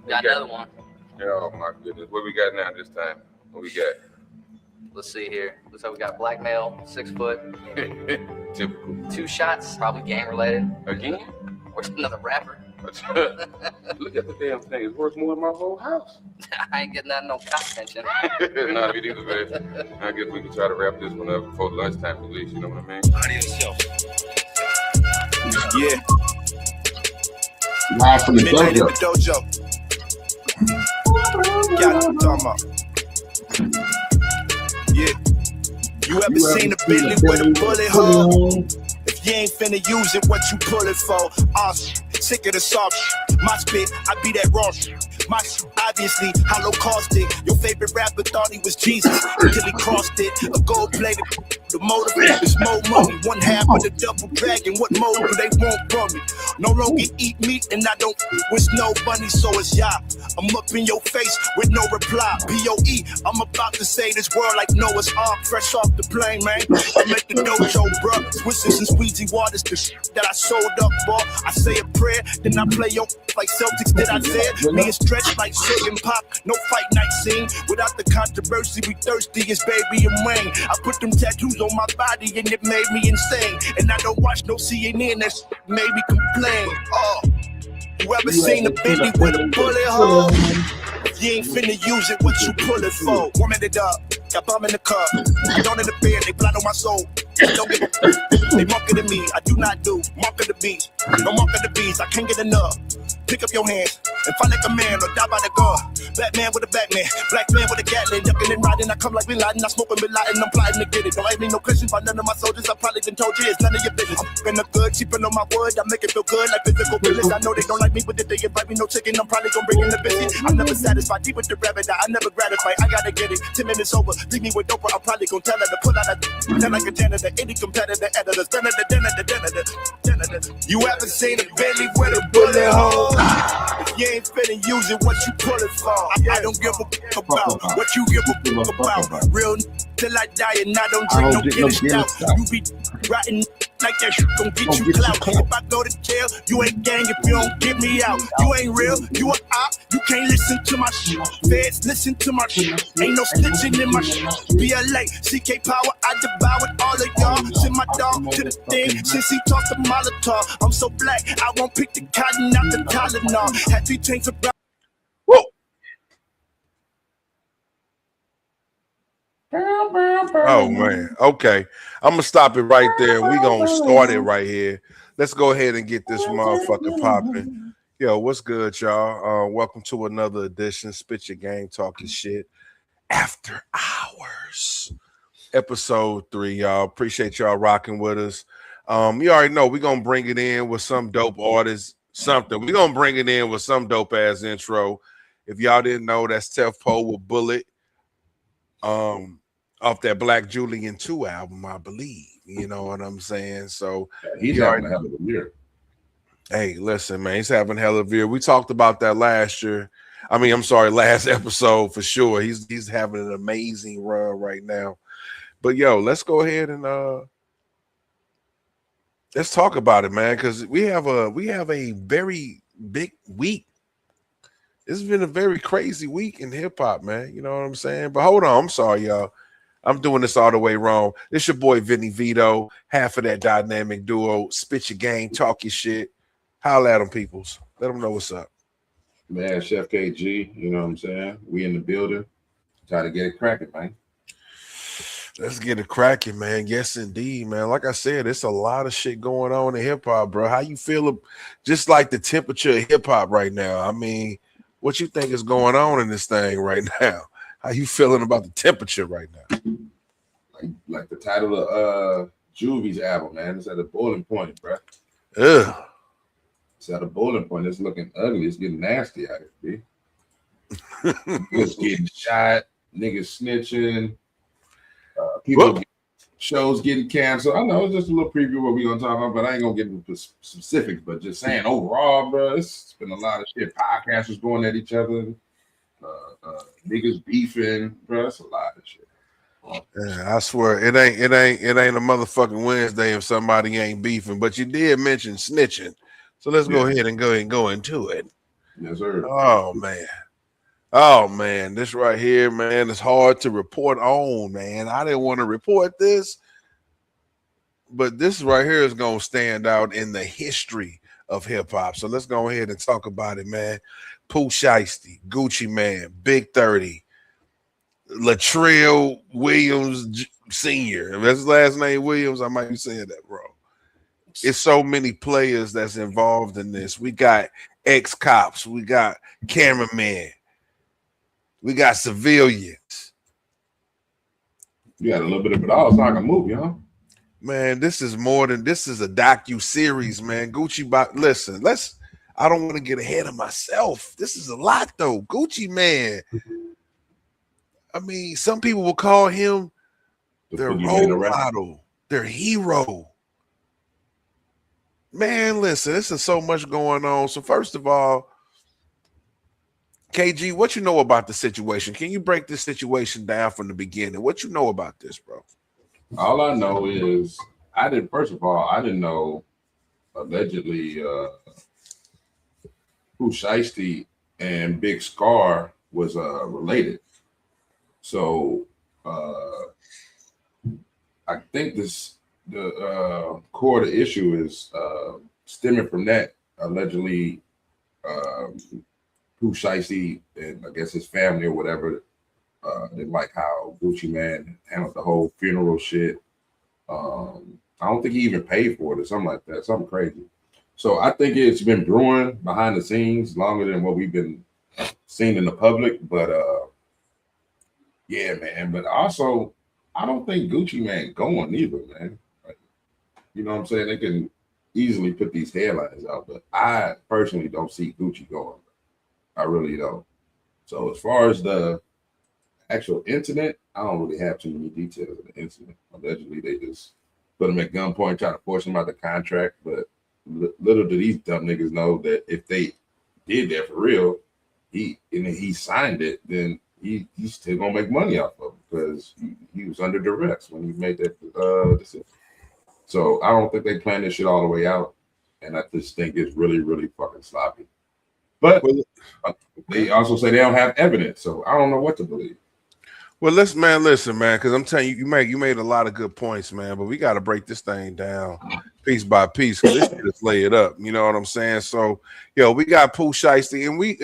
Got another one. Oh my goodness. What we got now this time? What we got? Let's see here. Looks like we got black male, 6 foot. Typical. 2 shots, probably gang related. Again? Or another rapper. Look at the damn thing. It's worth more than my whole house. I ain't getting that no cop pension. Not me neither, man. I guess we can try to wrap this one up before lunchtime release. You know what I mean? Yeah. Live from the Midnight in the dojo. dojo. Yeah, I'm talking about. Yeah. You ever seen a Bentley with a bullet hole? If you ain't finna use it, what you pull it for? Sick of the soft my spit, I be that raw my obviously hollow caustic. Your favorite rapper thought he was Jesus until he crossed it. A gold plated, the motive is more money. One half of the double dragon. What more do they want from me? No longer eat meat and I don't wish no bunny, so it's y'all. I'm up in your face with no reply. POE, I'm about to say this word like Noah's Ark, fresh off the plane, man. I'm at the dojo, bruh. Swisses and squeezy waters, the shit that I sold up, boy. I say a prayer, then I play your like Celtics that I said. Me and stretch like shit and pop, no fight night scene. Without the controversy, we thirsty as Baby and Wayne. I put them tattoos on my body and it made me insane. And I don't watch no CNN, that shit made me complain. Oh, you ever seen a Bentley with a bullet hole? If you ain't finna use it, what you pull it for? Woman it up, got bomb in the cup. I don't in the bed, they blind on my soul. Don't get they market at me, I do not do. Mark of the beast, no mark of the beast, I can't get enough. Pick up your hands and fight like a man or die by the gun. Batman with a Batman, black man with a Gatling, ducking and riding. I come like Bin Laden, I smoke and Bin Laden, I'm plotting to get it. Don't ask me no questions by none of my soldiers, I probably done told you it's none of your business. I'm in the good, cheaping on my wood, I make it feel good like physical business. I know they don't like me, but if they invite me no chicken, I'm probably gonna bring in the biscuit. I'm never satisfied, deep with the rabbit, I never gratify. I gotta get it, 10 minutes over, leave me with dope, I'm probably gonna tell her to pull out a tell like a janitor, any competitor, editor, dinner. You ever seen a Bentley with a bullet hole? If you ain't finna use it, what you pull it for? I don't give a fuck about what you give a fuck about. Real till I die and I don't drink no Guinness stout. You be rotten like that shit gon' get you clout. If I go to jail, you ain't gang if you don't get me out. You ain't real, you a op, you can't listen to my shit. Feds, listen to my shit. Ain't no snitching in my shit. BLA, CK Power, I devoured all of y'all. Send my dog to the thing since he talked to Molotov. I'm so black, I won't pick the cotton out the Tylenol. Had 3 tanks of brown. Whoa. Oh man. Okay. I'm gonna stop it right there. We're gonna start it right here. Let's go ahead and get this motherfucker popping. Yo, what's good, y'all? Welcome to another edition. Spit Your Game, Talking Shit After Hours. Episode 3, y'all. Appreciate y'all rocking with us. You already know we're gonna bring it in with some dope artist, something. We're gonna bring it in with some dope ass intro. If y'all didn't know, that's Tef Poe with Bullet. Off that Black Julian 2 album, I believe. You know what I'm saying? So he's having a hell of a year. Hey, listen, man, he's having a hell of a year. We talked about that last episode for sure. He's having an amazing run right now. But yo, let's go ahead and let's talk about it, man, because we have a very big week. It's been a very crazy week in hip hop, man. You know what I'm saying? But hold on, I'm sorry, y'all. I'm doing this all the way wrong. It's your boy Vinny Vito, half of that dynamic duo. Spit your game, talk your shit. Holla at them, peoples. Let them know what's up. Man, Chef KG, you know what I'm saying? We in the building. Try to get it cracking, man. Let's get it cracking, man. Yes, indeed, man. Like I said, it's a lot of shit going on in hip hop, bro. How you feel? Just like the temperature of hip hop right now. I mean, what you think is going on in this thing right now? How you feeling about the temperature right now? Like the title of Juvie's album, man. It's at a boiling point, bro. Ugh. It's at a boiling point. It's looking ugly. It's getting nasty out here, B. Niggas getting shot. Niggas snitching. people shows getting canceled. I know it's just a little preview of what we're gonna talk about, but I ain't gonna get into specifics. But just saying overall, bro, it's been a lot of shit. Podcasters going at each other, niggas beefing, bro. It's a lot of shit. Yeah, I swear it ain't a motherfucking Wednesday if somebody ain't beefing. But you did mention snitching, so let's go ahead and go into it. Yes, sir. Oh man, this right here, man, it's hard to report on, man. I didn't want to report this, but this right here is gonna stand out in the history of hip hop. So let's go ahead and talk about it, man. Pooh Shiesty, Gucci Mane, Big 30, Latrell Williams Sr. If that's his last name, Williams, I might be saying that wrong. It's so many players that's involved in this. We got ex-cops, we got cameramen, we got civilians. You got a little bit of it all. It's like a movie, huh? Man, this is more than this is a docu-series, man. Gucci, listen, I don't want to get ahead of myself. This is a lot, though. Gucci Mane. I mean, some people will call him their role model, their hero. Man, listen, this is so much going on. So first of all, KG, what you know about the situation? Can you break this situation down from the beginning? What you know about this, bro? All I know is I didn't know allegedly Pooh Shiesty and Big Scar was related. So I think the core of the issue is stemming from that. Allegedly, Pooh Shiesty and I guess his family or whatever didn't like how Gucci Mane handled the whole funeral shit. I don't think he even paid for it or something like that, something crazy. So I think it's been brewing behind the scenes longer than what we've been seeing in the public. But yeah, man. But also, I don't think Gucci Mane going either, man. Like, you know what I'm saying? They can easily put these headlines out, but I personally don't see Gucci going. I really don't. So as far as the actual incident, I don't really have too many details of the incident. Allegedly, they just put him at gunpoint, trying to force him out the contract. But little do these dumb niggas know that if they did that for real, he signed it, then he's still gonna make money off of it because he was under duress when he made that decision. So I don't think they planned this shit all the way out, and I just think it's really, really fucking sloppy. But they also say they don't have evidence, so I don't know what to believe. Well, listen, man, because I'm telling you, you made a lot of good points, man. But we got to break this thing down piece by piece because this shit is lay it up. You know what I'm saying? So, we got Pooh Shiesty, and we,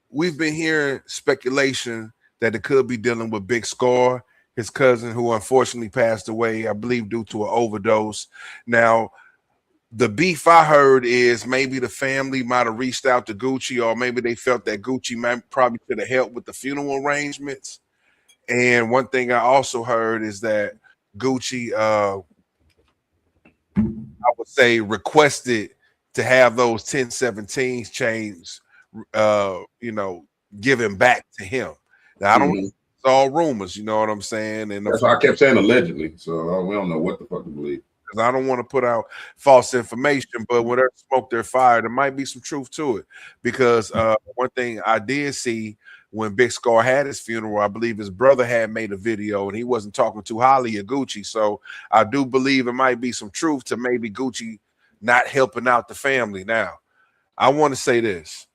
we've been hearing speculation that it could be dealing with Big Scar, his cousin, who unfortunately passed away, I believe, due to an overdose. Now, the beef I heard is maybe the family might have reached out to Gucci, or maybe they felt that Gucci probably could have helped with the funeral arrangements. And one thing I also heard is that Gucci, I would say, requested to have those 1017s chains, given back to him. Now, I don't know. It's all rumors, you know what I'm saying? And that's why I kept saying allegedly. So we don't know what the fuck to believe. Because I don't want to put out false information, but when there's smoke, there's fire. There might be some truth to it. Because one thing I did see when Big Scar had his funeral, I believe his brother had made a video and he wasn't talking too highly of Gucci. So I do believe it might be some truth to maybe Gucci not helping out the family. Now, I want to say this.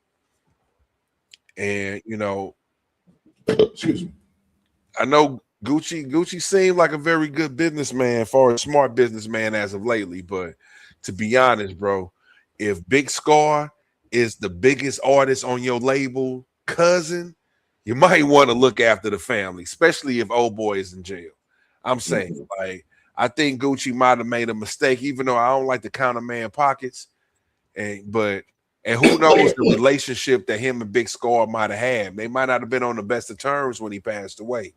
And, excuse me. I know Gucci seemed like a very good businessman, far as smart businessman as of lately. But to be honest, bro, if Big Scar is the biggest artist on your label, cousin, you might want to look after the family, especially if old boy is in jail. I'm saying, I think Gucci might have made a mistake, even though I don't like to count a man pockets. And who knows the relationship that him and Big Scar might have had. They might not have been on the best of terms when he passed away.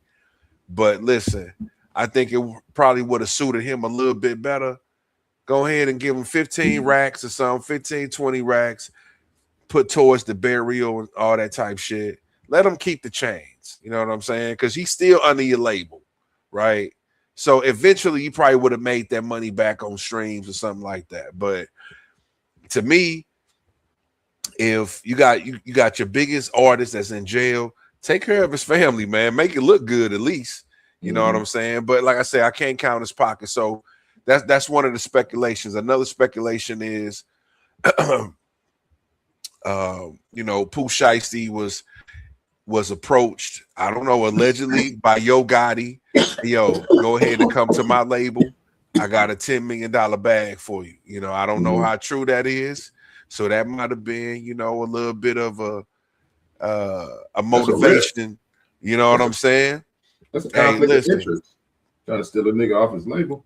But listen, I think it probably would have suited him a little bit better. Go ahead and give him 15 racks or something, 15, 20 racks, put towards the burial and all that type shit. Let him keep the chains. You know what I'm saying? Because he's still under your label, right? So eventually you probably would have made that money back on streams or something like that. But to me, if you got your biggest artist that's in jail, take care of his family, man. Make it look good at least. You know what I'm saying? But like I say, I can't count his pocket. So that's one of the speculations. Another speculation is Pooh Shiesty was approached, I don't know, allegedly by Yo Gotti. Yo, go ahead and come to my label. I got a $10 million bag for you. I don't know how true that is. So that might have been, a little bit of a motivation. You know what I'm saying? That's a conflict of interest. Trying to steal a nigga off his label.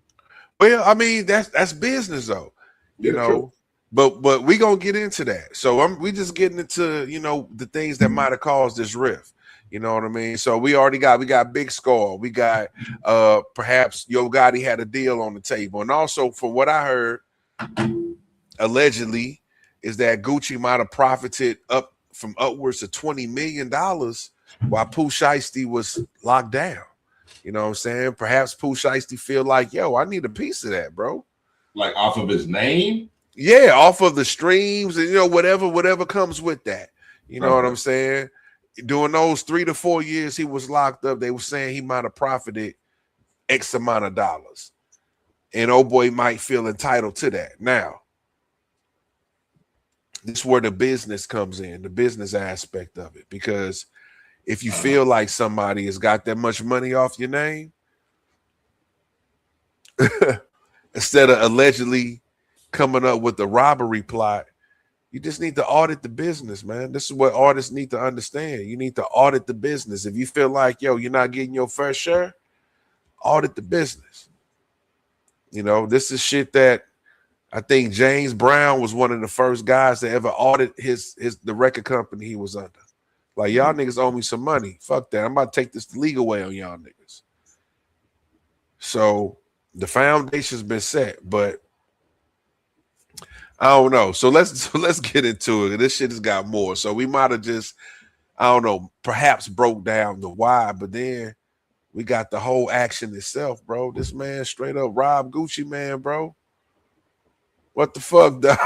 Well, I mean, that's business though. True. But we gonna get into that. So we just getting into the things that might have caused this rift. You know what I mean? So we got Big Score. We got perhaps Yo Gotti had a deal on the table, and also from what I heard, allegedly, is that Gucci might have profited upwards of $20 million while Pooh Shiesty was locked down. You know what I'm saying? Perhaps Pooh Shiesty feel like, yo, I need a piece of that, bro. Like off of his name? Yeah, off of the streams and whatever comes with that. You know what I'm saying? During those 3 to 4 years he was locked up, they were saying he might have profited X amount of dollars. And old boy might feel entitled to that. Now, this is where the business comes in, the business aspect of it. Because if you feel like somebody has got that much money off your name, instead of allegedly coming up with the robbery plot, you just need to audit the business, man. This is what artists need to understand. You need to audit the business. If you feel like, yo, you're not getting your fair share, audit the business. This is shit that I think James Brown was one of the first guys to ever audit the record company he was under. Like, y'all niggas owe me some money. Fuck that. I'm about to take this the legal way on y'all niggas. So the foundation's been set, but I don't know. So let's get into it. This shit has got more. So we might have just, I don't know, perhaps broke down the why, but then we got the whole action itself, bro. This man straight up robbed Gucci Man, bro. What the fuck, dog?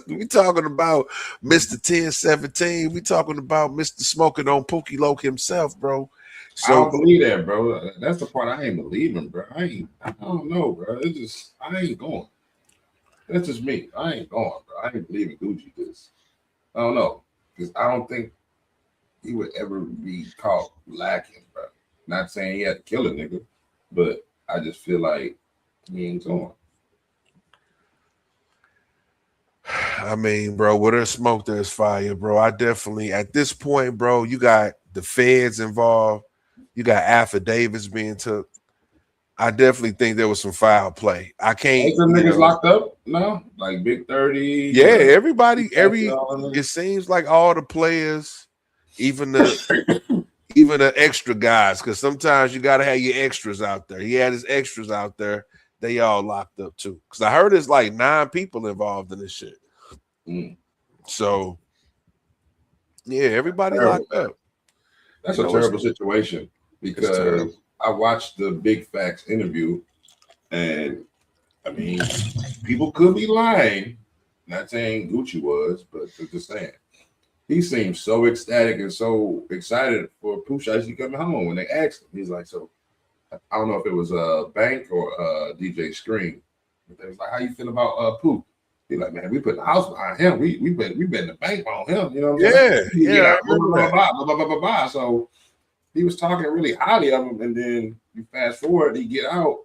We talking about Mr. 1017. We talking about Mr. Smoking on Pookie Loke himself, bro. So I don't believe that, bro. That's the part I ain't believing, bro. I don't know, bro. I ain't going. That's just me. I ain't going, bro. I ain't believing Gucci this. I don't know. Because I don't think he would ever be caught lacking, bro. Not saying he had to kill a nigga, but I just feel like he ain't going. I mean, bro, where there's smoke, there's fire, bro. I definitely, at this point, bro, you got the feds involved. You got affidavits being took. I definitely think there was some foul play. I can't. Ain't some niggas locked up now? Like Big 30? Yeah, everybody, it seems like all the players, even the extra guys, because sometimes you got to have your extras out there. He had his extras out there. They all locked up too. Because I heard there's like 9 people involved in this shit. So, yeah, everybody locked up. That's a terrible situation because I watched the Big Facts interview, and I mean, people could be lying. Not saying Gucci was, but just saying. He seemed so ecstatic and so excited for Pooh Shiesty coming home when they asked him. He's like, so I don't know if it was a Bank or DJ Scream, but they was like, how you feel about Pooh? He's like, man, we put the house behind him. We bet the bank on him. You know what I'm saying? Yeah. Blah. So he was talking really highly of him, and then you fast forward, he get out,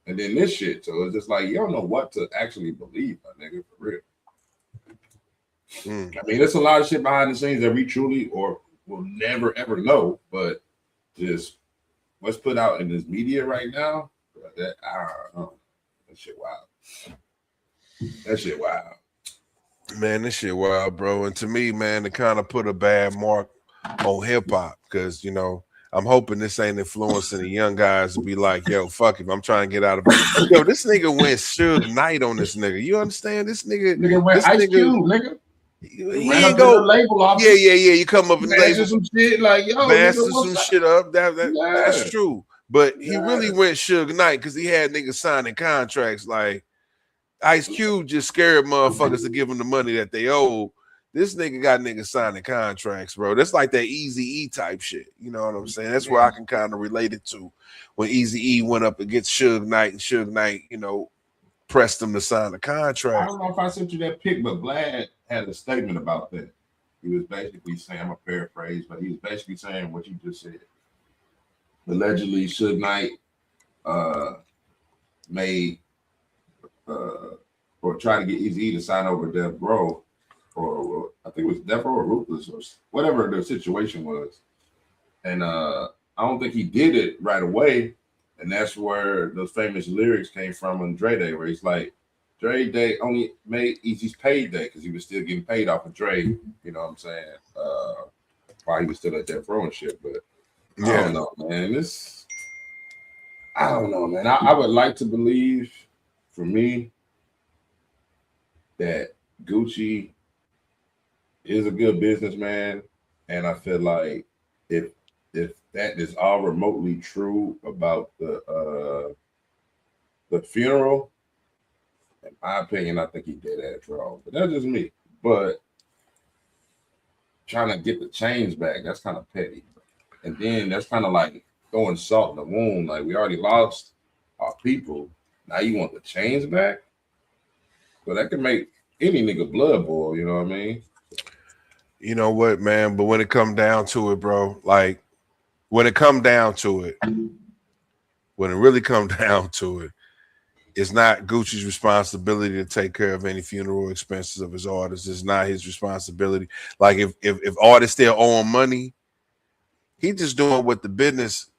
and then this shit. So it's just like you don't know what to actually believe, my nigga, for real. I mean, there's a lot of shit behind the scenes that we truly or will never ever know, but just what's put out in this media right now, that I don't know. That shit wild. That shit wild. Man, this shit wild, bro. And to me, man, it kind of put a bad mark on hip hop because, I'm hoping this ain't influencing the young guys to be like, yo, fuck it, I'm trying to get out of it. Yo, this nigga went Suge Knight on this nigga. You understand? This nigga went Ice Cube, nigga. He ain't go label off. Yeah. You come up and label some shit like, yo, master some shit up. That's true. But he really went Suge Knight because he had niggas signing contracts like Ice Cube just scared motherfuckers to give him the money that they owe. This nigga got niggas signing contracts, bro. That's like that Eazy-E type shit. You know what I'm saying? That's where I can kind of relate it to when Eazy-E went up against Suge Knight and Suge Knight, you know, pressed him to sign the contract. I don't know if I sent you that pic, but Vlad had a statement about that. He was basically saying, I'm a paraphrase, but he was basically saying what you just said. Allegedly, Suge Knight made or tried to get Eazy-E to sign over Death Row, or I think it was Death Row or Ruthless or whatever the situation was. And I don't think he did it right away. And that's where those famous lyrics came from on Dre Day, where he's like, Dre Day only made Eazy's payday because he was still getting paid off of Dre, you know what I'm saying? While he was still at Death Row and shit. But I don't know, man. I don't know, man. I would like to believe, for me, that Gucci is a good businessman, and I feel like if that is all remotely true about the funeral, in my opinion, I think he did that wrong. But that's just me. But trying to get the chains back, that's kind of petty. And then that's kind of like throwing salt in the wound. Like, we already lost our people. Now you want the chains back? So that can make any nigga blood boil, you know what I mean? You know what, man? But when it come down to it, bro, like when it come down to it, when it really come down to it, it's not Gucci's responsibility to take care of any funeral expenses of his artists. It's not his responsibility. Like if artists still owe him money, he just doing what the business.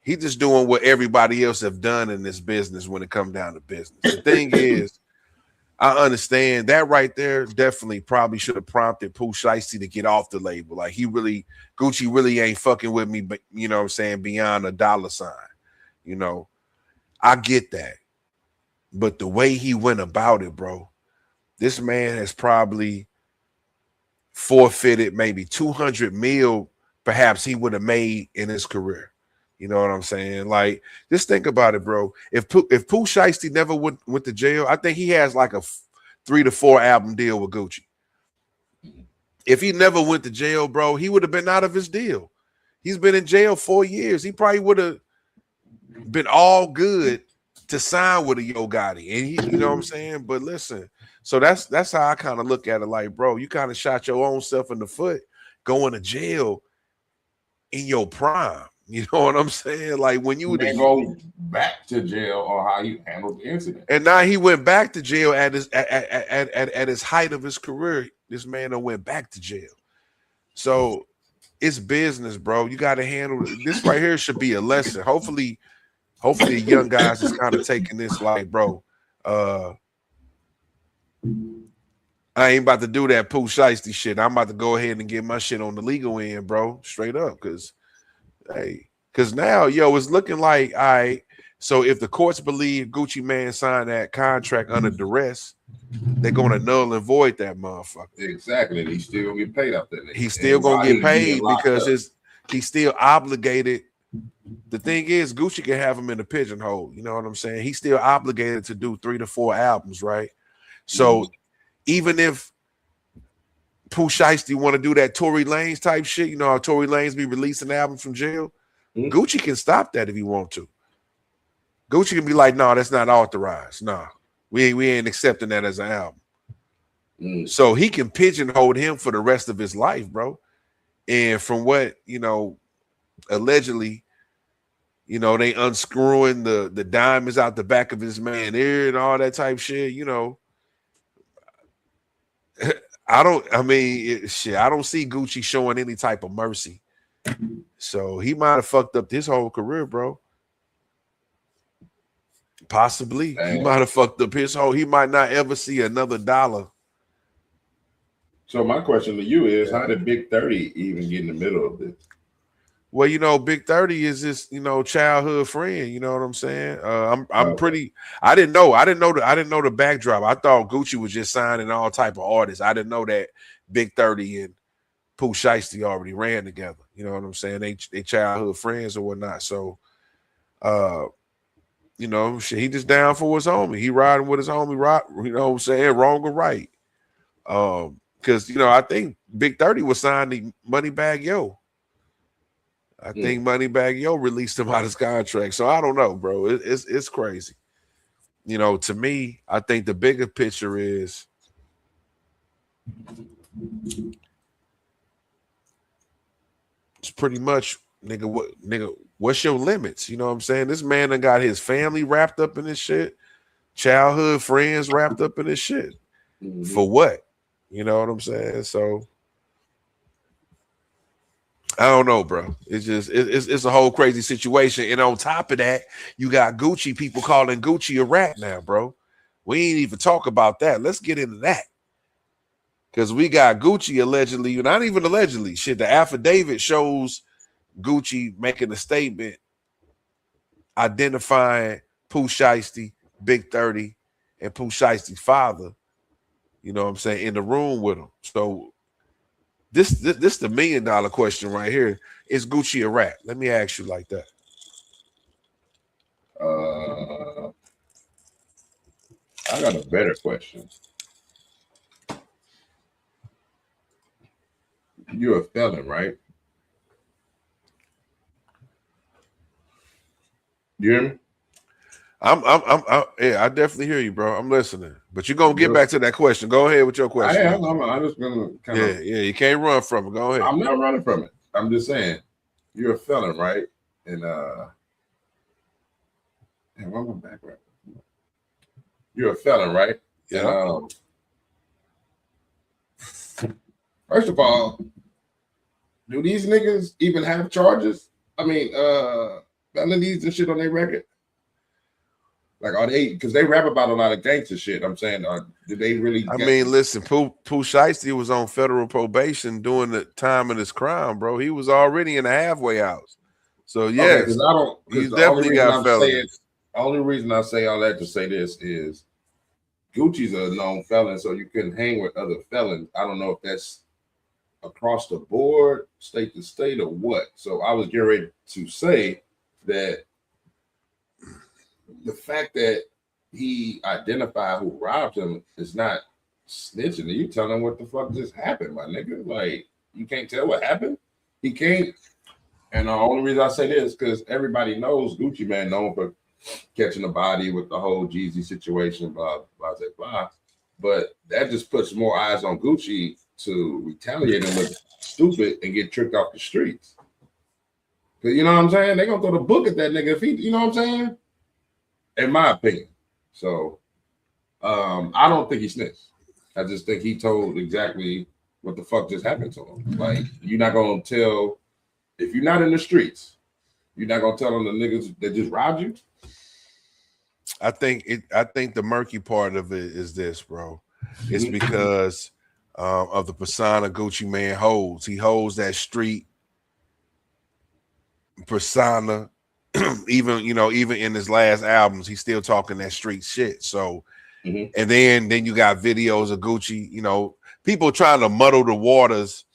He just doing what everybody else have done in this business when it come down to business. The thing is, I understand that right there definitely probably should have prompted Pooh Shiesty to get off the label. Like Gucci really ain't fucking with me, but you know what I'm saying, beyond a dollar sign. You know, I get that. But the way he went about it, bro, this man has probably forfeited maybe 200 mil perhaps he would have made in his career. You know what I'm saying? Like, just think about it, bro. If Pooh Shiesty never went to jail, I think he has like a 3 to 4 album deal with Gucci. If he never went to jail, bro, he would have been out of his deal. He's been in jail 4 years. He probably would have been all good to sign with a Yo Gotti. And he, you know what I'm saying? But listen, so that's how I kind of look at it. Like, bro, you kind of shot your own self in the foot going to jail in your prime. You know what I'm saying? Like when you would go back to jail or how you handled the incident. And now he went back to jail at his height of his career. This man done went back to jail. So it's business, bro. You got to handle this right here. Should be a lesson. Hopefully young guys is kind of taking this like, bro, I ain't about to do that Pooh Shiesty shit. I'm about to go ahead and get my shit on the legal end, bro. Straight up. Because now, yo, it's looking like, all right, so if the courts believe Gucci Mane signed that contract under duress, they're going to null and void that motherfucker. Exactly. He's still going to get paid after that. He's still going to get paid because he's still obligated. The thing is, Gucci can have him in a pigeonhole. You know what I'm saying? He's still obligated to do 3 to 4 albums, right? So even if Pooh Shiesty want to do that Tory Lanez type shit, you know how Tory Lanez be releasing albums from jail? Gucci can stop that if he want to. Gucci can be like, no, that's not authorized. No, we ain't accepting that as an album. So he can pigeonhole him for the rest of his life, bro. And from what, you know, allegedly, you know, they unscrewing the diamonds out the back of his man ear and all that type shit, you know. I don't see Gucci showing any type of mercy. So he might have fucked up his whole career, bro. Possibly. He might have fucked up his whole, he might not ever see another dollar. So my question to you is, how did Big 30 even get in the middle of this? Well, you know, Big 30 is this, you know, childhood friend. You know what I'm saying? I didn't know the backdrop. I thought Gucci was just signing all type of artists. I didn't know that Big 30 and Pooh Shiesty already ran together. You know what I'm saying? They childhood friends or whatnot. So You know, shit, he just down for his homie. He riding with his homie, right? You know what I'm saying? Wrong or right. Because you know, I think Big 30 was signed to Moneybagg Yo. I think Moneybagg Yo released him out of his contract. So I don't know, bro. It's crazy. You know, to me, I think the bigger picture is it's pretty much, nigga, what's your limits? You know what I'm saying? This man done got his family wrapped up in this shit, childhood friends wrapped up in this shit. For what? You know what I'm saying? So I don't know, bro. It's just it's a whole crazy situation. And on top of that, you got Gucci people calling Gucci a rat now, bro. We ain't even talk about that. Let's get into that. Because we got Gucci allegedly, not even allegedly, shit. The affidavit shows Gucci making a statement identifying Pooh Shiesty, Big 30, and Pooh Shiesty's father, you know what I'm saying, in the room with him. So this the $1 million question right here. Is Gucci a rat? Let me ask you like that. I got a better question. You're a felon, right? You hear me? Yeah, I definitely hear you, bro. I'm listening. But you're gonna get back to that question. Go ahead with your question. I'm just gonna kind of. Yeah, you can't run from it. Go ahead. I'm not running from it. I'm just saying, you're a felon, right? And why am I back right? You're a felon, right? Yeah. And, first of all, do these niggas even have charges? I mean, felonies and shit on their record? Like, are they, because they rap about a lot of gangster shit. I'm saying, do they really? I mean, listen, Pooh Shiesty was on federal probation during the time of this crime, bro. He was already in a halfway house. So, yes, he's definitely got felonies. The only reason I say all that to say this is Gucci's a known felon, so you couldn't hang with other felons. I don't know if that's across the board, state to state, or what. So I was getting ready to say that the fact that he identified who robbed him is not snitching. You telling him what the fuck just happened, my nigga. Like, you can't tell what happened. He can't. And the only reason I say this because everybody knows Gucci Mane known for catching a body with the whole Jeezy situation, blah, blah, blah, blah. But that just puts more eyes on Gucci to retaliate and look stupid and get tricked off the streets. Because, you know what I'm saying? They're going to throw the book at that nigga if he, you know what I'm saying? In my opinion. So, I don't think he snitched. I just think he told exactly what the fuck just happened to him. Like, you're not going to tell, if you're not in the streets, you're not going to tell them the niggas that just robbed you? I think the murky part of it is this, bro. It's because of the persona Gucci Mane holds. He holds that street persona. even in his last albums, he's still talking that street shit. So, and then you got videos of Gucci, you know, people trying to muddy the waters,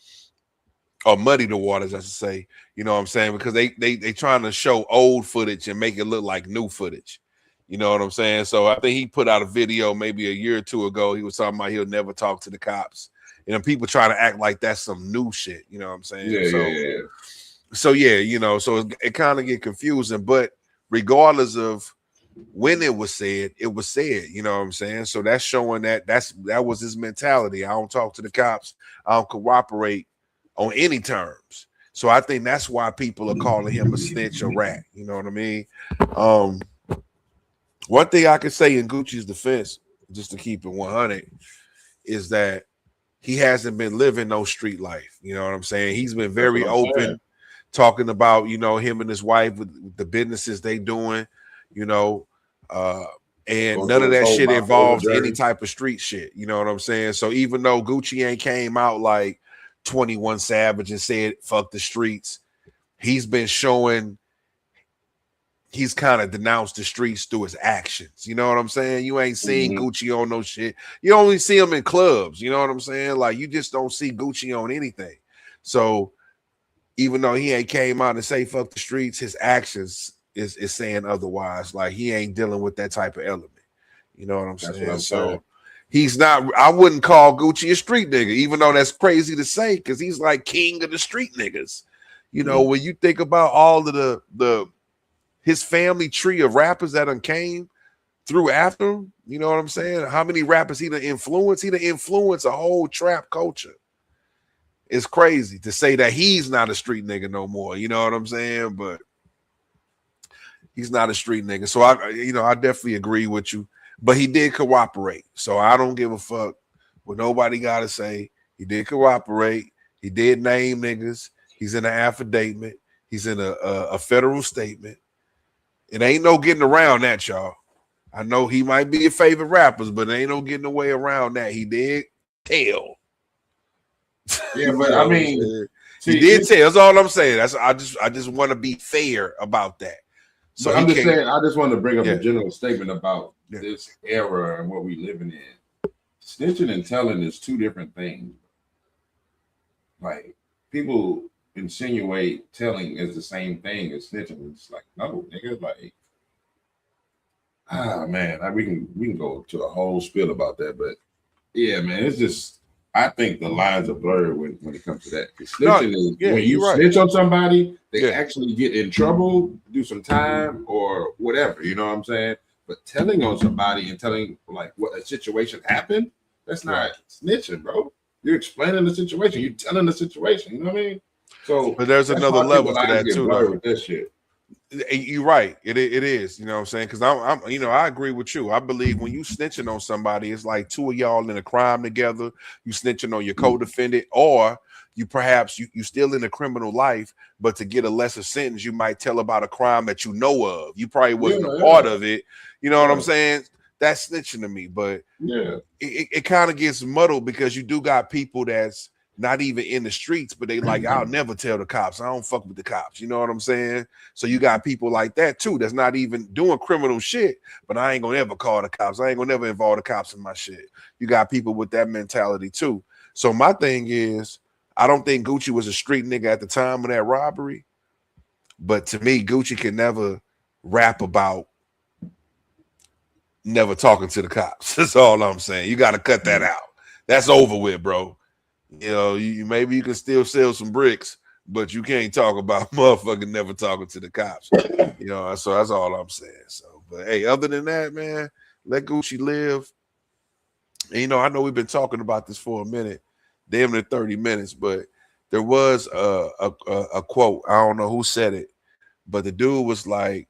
I should say, you know what I'm saying? Because they trying to show old footage and make it look like new footage. You know what I'm saying? So I think he put out a video maybe a year or two ago. He was talking about he'll never talk to the cops. You know, people trying to act like that's some new shit. You know what I'm saying? Yeah. So yeah, you know, so it kind of get confusing. But regardless of when it was said, you know what I'm saying? So that's showing that was his mentality. I don't talk to the cops. I don't cooperate on any terms. So I think that's why people are calling him a snitch or rat. You know what I mean? One thing I can say in Gucci's defense, just to keep it 100, is that he hasn't been living no street life. You know what I'm saying? He's been very open, talking about, you know, him and his wife with the businesses they doing, you know, and none of that shit involves any type of street shit. You know what I'm saying? So even though Gucci ain't came out like 21 Savage and said fuck the streets, he's been showing he's kind of denounced the streets through his actions. You know what I'm saying? You ain't seen Gucci on no shit. You only see him in clubs. You know what I'm saying? Like, you just don't see Gucci on anything. So even though he ain't came out and say fuck the streets, his actions is saying otherwise. Like he ain't dealing with that type of element. You know what I'm saying? what I'm So saying. he's not. I wouldn't call Gucci a street nigga, even though that's crazy to say, because he's like king of the street niggas. You know, when you think about all of his family tree of rappers that done came through after him, you know what I'm saying? How many rappers he done influenced? He done influenced a whole trap culture. It's crazy to say that he's not a street nigga no more. You know what I'm saying? But he's not a street nigga. So I definitely agree with you. But he did cooperate. So I don't give a fuck what nobody got to say. He did cooperate. He did name niggas. He's in an affidavit. He's in a federal statement. It ain't no getting around that, y'all. I know he might be your favorite rappers, but there ain't no getting away around that. He did tell. Yeah, but I mean, he did tell. That's all I'm saying. I just want to be fair about that. So I'm just saying, I just want to bring up a general statement about this era and what we living in. Snitching and telling is two different things. Like people insinuate telling is the same thing as snitching. It's like, no, nigga, like, man, we can go to a whole spiel about that, but yeah, man, it's just I think the lines are blurred when it comes to that. Snitching is when you snitch on somebody, they actually get in trouble, do some time or whatever, you know what I'm saying? But telling on somebody and telling like what a situation happened, that's not snitching, bro. You're explaining the situation, you're telling the situation, you know what I mean? So, but there's another level to that too, though. With this shit. You're right. It is. You know what I'm saying? Because I'm I agree with you. I believe when you snitching on somebody, it's like two of y'all in a crime together. You snitching on your co-defendant, or you perhaps you still in a criminal life, but to get a lesser sentence, you might tell about a crime that you know of. You probably wasn't a part of it. You know what I'm saying? That's snitching to me. But it kind of gets muddled because you do got people that's not even in the streets, but they like, I'll never tell the cops. I don't fuck with the cops. You know what I'm saying? So you got people like that too that's not even doing criminal shit, but I ain't gonna ever call the cops. I ain't gonna never involve the cops in my shit. You got people with that mentality too. So my thing is, I don't think Gucci was a street nigga at the time of that robbery, but to me, Gucci can never rap about never talking to the cops. That's all I'm saying. You got to cut that out. That's over with, bro. You know, maybe you can still sell some bricks, but you can't talk about motherfucking never talking to the cops. You know, so that's all I'm saying. So, but hey, other than that, man, let Gucci live. And, you know, I know we've been talking about this for a minute, damn near 30 minutes, but there was a quote. I don't know who said it, but the dude was like,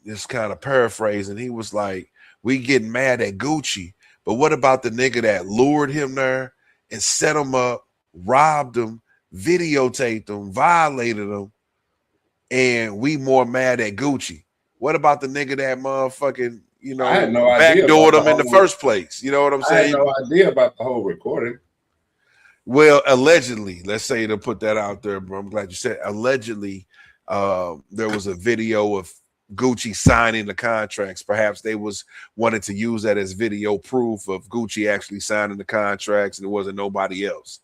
this kind of paraphrasing. He was like, we getting mad at Gucci, but what about the nigga that lured him there and set him up, robbed him, videotaped him, violated him, and we more mad at Gucci? What about the nigga that motherfucking, you know, backdoored him in the first place? You know what I'm saying? I had no idea about the whole recording. Well, allegedly, let's say to put that out there, bro. I'm glad you said allegedly. There was a video of Gucci signing the contracts. Perhaps they wanted to use that as video proof of Gucci actually signing the contracts, and it wasn't nobody else.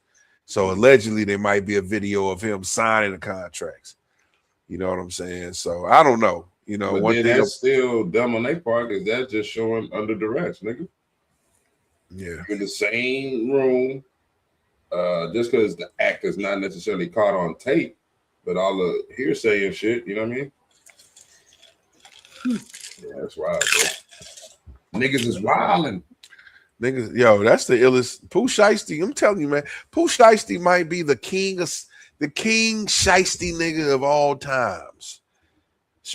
So allegedly, there might be a video of him signing the contracts. You know what I'm saying? So I don't know. You know, but one thing that's still dumb on their part is that's just showing under duress, nigga. Yeah, in the same room. Just because the act is not necessarily caught on tape, but all the hearsay and shit, you know what I mean? Yeah, that's wild, bro. Niggas is wilding. Niggas, yo, that's the illest. Pooh Shiesty, I'm telling you, man. Pooh Shiesty might be the king Shiesty nigga of all times.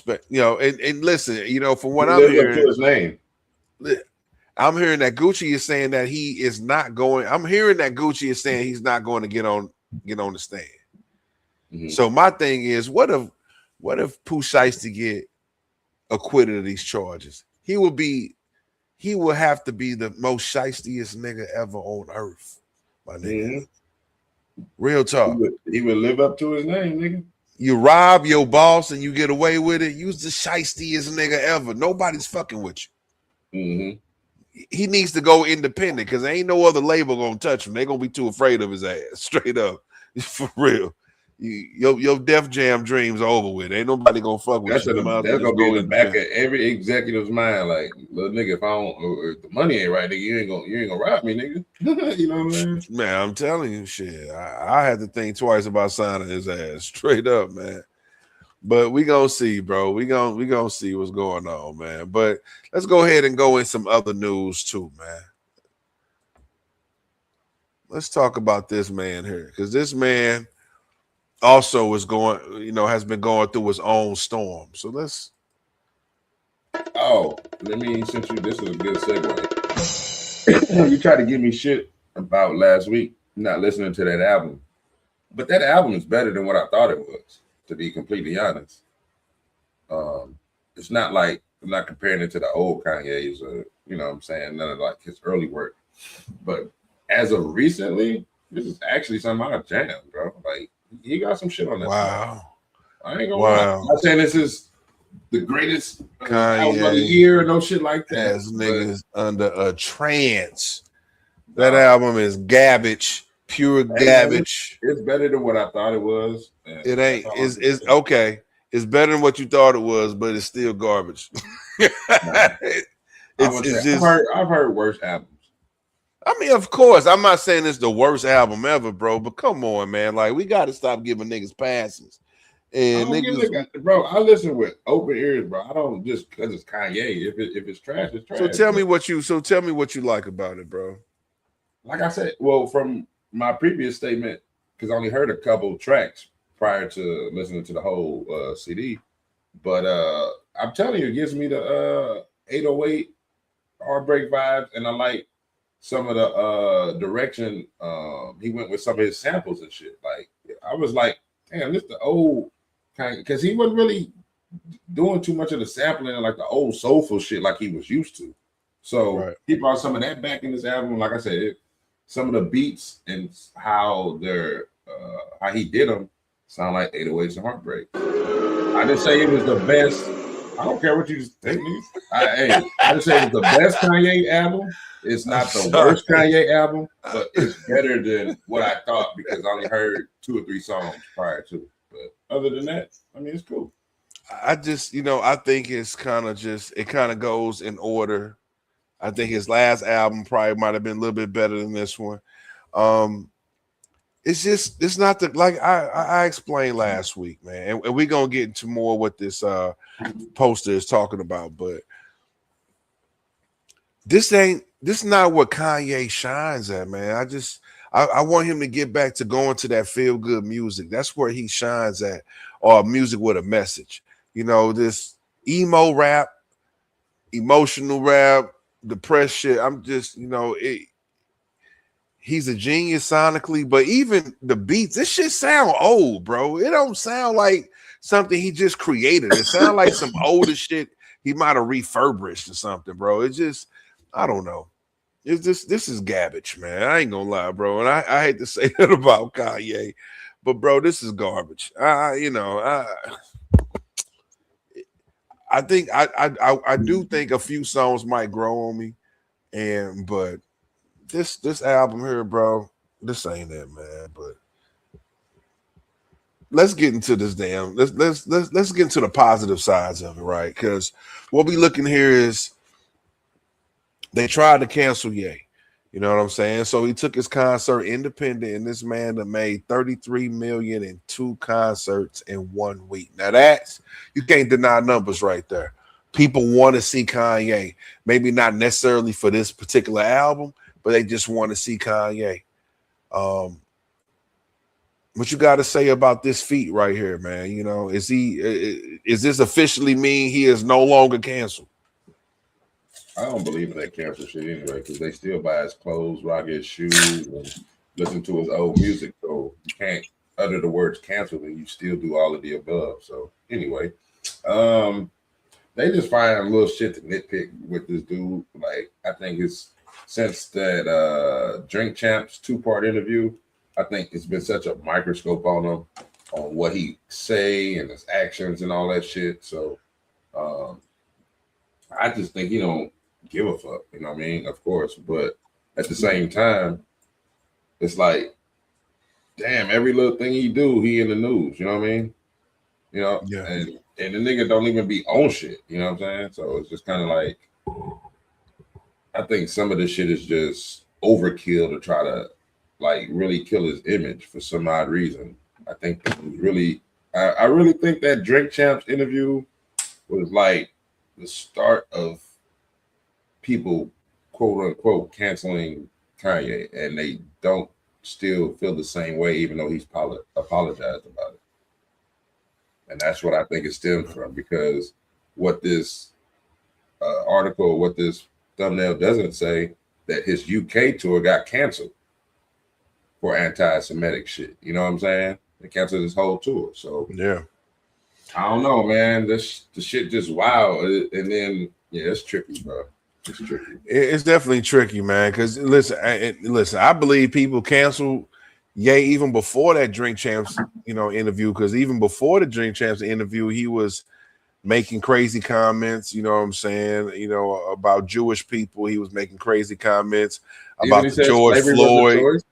You know, and listen, you know, from what I'm hearing, his name. I'm hearing that Gucci is saying that he is not going. I'm hearing that Gucci is saying he's not going to get on the stand. Mm-hmm. So my thing is, what if Pooh Shiesty get acquitted of these charges? He will have to be the most shiestiest nigga ever on earth, my nigga. Mm-hmm. Real talk. He would live up to his name, nigga. You rob your boss and you get away with it. You's the shiestiest nigga ever. Nobody's fucking with you. Mm-hmm. He needs to go independent because there ain't no other label gonna touch him. They're gonna be too afraid of his ass. Straight up, for real. your Def Jam dreams are over with. Ain't nobody gonna fuck with That's you. gonna be in the back of every executive's mind. Like, little nigga, if I don't, or if the money ain't right, nigga, you ain't gonna rob me, nigga. You know what I'm saying? Man, I'm telling you, shit. I had to think twice about signing his ass, straight up, man. But we gonna see, bro. We gonna see what's going on, man. But let's go ahead and go in some other news too, man. Let's talk about this man here, because this man also is going, has been going through his own storm. So let's. Oh, since this is a good segue. You tried to give me shit about last week not listening to that album, but that album is better than what I thought it was. To be completely honest, it's not like I'm not comparing it to the old Kanye's, or what I'm saying, none of like his early work. But as of recently, this is actually something I jammed, bro. Like, he got some shit on that. Wow. I ain't gonna lie. I'm not saying this is the greatest album of the year or no shit like that. As niggas under a trance. That album is garbage, pure garbage. It's better than what I thought it was. It ain't. It's okay. It's better than what you thought it was, but it's still garbage. I've heard worse albums. I mean, of course, I'm not saying it's the worst album ever, bro. But come on, man. Like, we got to stop giving niggas passes. And niggas, bro, I listen with open ears, bro. I don't just because it's Kanye. If it's trash, it's trash. So tell me what you like about it, bro. Like I said, well, from my previous statement, because I only heard a couple tracks prior to listening to the whole CD, but I'm telling you, it gives me the 808 Heartbreak vibes, and I like some of the direction he went with some of his samples and shit. Like, I was like, damn, this the old kind, because he wasn't really doing too much of the sampling and like the old soulful shit like he was used to. So he brought some of that back in this album. Like I said, some of the beats and how he did them sound like 808s and Heartbreak. I didn't say it was the best. I don't care what you think. I didn't say it was the best Kanye album. It's not the worst Kanye album, but it's better than what I thought because I only heard 2 or 3 songs prior to it. But other than that, I mean, it's cool. I just, I think it's kind of goes in order. I think his last album probably might have been a little bit better than this one. It's not like I explained last week, man, and we're gonna get into more what this poster is talking about, but this not what Kanye shines at, man. I want him to get back to going to that feel good music. That's where he shines at, or music with a message. This emo rap, emotional rap, depressed shit. I'm just, he's a genius sonically, but even the beats, this shit sound old, bro. It don't sound like something he just created. It sounds like some older shit he might have refurbished or something, bro. It's just, I don't know. It's just, this is garbage, man. I ain't gonna lie, bro. And I hate to say that about Kanye, but bro, this is garbage. I think I do think a few songs might grow on me, but this album here, bro, this ain't it, man. But let's get into this let's get into the positive sides of it, right? Because what we looking here is they tried to cancel Ye. You know what I'm saying? So he took his concert independent, and this man that made $33 million in 2 concerts in 1 week. Now you can't deny numbers right there. People want to see Kanye, maybe not necessarily for this particular album, but they just want to see Kanye. What you got to say about this feat right here, man? Is this officially mean he is no longer canceled? I don't believe in that cancel shit anyway, because they still buy his clothes, rock his shoes, and listen to his old music. So you can't utter the words cancel and you still do all of the above. So anyway, they just find a little shit to nitpick with this dude. Like, I think it's since that Drink Champs 2-part interview, I think it's been such a microscope on him, on what he say and his actions and all that shit. So I just think he don't give a fuck, you know what I mean? Of course, but at the same time, it's like damn, every little thing he do, he in the news. You know what I mean? You know, Yeah. and the nigga don't even be on shit. You know what I'm saying? So it's just kind of like, I think some of this shit is just overkill to try to like really kill his image for some odd reason. I think it was really, I really think that Drink Champs interview was like the start of people, quote unquote, canceling Kanye, and they don't still feel the same way, even though he's apologized about it. And that's what I think it stems from, because what this article, what this thumbnail doesn't say, that his UK tour got canceled for anti-Semitic shit. You know what I'm saying? They canceled his whole tour. So Yeah. I don't know, man. The shit just wild. And then it's tricky, bro. It's tricky. It's definitely tricky, man. Because listen, I believe people cancel Ye even before that Drink Champs, interview. Because even before the Drink Champs interview, he was making crazy comments. You know what I'm saying? About Jewish people. He was making crazy comments about the George Floyd.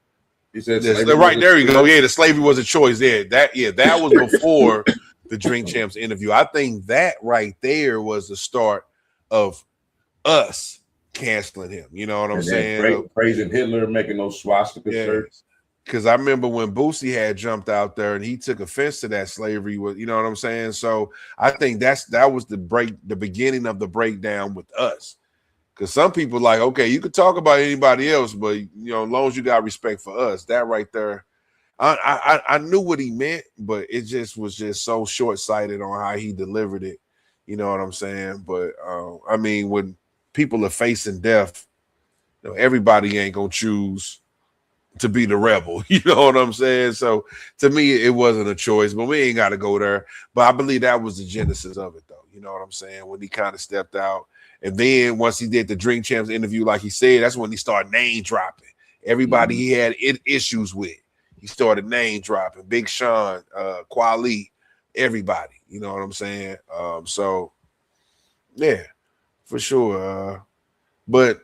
He said, right there you go. Yeah, the slavery was a choice. Yeah, that was before the Drink Champs interview. I think that right there was the start of us canceling him. You know what I'm saying? Praising Hitler, making those swastika shirts. Because I remember when Boosie had jumped out there and he took offense to that slavery. You know what I'm saying? So I think that was the beginning of the breakdown with us. Because some people like, okay, you could talk about anybody else, but as long as you got respect for us, that right there. I knew what he meant, but it just was just so short-sighted on how he delivered it. You know what I'm saying? But I mean, when people are facing death, everybody ain't gonna choose to be the rebel. You know what I'm saying? So to me, it wasn't a choice, but we ain't got to go there. But I believe that was the genesis of it, though. You know what I'm saying? When he kind of stepped out. And then once he did the Drink Champs interview, like he said, that's when he started name dropping everybody he had issues with. He started name dropping Big Sean, Kweli, everybody. You know what I'm saying? So yeah, for sure. But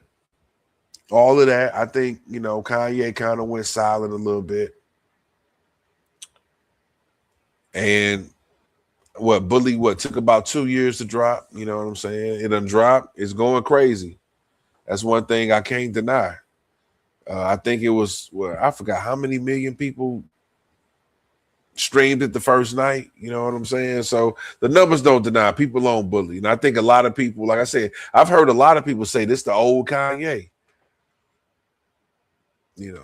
all of that, I think, Kanye kind of went silent a little bit. And Bully took about 2 years to drop. You know what I'm saying? It done dropped. It's going crazy. That's one thing I can't deny. I think it was, I forgot how many million people streamed it the first night. You know what I'm saying? So the numbers don't deny. People on Bully. And I think a lot of people, like I said, I've heard a lot of people say this the old Kanye. Yeah,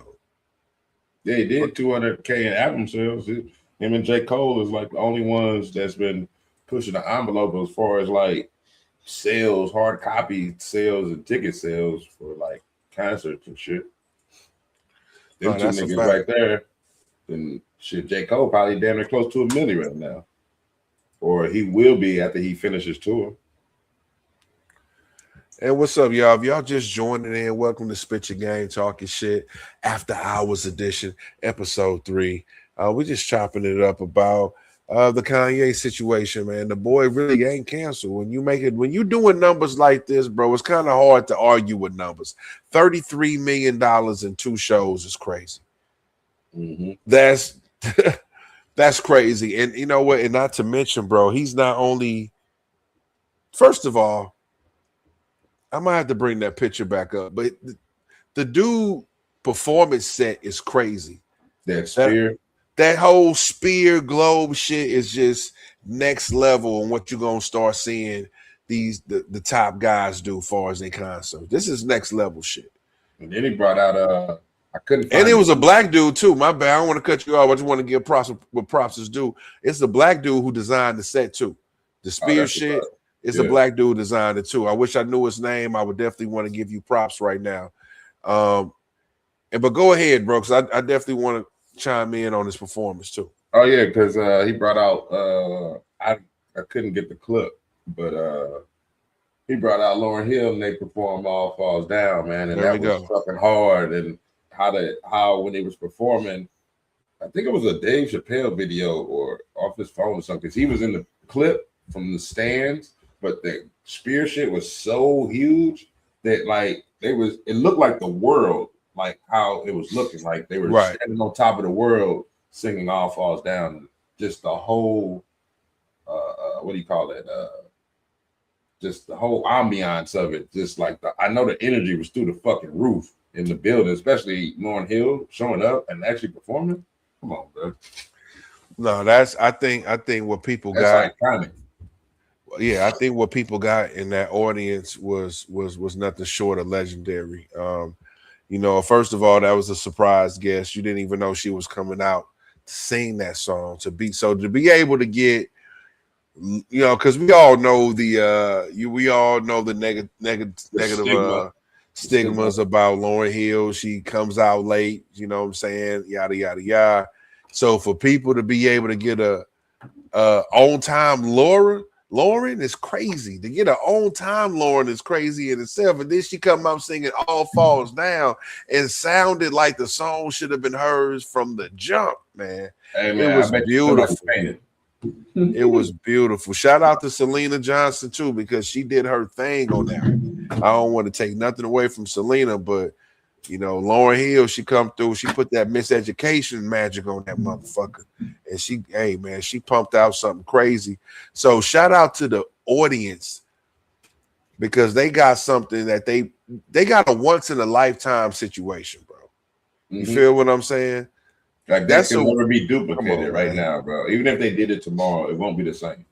he did 200K in album sales. Him and J. Cole is like the only ones that's been pushing the envelope as far as like sales, hard copy sales, and ticket sales for like concerts and shit. Them two niggas right there. Then shit, J. Cole probably damn near close to $1 million right now. Or he will be after he finishes tour. And what's up, y'all? If y'all just joining in, welcome to Spit Your Game, Talking Shit After Hours Edition, episode 3. We're just chopping it up about the Kanye situation, man. The boy really ain't canceled. When you doing numbers like this, bro, it's kind of hard to argue with numbers. $33 million in 2 shows is crazy. Mm-hmm. That's crazy. And you know what? And not to mention, bro, he's not only. First of all, I might have to bring that picture back up, but the dude performance set is crazy. That spear. That whole spear globe shit is just next level on what you're gonna start seeing the top guys do as far as their concerts. This is next level shit. And then he brought out I couldn't find and it was a black dude too. My bad. I don't want to cut you off. I just want to give props what props is due. It's the black dude who designed the set too. The spear shit. It's a black dude designed it too. I wish I knew his name. I would definitely want to give you props right now. But go ahead, bro, because I definitely want to chime in on his performance too. Oh yeah, because he brought out I couldn't get the clip, but he brought out Lauryn Hill and they performed All Falls Down, man, and that was fucking hard. And how when he was performing, I think it was a Dave Chappelle video or off his phone or something, because he was in the clip from the stands, but the spear shit was so huge that like it looked like the world like how it was looking. Like they were Right. standing on top of the world singing All Falls Down. Just the whole what do you call it? Just the whole ambiance of it. Just like I know the energy was through the fucking roof in the building, especially Lauryn Hill showing up and actually performing. Come on, bro. No, that's I think what people That's got. iconic. Yeah, I think what people got in that audience was nothing short of legendary. You know, first of all, that was a surprise guest. You didn't even know she was coming out to sing that song. To be able to get, you know, because we all know the negative stigmas about Lauryn Hill. She comes out late, you know what I'm saying, yada yada yada. So for people to be able to get a on time Lauryn is crazy. To get an on-time Lauryn is crazy in itself. And then she come out singing All Falls Down and sounded like the song should have been hers from the jump, man. Hey, man, it was beautiful. It was beautiful. Shout out to Selena Johnson, too, because she did her thing on that. I don't want to take nothing away from Selena, but, you know, Lauryn Hill, she come through. She put that miseducation magic on that motherfucker. And she pumped out something crazy. So shout out to the audience because they got something that they got a once in a lifetime situation, bro. You feel what I'm saying? Like that can never be duplicated now, bro. Even if they did it tomorrow, it won't be the same.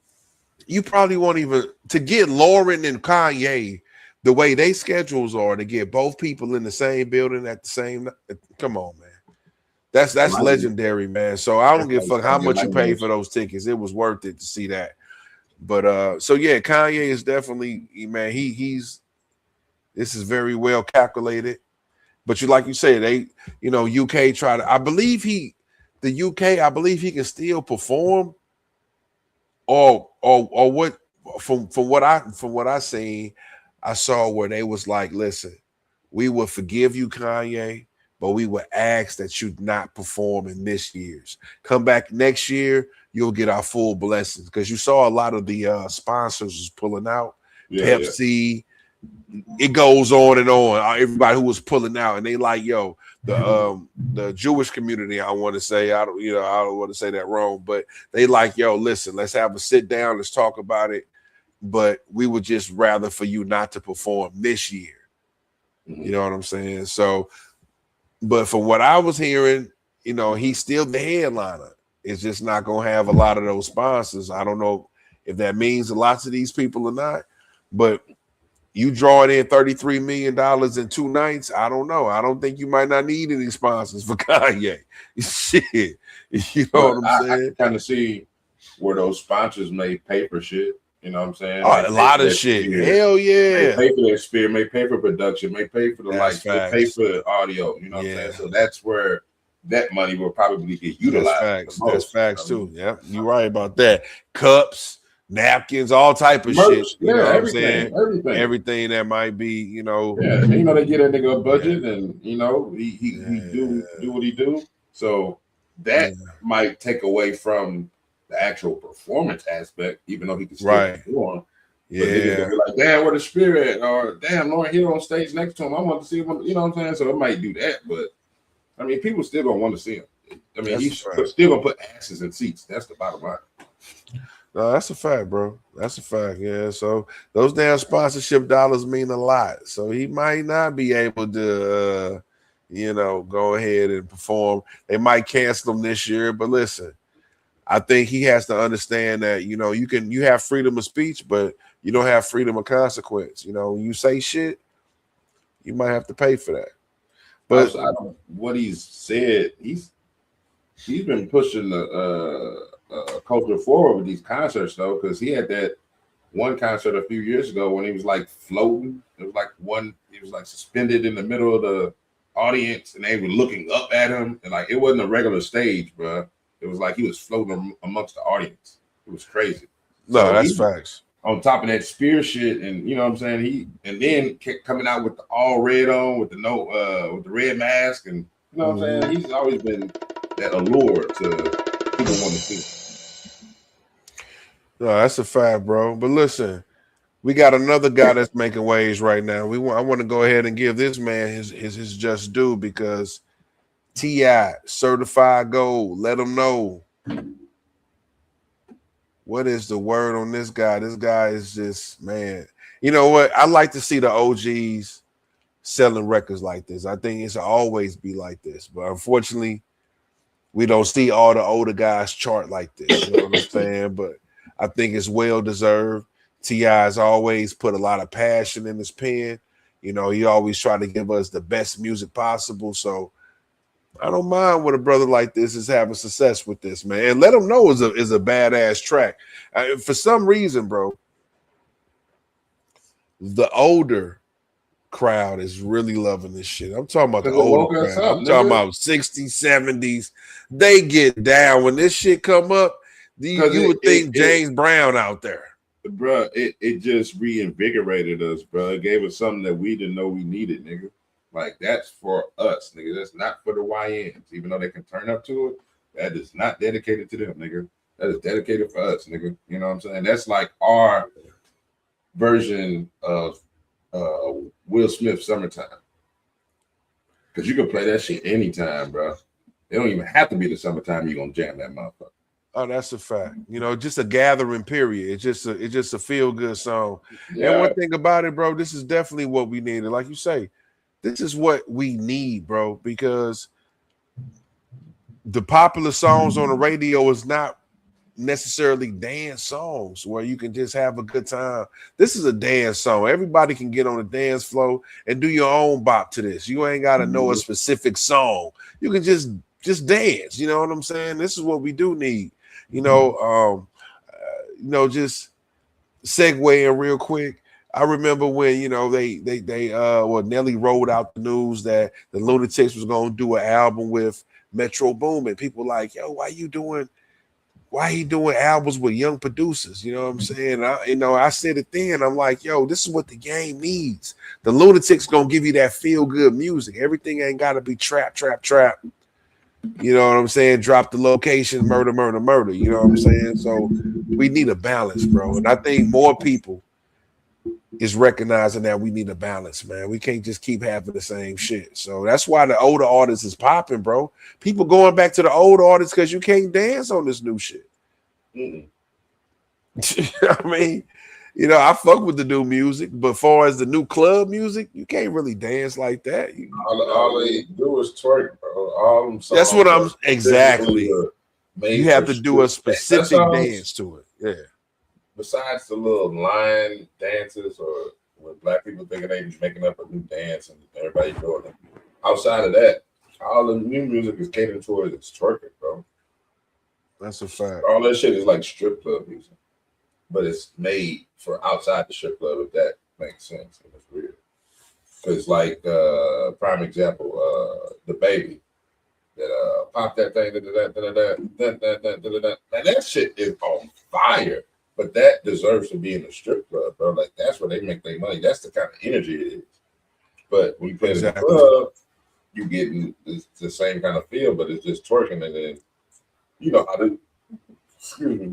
You probably won't even to get Lauryn and Kanye the way they schedules are to get both people in the same building at the same. Come on, man. That's legendary, man. So I don't give a fuck how much you pay for those tickets. It was worth it to see that. But so yeah, Kanye is definitely, man. This is very well calculated. But like you say, they, you know, UK try to. I believe he can still perform. Or what? From what I seen, I saw where they was like, listen, we will forgive you, Kanye, but we would ask that you not perform in this year's. Come back next year, you'll get our full blessings. Because you saw a lot of the sponsors was pulling out. Pepsi. It goes on and on. Everybody who was pulling out, and they like, yo, the Jewish community, I want to say, I don't want to say that wrong, but they like, yo, listen, let's have a sit down, let's talk about it. But we would just rather for you not to perform this year. You know what I'm saying? So, but from what I was hearing, you know, he's still the headliner. It's just not going to have a lot of those sponsors. I don't know if that means a lot to these people or not, but you drawing in $33 million in 2 nights, I don't know. I don't think you might not need any sponsors for Kanye. Shit. You know what I'm saying? I kind of see where those sponsors may pay for shit. You know what I'm saying? A lot of shit. Hell yeah. May pay for their experience, may pay for production, may pay for the lights, may pay for audio. You know what I'm saying? So that's where that money will probably get utilized. That's facts too. Yeah, you're right about that. Cups, napkins, all type of shit. You know what I'm saying? Everything that might be, you know. Yeah, you know, they get that nigga a budget and, you know, he do what he do. So that might take away from the actual performance aspect, even though he can still perform. Yeah. But niggas be like, damn, where the spirit? Or damn, Lauryn Hill on stage next to him. I want to see him. You know what I'm saying? So it might do that. But I mean, people still gonna want to see him. I mean, he's still gonna put asses in seats. That's the bottom line. No, that's a fact, bro. That's a fact. Yeah. So those damn sponsorship dollars mean a lot. So he might not be able to, you know, go ahead and perform. They might cancel him this year. But listen, I think he has to understand that, you know, you have freedom of speech, but you don't have freedom of consequence. You know, when you say shit, you might have to pay for that. But what he's said, he's been pushing the culture forward with these concerts though, because he had that one concert a few years ago when he was like floating. It was like he was like suspended in the middle of the audience, and they were looking up at him, and like it wasn't a regular stage, bro. It was like he was floating amongst the audience. It was crazy. No, so that's facts. On top of that spear shit, and you know what I'm saying, he then kept coming out with the all red on, with the red mask, and you know what I'm saying. He's always been that allure to people want to see. No, that's a fact, bro. But listen, We got another guy that's making waves right now. I want to go ahead and give this man his just due because T.I. certified gold. Let him know. What is the word on this guy? This guy is just, man. You know what? I like to see the OGs selling records like this. I think it's always be like this. But unfortunately, we don't see all the older guys chart like this. You know what I'm saying? But I think it's well deserved. T.I. has always put a lot of passion in his pen. You know, he always try to give us the best music possible. So I don't mind what a brother like this is having success with this, man. And let him know is a badass track. For some reason, bro, the older crowd is really loving this shit. I'm talking about the older crowd. I'm talking about 60s, 70s. They get down when this shit come up. You would think James Brown out there. Bro, it just reinvigorated us, bro. It gave us something that we didn't know we needed, nigga. Like, that's for us, nigga. That's not for the YNs. Even though they can turn up to it, that is not dedicated to them, nigga. That is dedicated for us, nigga. You know what I'm saying? That's like our version of Will Smith Summertime. Because you can play that shit anytime, bro. It don't even have to be the summertime you're going to jam that motherfucker. Oh, that's a fact. You know, just a gathering period. It's just a feel-good song. Yeah. And one thing about it, bro, this is definitely what we needed. Like you say, this is what we need, bro, because the popular songs on the radio is not necessarily dance songs where you can just have a good time. This is a dance song. Everybody can get on the dance floor and do your own bop to this. You ain't got to know a specific song. You can just dance. You know what I'm saying? This is what we do need. Just segueing real quick. I remember when, Nelly rolled out the news that the Lunatics was going to do an album with Metro Boomin. People like, yo, why he doing albums with young producers? You know what I'm saying? I said it then. I'm like, yo, this is what the game needs. The Lunatics going to give you that feel good music. Everything ain't got to be trap. You know what I'm saying? Drop the location, murder. You know what I'm saying? So we need a balance, bro. And I think more people is recognizing that we need a balance, man. We can't just keep having the same shit. So that's why the older artists is popping, bro. People going back to the old artists because you can't dance on this new shit. I mean, I fuck with the new music, but far as the new club music, you can't really dance like that. All they do is twerk, bro. All them songs, that's what I'm exactly. You have to do a specific dance to it. Yeah. Besides the little line dances or when black people thinking they just making up a new dance and everybody doing it. Outside of that, all the new music is catered towards it's twerking, bro. That's a fact. All that shit is like strip club music, but it's made for outside the strip club, if that makes sense. And it's weird. Because like prime example, the baby that pop that thing, and that shit is on fire. But that deserves to be in the strip club, bro. Like, that's where they make their money. That's the kind of energy it is. But when you play in the club, you get the same kind of feel, but it's just twerking. And then, you know how the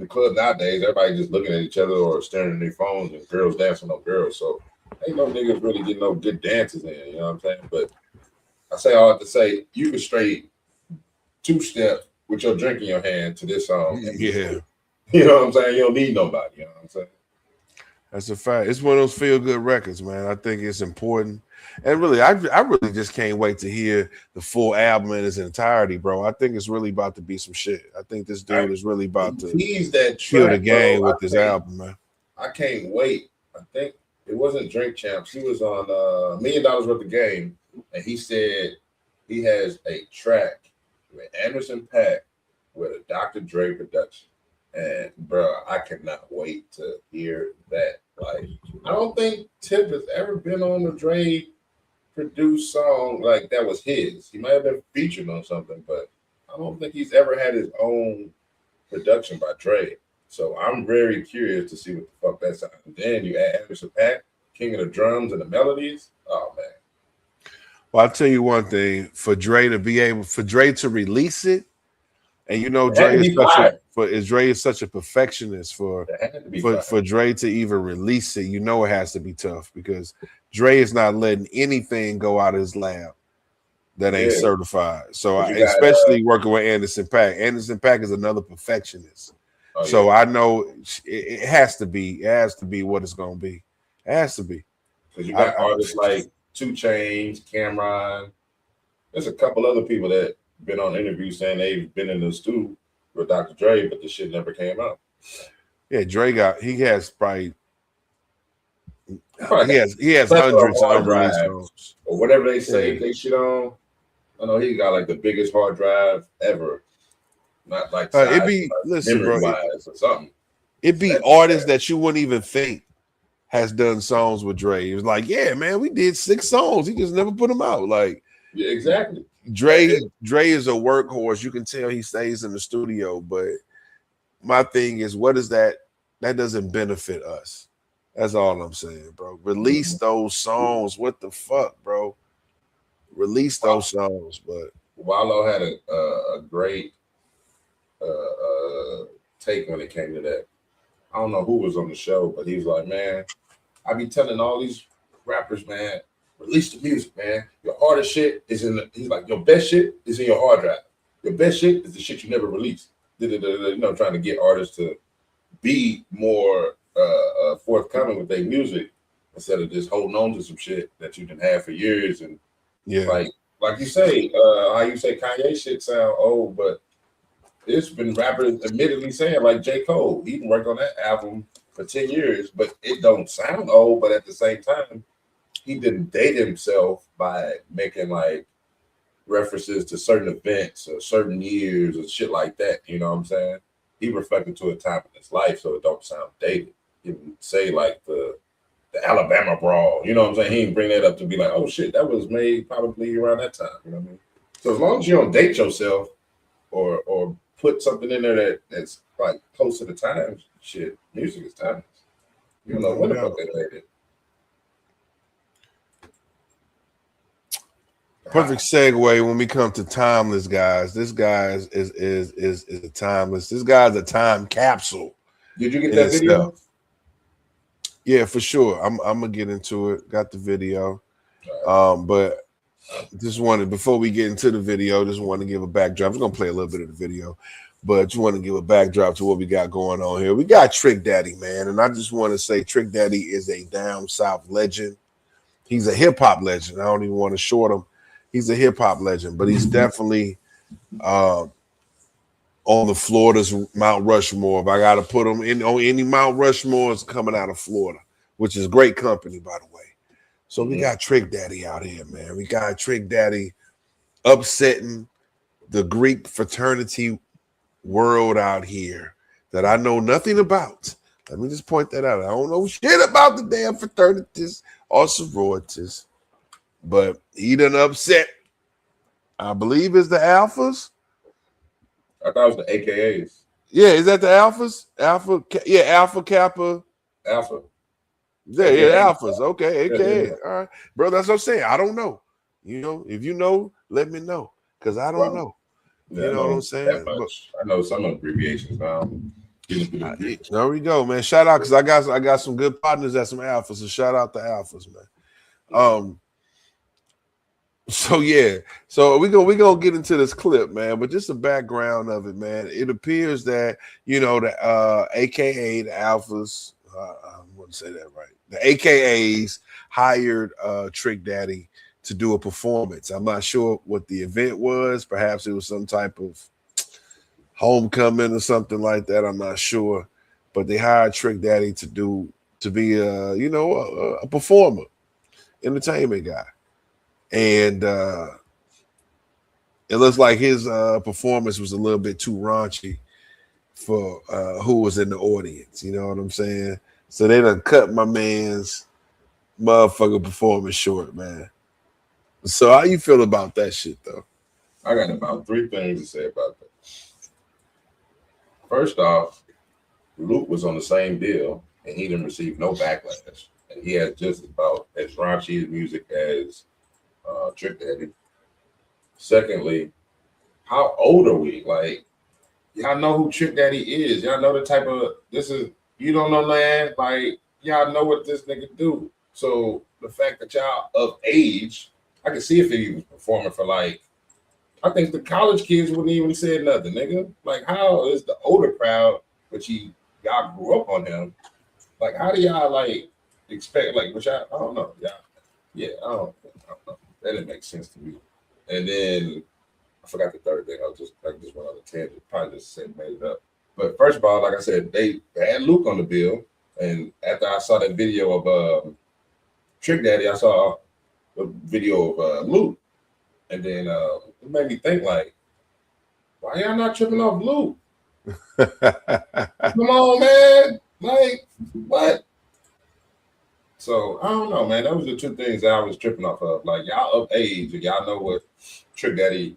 club nowadays, everybody just looking at each other or staring at their phones and girls dancing on girls. So ain't no niggas really getting no good dances in, you know what I'm saying? But I say all that to say, you can straight two-step with your drink in your hand to this song. Yeah. You know what I'm saying? You don't need nobody. You know what I'm saying? That's a fact. It's one of those feel-good records, man. I think it's important. And really, I really just can't wait to hear the full album in its entirety, bro. I think it's really about to be some shit. I think this dude is really about to kill the game with this album, man. I can't wait. I think it wasn't Drink Champs. He was on $1 Million Worth of Game, and he said he has a track with Anderson .Paak with a Dr. Dre production. And bro, I cannot wait to hear that. Like, I don't think Tip has ever been on a Dre produced song like that was his. He might have been featured on something, but I don't think he's ever had his own production by Dre. So I'm very curious to see what the fuck that's on. And then you add Anderson .Paak, king of the drums and the melodies. Oh man. Well, I'll tell you one thing: for Dre to release it And you know, It had to be fire. Dre is such a perfectionist for It had to be fire. Dre to even release it. You know, it has to be tough because Dre is not letting anything go out of his lab that ain't certified. So especially working with Anderson .Paak. Anderson .Paak is another perfectionist. So I know it has to be. It has to be what it's gonna be. It has to be. Because you got artists like 2 Chainz, Cameron. There's a couple other people that been on interviews saying they've been in the studio with Dr. Dre, but the shit never came out. Yeah, Dre he has probably he has hundreds of unreleased songs. Or whatever they say they shit on. I know he got like the biggest hard drive ever. Not like it'd be listen, bro. Or something. It'd be artists that you wouldn't even think has done songs with Dre. It was like, yeah, man, we did 6 songs. He just never put them out. Like, yeah, exactly. Dre is a workhorse. You can tell he stays in the studio, but my thing is, what is that? That doesn't benefit us. That's all I'm saying, bro. Release those songs. What the fuck, bro? Release those songs. But Wallow had a great take when it came to that. I don't know who was on the show, but he was like, man, I be telling all these rappers, man, release the music, man. Your hardest shit is he's like, your best shit is in your hard drive. Your best shit is the shit you never released. You know, trying to get artists to be more forthcoming with their music instead of just holding on to some shit that you can have for years. And like you say, how you say Kanye shit sound old, but it's been rappers admittedly saying, like J. Cole, he can work on that album for 10 years, but it don't sound old. But at the same time, he didn't date himself by making like references to certain events or certain years or shit like that. You know what I'm saying? He reflected to a time in his life, so it don't sound dated. He didn't say like the Alabama brawl. You know what I'm saying? He didn't bring that up to be like, oh shit, that was made probably around that time. You know what I mean? So as long as you don't date yourself or put something in there that's like close to the times, shit, music is timeless. You don't know when the fuck they made it. Perfect segue when we come to timeless guys. This guy is a timeless. This guy's a time capsule. Did you get that video? Yeah, for sure. I'm gonna get into it. Got the video. But just wanted, before we get into the video, just want to give a backdrop. I'm gonna play a little bit of the video, but just want to give a backdrop to what we got going on here. We got Trick Daddy, man, and I just want to say Trick Daddy is a down south legend. He's a hip hop legend. I don't even want to short him. He's a hip hop legend, but he's definitely on the Florida's Mount Rushmore. If I got to put him in on any Mount Rushmore, it's coming out of Florida, which is great company, by the way. So we got Trick Daddy out here, man. We got Trick Daddy upsetting the Greek fraternity world out here that I know nothing about. Let me just point that out. I don't know shit about the damn fraternities or sororities. But he done upset, I believe it's the Alphas. I thought it was the AKAs. Yeah, is that the Alphas? Alpha, yeah, Alpha Kappa. Alpha. Yeah, Alphas. Okay, AKA. All right. Bro, that's what I'm saying. I don't know. You know, if you know, let me know. Because I don't know. You know what I'm saying? I know some abbreviations now. There we go, man. Shout out, because I got some good partners at some Alphas. So shout out to Alphas, man. So yeah, so we gonna get into this clip, man. But just the background of it, man. It appears that the AKA the Alphas, I wouldn't say that right. The AKAs hired Trick Daddy to do a performance. I'm not sure what the event was. Perhaps it was some type of homecoming or something like that. I'm not sure, but they hired Trick Daddy to be a performer, entertainment guy. And it looks like his performance was a little bit too raunchy for who was in the audience. You know what I'm saying? So they done cut my man's motherfucking performance short, man. So how you feel about that shit, though? I got about 3 things to say about that. First off, Luke was on the same deal, and he didn't receive no backlash. And he has just about as raunchy music as Trick Daddy. Secondly, how old are we? Like, y'all know who Trick Daddy is. Y'all know the type of this is. You don't know, man. Like y'all know what this nigga do. So the fact that y'all of age, I can see if he was performing for like. I think the college kids wouldn't even say nothing, nigga. Like, how is the older crowd, which y'all grew up on him? Like, how do y'all like expect like which I don't know. Yeah, I don't know. That didn't make sense to me. And then I forgot the third thing. I just went on a tangent. Probably just made it up. But first of all, like I said, they had Luke on the bill. And after I saw that video of Trick Daddy, I saw a video of Luke. And then it made me think, like, why y'all not tripping off Luke? Come on, man. Like, what? So, I don't know, man. Those are the two things that I was tripping off of. Like, y'all of age, and y'all know what Trick Daddy,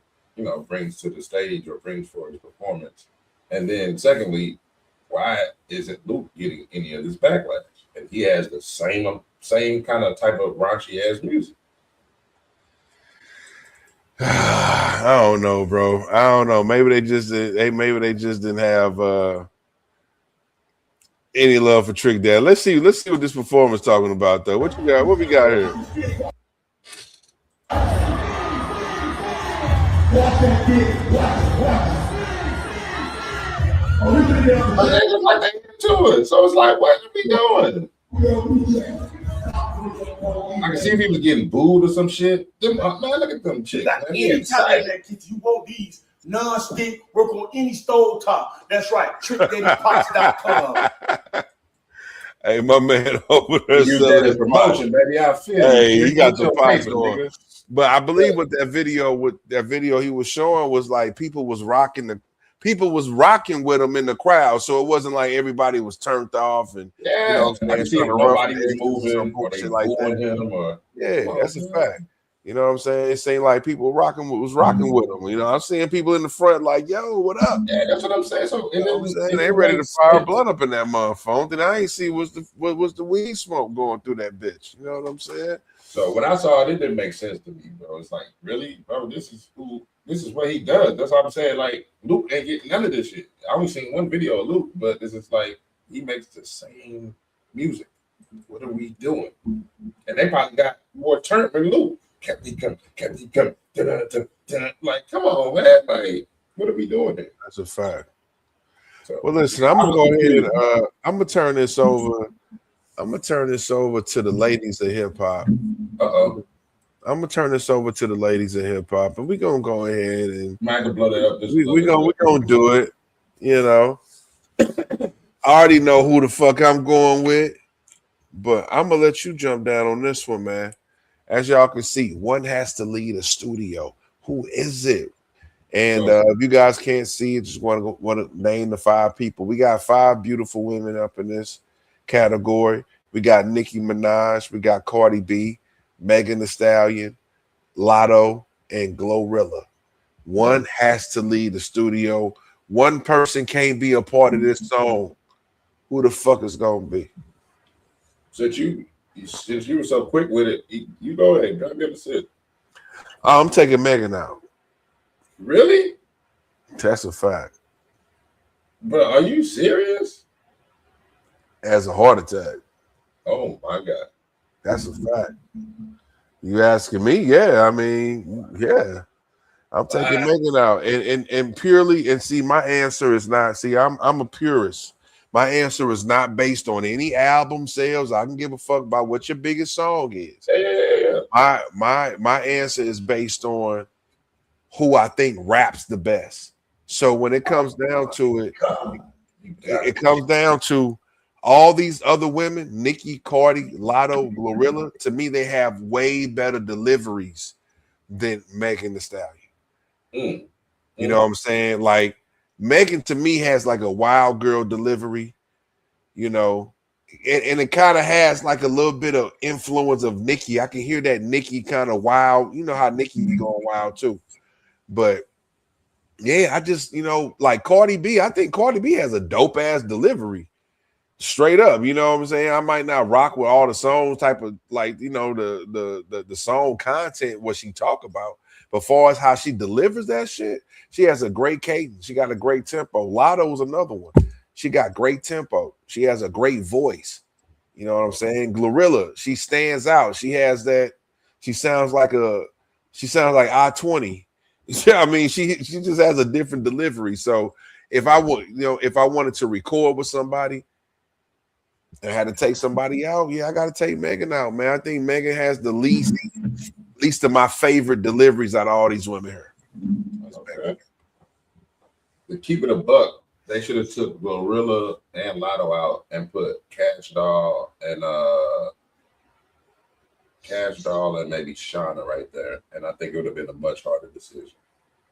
brings to the stage or brings for his performance. And then, secondly, why isn't Luke getting any of this backlash? And he has the same kind of type of raunchy-ass music. I don't know, bro. I don't know. Maybe they just didn't have any love for Trick Daddy. Let's see what this performance talking about though. What you got? What we got here? So it's like, what are we doing? I can see if he was getting booed or some shit. Man, look at them chicks. Anytime that kid, you want these non-stick, work on any stove top. That's right. TrickDaddyPots.com. Hey, my man over there. Use that as promotion, baby. I feel. Hey, you got the pots going. But I believe with that video he was showing was like people was rocking with him in the crowd, so it wasn't like everybody was turned off and nobody was moving or they like that. Him or, that's a fact. You know what I'm saying? It ain't like people was rocking with him. I'm seeing people in the front like, yo, what up? Yeah, that's what I'm saying. So they ready to fire blood up in that motherfucker. And I ain't see what was the weed smoke going through that bitch. You know what I'm saying? So when I saw it didn't make sense to me, bro. It's like, really, bro, this is what he does. That's what I'm saying. Like, Luke ain't getting none of this shit. I only seen one video of Luke, but this is like he makes the same music. What are we doing? And they probably got more turn than Luke. Kept he come. Like, come on, man. Like, what are we doing here? That's a fact. So, well, listen, I'm gonna go ahead. I'm gonna turn this over. I'm gonna turn this over to the ladies of hip hop. I'm gonna turn this over to the ladies of hip hop, and we're gonna go ahead and might blow that up. We're gonna do it. I already know who the fuck I'm going with, but I'm gonna let you jump down on this one, man. As y'all can see, one has to lead a studio. Who is it? And if you guys can't see it, just want to name the 5 people. We got 5 beautiful women up in this category. We got Nicki Minaj, we got Cardi B, Megan Thee Stallion, Lotto, and Glorilla. One has to lead the studio. One person can't be a part of this song. Who the fuck is gonna be? Since you were so quick with it, you go ahead. Drop me the sit. I'm taking Megan out. Really? That's a fact. But are you serious? As a heart attack. Oh my God. That's a fact. You asking me? Yeah, I mean, yeah. I'm taking Megan out. And purely, and see, my answer is not, see, I'm a purist. My answer is not based on any album sales. I can give a fuck about what your biggest song is. Yeah. My answer is based on who I think raps the best. So when it comes down to it, it comes down to all these other women, Nicki, Cardi, Lotto, Glorilla. To me, they have way better deliveries than Megan Thee Stallion. You know what I'm saying? Like, Megan to me has like a wild girl delivery, and it kind of has like a little bit of influence of Nicki. I can hear that Nicki kind of wild. You know how Nicki be going wild too. But yeah, I just, like Cardi B, I think Cardi B has a dope ass delivery. Straight up, you know what I'm saying? I might not rock with all the songs type of like, the song content, what she talk about. But far as how she delivers that shit, she has a great cadence. She got a great tempo. Lotto was another one. She got great tempo. She has a great voice. You know what I'm saying? Glorilla, she stands out. She has that. She sounds like I-20. I mean, she just has a different delivery. So if I wanted to record with somebody and had to take somebody out, yeah, I got to take Megan out, man. I think Megan has the least of my favorite deliveries out of all these women here. Okay. To keep it a buck, they should have took Glorilla and Lotto out and put Cash Doll and maybe Shauna right there. And I think it would have been a much harder decision.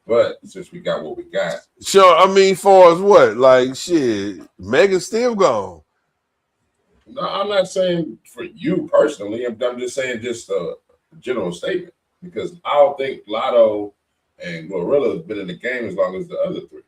But since we got what we got. Sure, I mean, far as what? Like, shit, Megan's still gone. No, I'm not saying for you personally. I'm just saying just a general statement. Because I don't think Lotto and Glorilla have been in the game as long as the other three.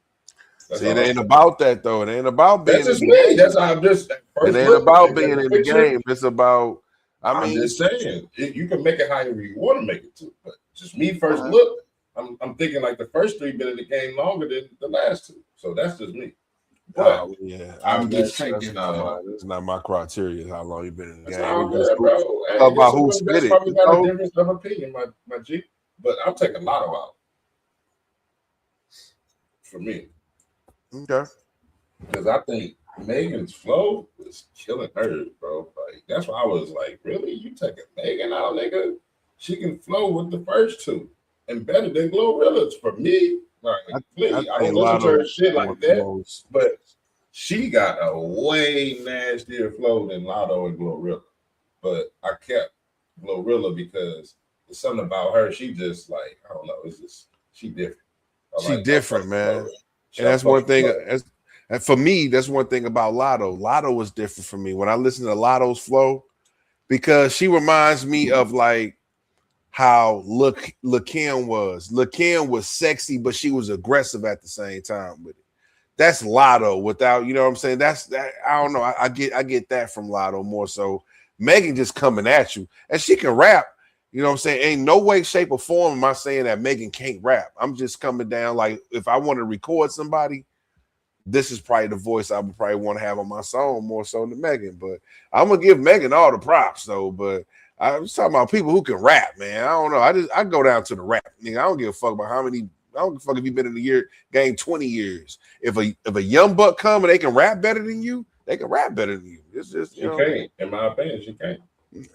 See, it ain't about that, though. It ain't about being in the game. That's how I'm just. It ain't about being in the game. It's about, I'm just saying, you can make it however you want to make it to. But just me first look, I'm thinking like the first three been in the game longer than the last two. So that's just me. But yeah, I'm just thinking. It's not my criteria how long you've been in the game. Bro. About who spit it. Probably got a difference of opinion, my G. But I'm taking Lotto out. For me. Okay. Because I think Megan's flow is killing her, bro. Like that's why I was like, really? You taking Megan out, nigga? She can flow with the first two and better than Glorilla's for me. Like, I don't listen to her shit like that, but she got a way nastier flow than Lotto and Glorilla. But I kept Glorilla because there's something about her. She just like, I don't know, it's just she different. She different, man. And that's one thing. And for me, that's one thing about Lotto. Lotto was different for me when I listen to Lotto's flow, because she reminds me of like how LaKim was. LaKim was sexy, but she was aggressive at the same time with it. That's Lotto without, you know what I'm saying? That's that. I don't know. I get that from Lotto more so. Megan just coming at you, and she can rap. You know what I'm saying? Ain't no way, shape, or form am I saying that Megan can't rap. I'm just coming down like if I want to record somebody, this is probably the voice I would probably want to have on my song more so than Megan. But I'm gonna give Megan all the props though. But I was talking about people who can rap, man. I don't know. I go down to the rap. Nigga, I don't give a fuck about how many. I don't give a fuck if you've been in the game 20 years. If a young buck come and they can rap better than you, they can rap better than you. It's just you can't. In my opinion, she can't.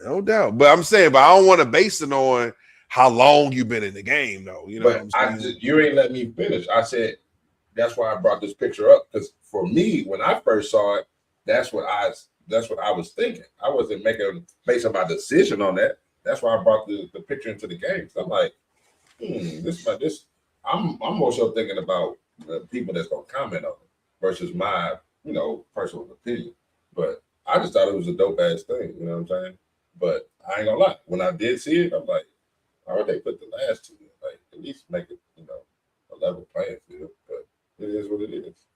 No doubt. But I'm saying, but I don't want to base it on how long you've been in the game, though. You know what I'm saying? You ain't let me finish. I said that's why I brought this picture up. Because for me, when I first saw it, that's what I was thinking. I wasn't basing my decision on that. That's why I brought the picture into the game. So I'm like, this. I'm more so thinking about the people that's gonna comment on it versus my, personal opinion. But I just thought it was a dope ass thing. You know what I'm saying? But I ain't gonna lie. When I did see it, I'm like, why would they put the last two in? Like, at least make it, a level playing field. But it is what it is.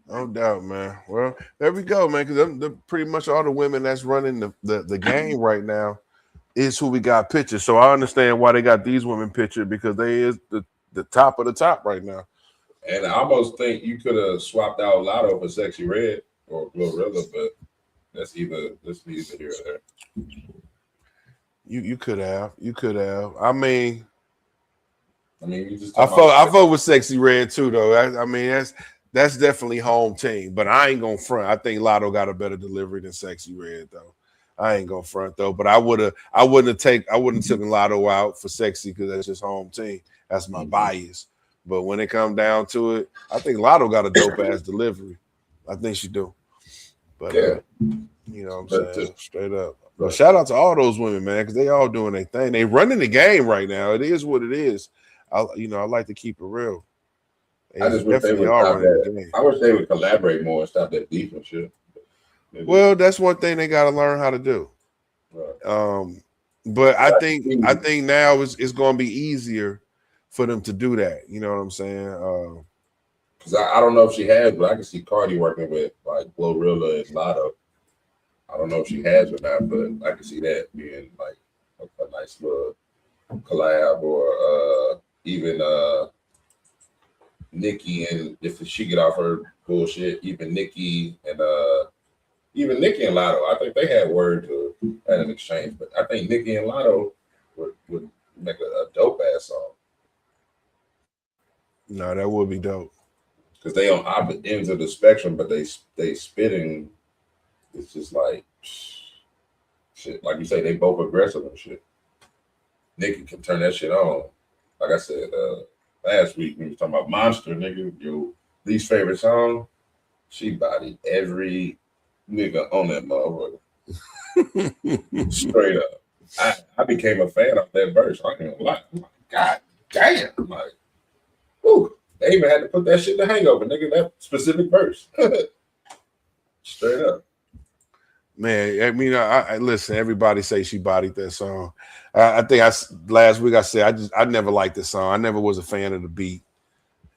No doubt, man. Well, there we go, man. Because pretty much all the women that's running the game right now is who we got pictured. So I understand why they got these women pictured, because they is the top of the top right now. And I almost think you could have swapped out Lotto for Sexy Red or Glorilla, but that's neither here or there. You could have. I mean, you just I vote with Sexy Red too, though. I mean, that's definitely home team. But I ain't gonna front. I think Lotto got a better delivery than Sexy Red, though. I ain't gonna front though. But I wouldn't have taken Lotto out for Sexy because that's just home team. That's my bias. But when it comes down to it, I think Lotto got a dope ass delivery. I think she do. But you know what I'm saying? Straight up. But shout out to all those women, man, because they all doing their thing. They running the game right now. It is what it is. I like to keep it real. I just wish they would collaborate more and stop that beef and shit. Well, that's one thing they got to learn how to do. Right. But I think now it's going to be easier for them to do that. You know what I'm saying? Because I don't know if she has, but I can see Cardi working with like Glorilla and Lotto. I don't know if she has or not, but I can see that being like a nice little collab, or even Nicki, and if she get off her bullshit, even Nicki and Lotto, I think they had words at an exchange, but I think Nicki and Lotto would make a dope ass song. No, that would be dope. Because they on opposite ends of the spectrum, but they spitting. It's just like shit. Like you say, they both aggressive and shit. Nicki can turn that shit on. Like I said last week, when we was talking about Monster, nigga, your least favorite song, she bodied every nigga on that motherfucker. Straight up. I became a fan of that verse. I ain't gonna lie. I'm like, God damn. I'm like, whew. They even had to put that shit in the Hangover, nigga, that specific verse. Straight up. Man, I mean, I listen. Everybody say she bodied that song. I think last week I said I never liked this song. I never was a fan of the beat,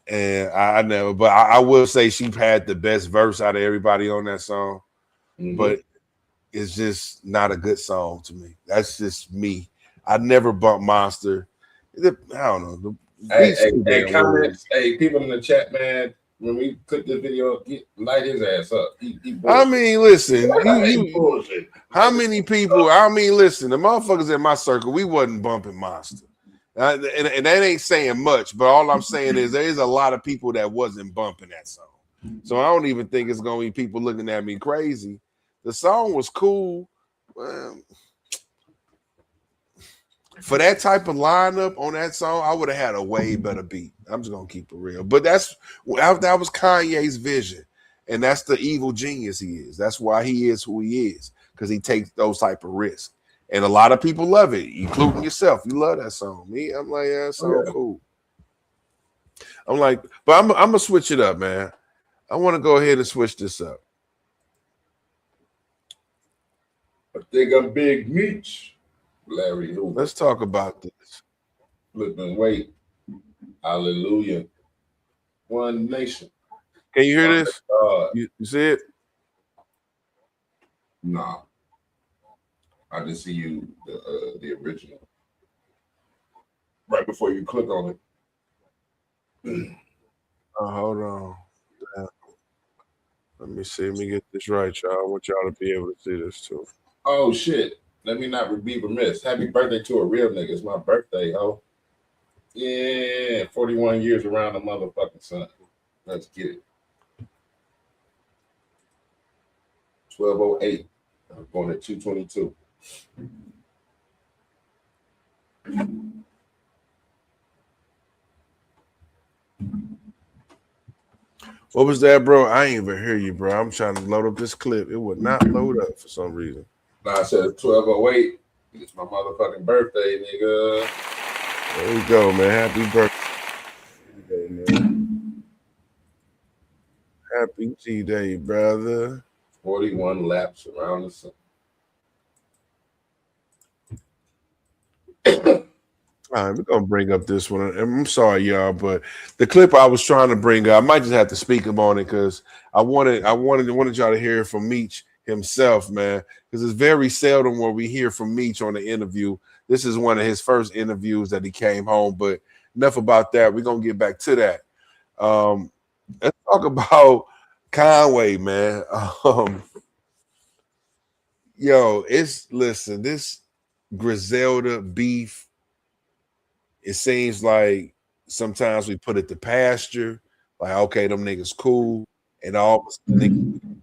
and I never. But I will say she had the best verse out of everybody on that song. Mm-hmm. But it's just not a good song to me. That's just me. I never bumped Monster. I don't know. Hey, comments. Hey, people in the chat, man. When we click this video, light his ass up. I mean, listen. How many people? I mean, listen. The motherfuckers in my circle, we wasn't bumping Monster, and that ain't saying much. But all I'm saying is there is a lot of people that wasn't bumping that song. So I don't even think it's gonna be people looking at me crazy. The song was cool. Well, for that type of lineup on that song, I would have had a way better beat. I'm just gonna keep it real. But that was Kanye's vision, and that's the evil genius he is. That's why he is who he is, because he takes those type of risks. And a lot of people love it, including yourself. You love that song. Me, I'm like, yeah, that song cool. I'm like, but I'm gonna switch it up, man. I want to go ahead and switch this up. I think I'm Big Meech. Larry Hoover. Let's talk about this. Flipping weight. Hallelujah. One nation. Can you hear this? You see it? Nah. I just see you the original. Right before you click on it. Hold on. Let me see. Let me get this right, y'all. I want y'all to be able to see this too. Oh shit. Let me not be remiss. Happy birthday to a real nigga. It's my birthday, ho. Yeah, 41 years around the motherfucking sun. Let's get it. 12:08. I'm going at 2:22. What was that, bro? I ain't even hear you, bro. I'm trying to load up this clip. It would not load up for some reason. No, I said 12:08. It's my motherfucking birthday, nigga. There we go, man. Happy birthday, man. Happy G-Day, brother. 41 laps around the sun. All right, we're gonna bring up this one. I'm sorry, y'all, but the clip I was trying to bring up, I might just have to speak on it because I wanted y'all to hear from Meech himself, man, because it's very seldom where we hear from Meech on the interview. This is one of his first interviews that he came home, but enough about that. We're gonna get back to that. Let's talk about Conway, man. Listen, this Griselda beef, it seems like sometimes we put it to pasture, like, okay, them niggas cool, and all of a sudden,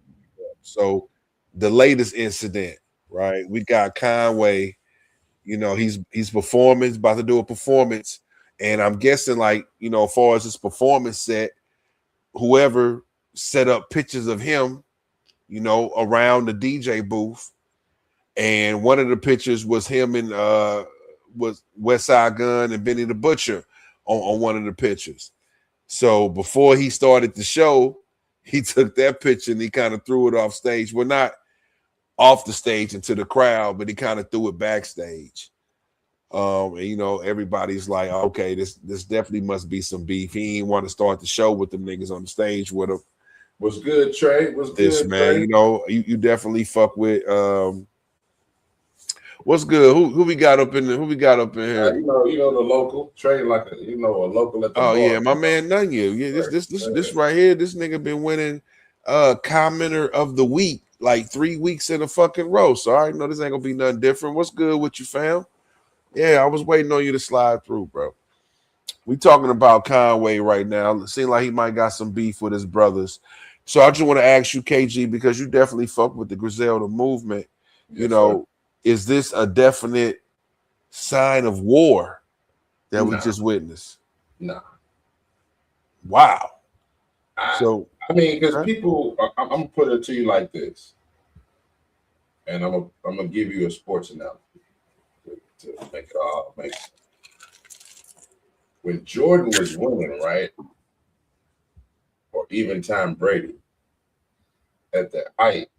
so the latest incident, right? We got Conway, he's performing, about to do a performance, and I'm guessing, like, as far as his performance set, whoever set up pictures of him, around the DJ booth, and one of the pictures was him and was Westside Gunn and Benny the Butcher on one of the pictures. So before he started the show, he took that picture and he kind of threw it off stage. Well, not off the stage into the crowd, but he kind of threw it backstage. And everybody's like, okay, this definitely must be some beef. He didn't want to start the show with them niggas on the stage with him. What's good, Trey? What's this, good, man? Trey? You definitely fuck with What's good? Who we got up in the, who we got up in here? You know the local trade like a local at the Oh bar. yeah, my man Nunya. Yeah, this right here. This nigga been winning commenter of the week like 3 weeks in a fucking row. So I know this ain't gonna be nothing different. What's good with you, fam? Yeah, I was waiting on you to slide through, bro. We talking about Conway right now. It seems like he might got some beef with his brothers. So I just want to ask you, KG, because you definitely fuck with the Griselda movement. Yes, You know, is this a definite sign of war that we Nah. just witnessed? Nah. Wow. I mean, because Okay. people, I'm gonna put it to you like this, and I'm gonna give you a sports analogy to make it all make sense. When Jordan was winning, right, or even Tom Brady at the height,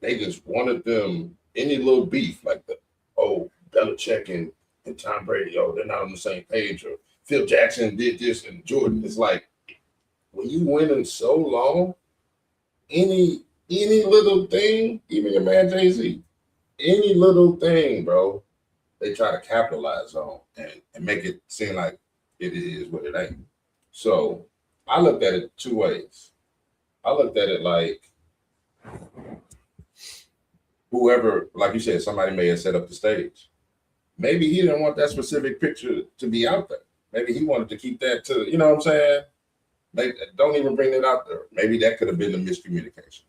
they just wanted them any little beef like Belichick and Tom Brady, they're not on the same page, or Phil Jackson did this and Jordan. It's like when you winning so long, any little thing, even your man Jay-Z, any little thing, bro, they try to capitalize on and make it seem like it is what it ain't. So I looked at it two ways. I looked at it like whoever, like you said, somebody may have set up the stage. Maybe he didn't want that specific picture to be out there. Maybe he wanted to keep that to, you know what I'm saying? Don't even bring it out there. Maybe that could have been a miscommunication.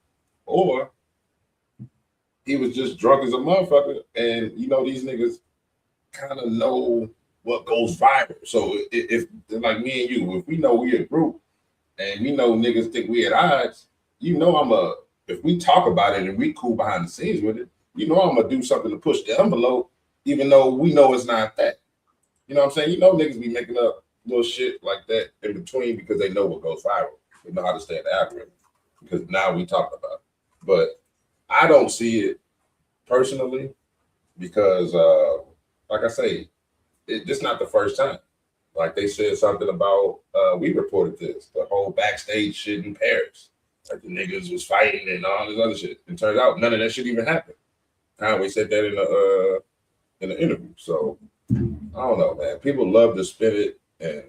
Or he was just drunk as a motherfucker, and these niggas kind of know what goes viral. So if like me and you, if we know we a group and we know niggas think we at odds, if we talk about it and we cool behind the scenes with it, I'm gonna do something to push the envelope, even though we know it's not that. You know what I'm saying? Niggas be making up little shit like that in between because they know what goes viral. They know how to stay in the algorithm because now we talk about it. But I don't see it personally because, like I say, it's not the first time. Like they said something about, we reported this, the whole backstage shit in Paris. Like the niggas was fighting and all this other shit. And turns out none of that shit even happened. Conway said that in the interview. So I don't know, man. People love to spin it, and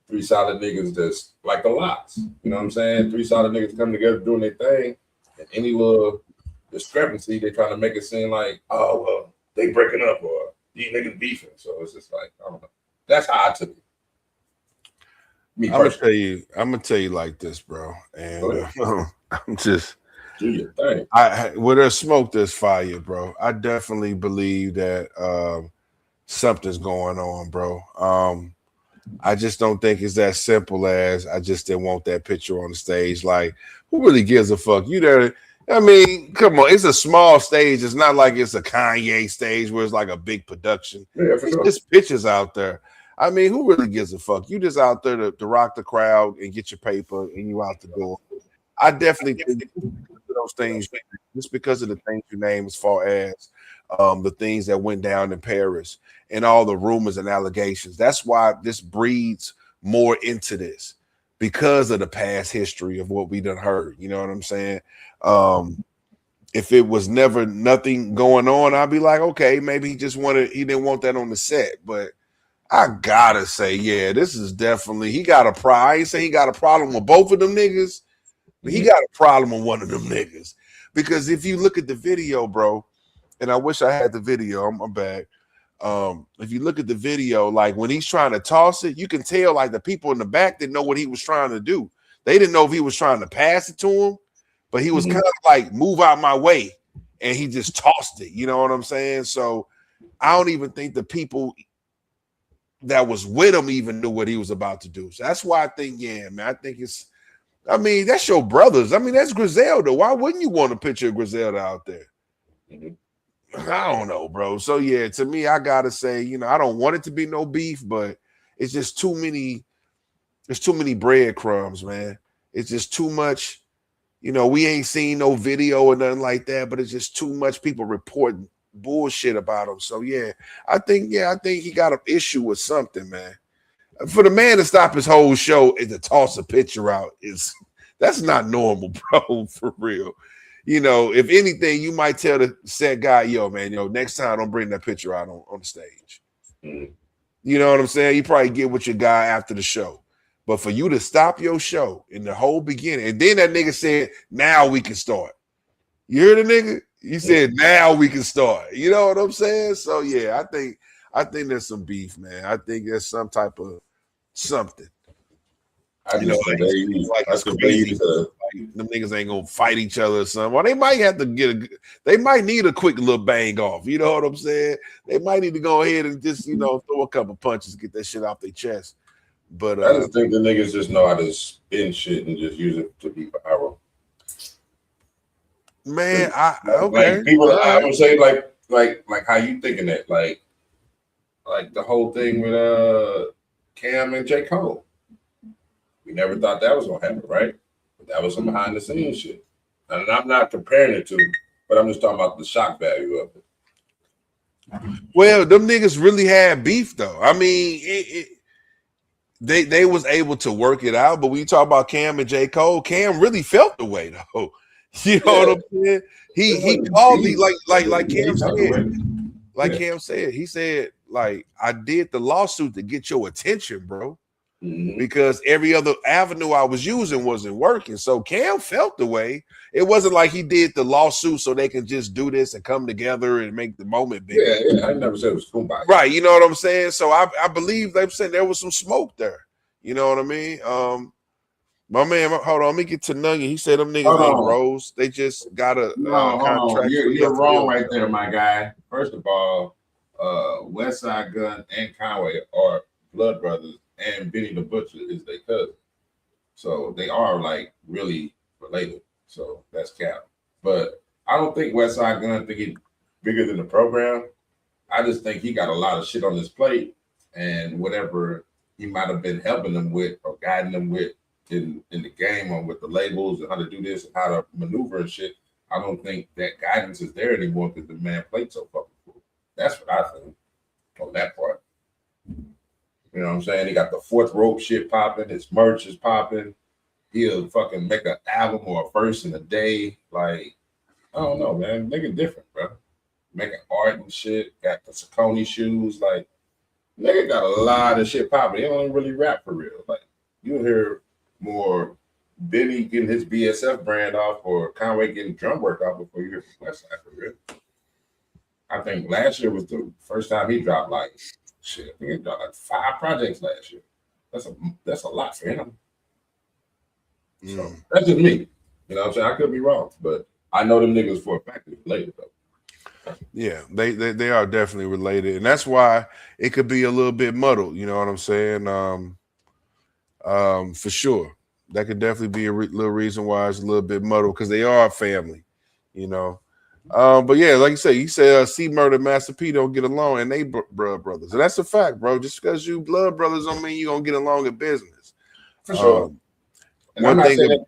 three solid niggas that's like the lots. You know what I'm saying? Three solid niggas come together doing their thing, and any little discrepancy, they trying to make it seem like, oh well, they breaking up or these niggas beefing. So it's just like, I don't know. That's how I took it. I'm gonna tell you like this, bro. And I'm just do your thing. Where there's smoke, there's fire, bro. I definitely believe that something's going on, bro. I just don't think it's that simple as I just didn't want that picture on the stage. Like, who really gives a fuck? You there? I mean, come on, it's a small stage. It's not like it's a Kanye stage where it's like a big production. Yeah, for it's sure. just pictures out there. I mean, who really gives a fuck? You just out there to rock the crowd and get your paper and you out the door. I definitely think those things, just because of the things you name as far as the things that went down in Paris and all the rumors and allegations. That's why this breeds more into this because of the past history of what we done heard. You know what I'm saying? If it was never nothing going on, I'd be like, okay, maybe he didn't want that on the set. But I gotta say, yeah, this is definitely, he got a problem. I ain't say he got a problem with both of them niggas, but he got a problem with one of them niggas. Because if you look at the video, bro, and I wish I had the video, I'm bad. If you look at the video, like when he's trying to toss it, you can tell like the people in the back didn't know what he was trying to do. They didn't know if he was trying to pass it to him, but he was kind of like, move out my way. And he just tossed it. You know what I'm saying? So I don't even think the people that was with him even knew what he was about to do. So that's why I think, yeah, man, that's your brothers. I mean, that's Griselda. Why wouldn't you want a picture of Griselda out there? I don't know, bro. So yeah, to me, I gotta say, I don't want it to be no beef, but it's just too many. There's too many breadcrumbs, man. It's just too much. We ain't seen no video or nothing like that, but it's just too much people reporting bullshit about him. So yeah, I think he got an issue with something, man. For the man to stop his whole show and to toss a picture out that's not normal, bro. For real. you know, if anything, you might tell the set guy, yo, man, next time don't bring that picture out on the stage. Mm. You know what I'm saying? You probably get with your guy after the show. But for you to stop your show in the whole beginning, and then that nigga said, now we can start. You hear the nigga? He said, now we can start. You know what I'm saying? So yeah, I think there's some beef, man. I think there's some type of something. I You know, just think they use like it's crazy. Like, them niggas ain't gonna fight each other or something. Well, they might have to they might need a quick little bang off. You know what I'm saying? They might need to go ahead and just, throw a couple punches, get that shit off their chest. But I just think the niggas just know how to spin shit and just use it to be viral. Man, okay. Like people, I would say like how you thinking that, like the whole thing with Cam and J. Cole. We never thought that was gonna happen, right? But that was some behind the scenes shit. And I'm not comparing it to, but I'm just talking about the shock value of it. Well, them niggas really had beef though. I mean, they was able to work it out, but when you talk about Cam and J. Cole, Cam really felt the way though. You know what I'm saying? He called me like Cam said. Like Cam said, he said, like, I did the lawsuit to get your attention, bro. Mm-hmm. Because every other avenue I was using wasn't working. So Cam felt the way. It wasn't like he did the lawsuit so they can just do this and come together and make the moment bigger. Yeah, I never said it was kumbaya. Right, you know what I'm saying? So I believe they're saying there was some smoke there. You know what I mean? My man, hold on, let me get to Nugget. He said them niggas ain't bros. They just got a contract. You're wrong right there, my guy. First of all, Westside Gun and Conway are blood brothers, and Benny the Butcher is their cousin. So they are like really related. So that's cap. But I don't think Westside Gun think he's bigger than the program. I just think he got a lot of shit on his plate, and whatever he might have been helping them with or guiding them with in the game on with the labels and how to do this and how to maneuver and shit. I don't think that guidance is there anymore because the man played so fucking cool. That's what I think on that part. You know what I'm saying? He got the fourth rope shit popping. His merch is popping. He'll fucking make an album or a verse in a day. Like, I don't know, man. Nigga different, bro. Making art and shit. Got the Saucony shoes. Like, nigga got a lot of shit popping. He don't even really rap for real. Like, you'll hear more Benny getting his BSF brand off or Conway getting drum work off before you hear from Westside for real. I think last year was the first time he dropped like shit. I think he dropped like 5 projects last year. That's a lot for him. So that's just me. You know what I'm saying? I could be wrong, but I know them niggas for a fact they're related though. Yeah, they are definitely related, and that's why it could be a little bit muddled. You know what I'm saying? For sure, that could definitely be a little reason why it's a little bit muddled because they are a family, you know. But yeah, like you say, he said C Murder, Master P don't get along, and they blood brothers, and that's a fact, bro. Just because you blood brothers don't mean you gonna get along in business. For sure. One thing.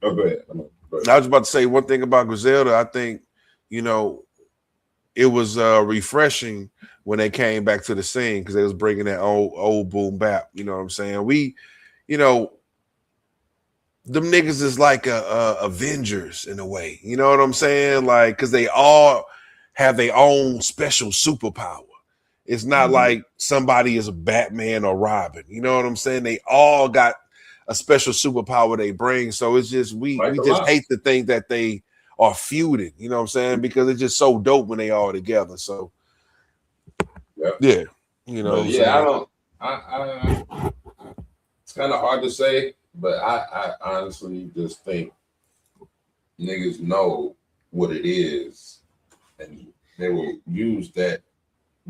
Go ahead. I was about to say one thing about Griselda. I think, it was refreshing when they came back to the scene because they was bringing that old boom bap. You know what I'm saying? Them niggas is like a Avengers in a way. You know what I'm saying? Like, because they all have their own special superpower. It's not like somebody is a Batman or Robin. You know what I'm saying? They all got a special superpower they bring. So it's just we just hate to think that they are feuding. You know what I'm saying? Because it's just so dope when they all together. So yeah, you know. It's kind of hard to say, but I honestly just think niggas know what it is, and they will use that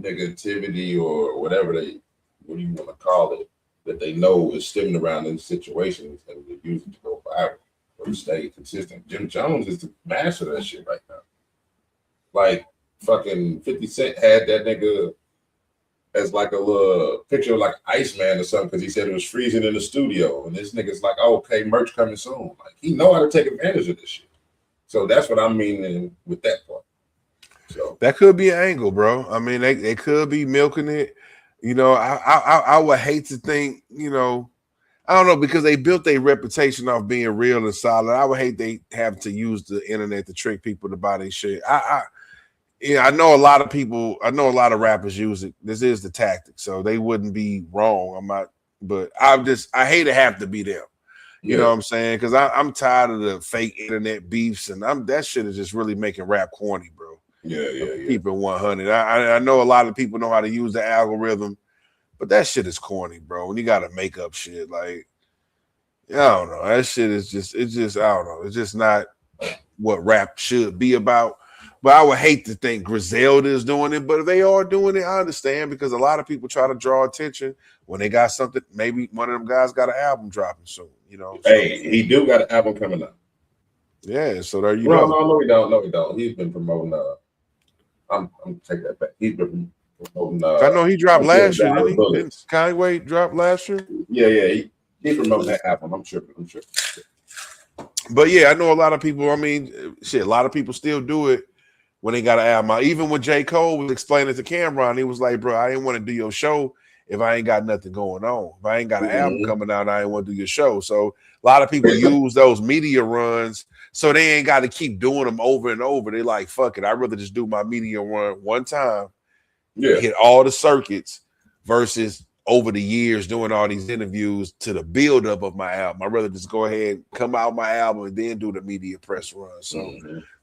negativity or whatever what do you want to call it, that they know is stemming around in situations, and they use it to go viral or to stay consistent. Jim Jones is the master of that shit right now. Like fucking 50 Cent had that nigga as like a little picture of like Iceman or something because he said it was freezing in the studio, and this nigga's like, oh, okay, merch coming soon. Like he know how to take advantage of this shit. So that's what I'm meaning with that part. So that could be an angle, bro. I mean, they could be milking it. You know, I would hate to think, I don't know, because they built their reputation off being real and solid. I would hate they have to use the internet to trick people to buy their shit. I know a lot of people. I know a lot of rappers use it. This is the tactic, so they wouldn't be wrong. I'm not, but I hate to have to be them. You know what I'm saying? Because I'm tired of the fake internet beefs, and that shit is just really making rap corny, bro. Yeah. Keep it 100. I know a lot of people know how to use the algorithm, but that shit is corny, bro. When you got to make up shit, like, I don't know. That shit is just, I don't know. It's just not what rap should be about. But I would hate to think Griselda is doing it, but if they are doing it, I understand, because a lot of people try to draw attention when they got something. Maybe one of them guys got an album dropping soon, you know. Hey, he do got an album coming up. Yeah, so there you go. No, he don't. No, he don't. He's been promoting. I'm taking that back. He's been promoting. I know he dropped last year. Really? Bullets. Didn't Kanye drop last year? Yeah. He's promoting that album. I'm sure. But yeah, I know a lot of people. I mean, shit, a lot of people still do it when they got an album out. Even when J. Cole was explaining to Cameron, he was like, bro, I didn't want to do your show if I ain't got nothing going on. If I ain't got an album coming out, I ain't want to do your show. So a lot of people use those media runs so they ain't got to keep doing them over and over. They like, fuck it, I'd rather just do my media run one time, hit all the circuits, versus over the years doing all these interviews to the buildup of my album. I'd rather just go ahead, come out my album, and then do the media press run. So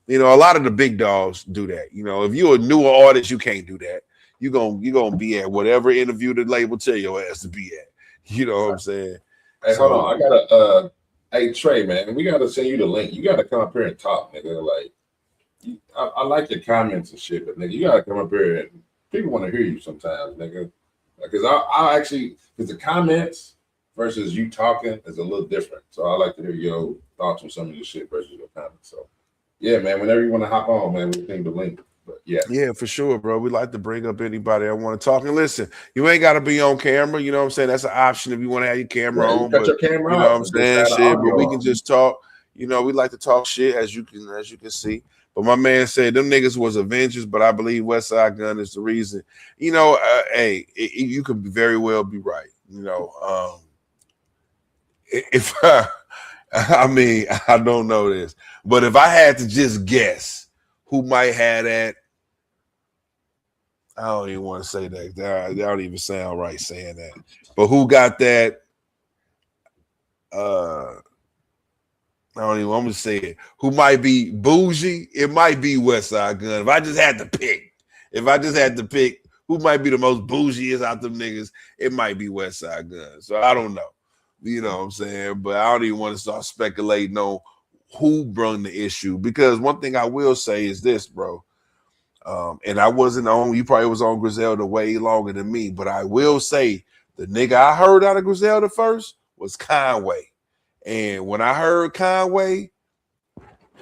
you know, a lot of the big dogs do that. You know, if you're a newer artist, you can't do that. You're gonna be at whatever interview the label tell your ass to be at. You know what I'm saying? Hey, hold on. I gotta hey Trey, man, we gotta send you the link. You gotta come up here and talk, nigga. Like, I like your comments and shit, but nigga, you gotta come up here and people want to hear you sometimes, nigga. Because I actually, because the comments versus you talking is a little different. So I like to hear your thoughts on some of your shit versus your comments. So yeah, man, whenever you want to hop on, man, we think the link. But yeah, for sure, bro. We like to bring up anybody I want to talk. And listen, you ain't got to be on camera. You know what I'm saying? That's an option if you want to have your camera on. Cut your camera, you know what I'm saying? Shit, but we can just talk. You know, we like to talk shit, as you can see. But my man said them niggas was Avengers, but I believe Westside Gun is the reason. You know, you could very well be right. You know, if I mean, I don't know this, but if I had to just guess who might have that, I don't even want to say that. That don't even sound right saying that. But who got that? I don't even want to say it. Who might be bougie? It might be Westside Gun. If I just had to pick who might be the most bougiest out them niggas, it might be Westside Gun. So I don't know. You know what I'm saying? But I don't even want to start speculating on who brung the issue, because one thing I will say is this, bro. And I wasn't on, you probably was on Griselda way longer than me, but I will say the nigga I heard out of Griselda first was Conway. And when I heard Conway,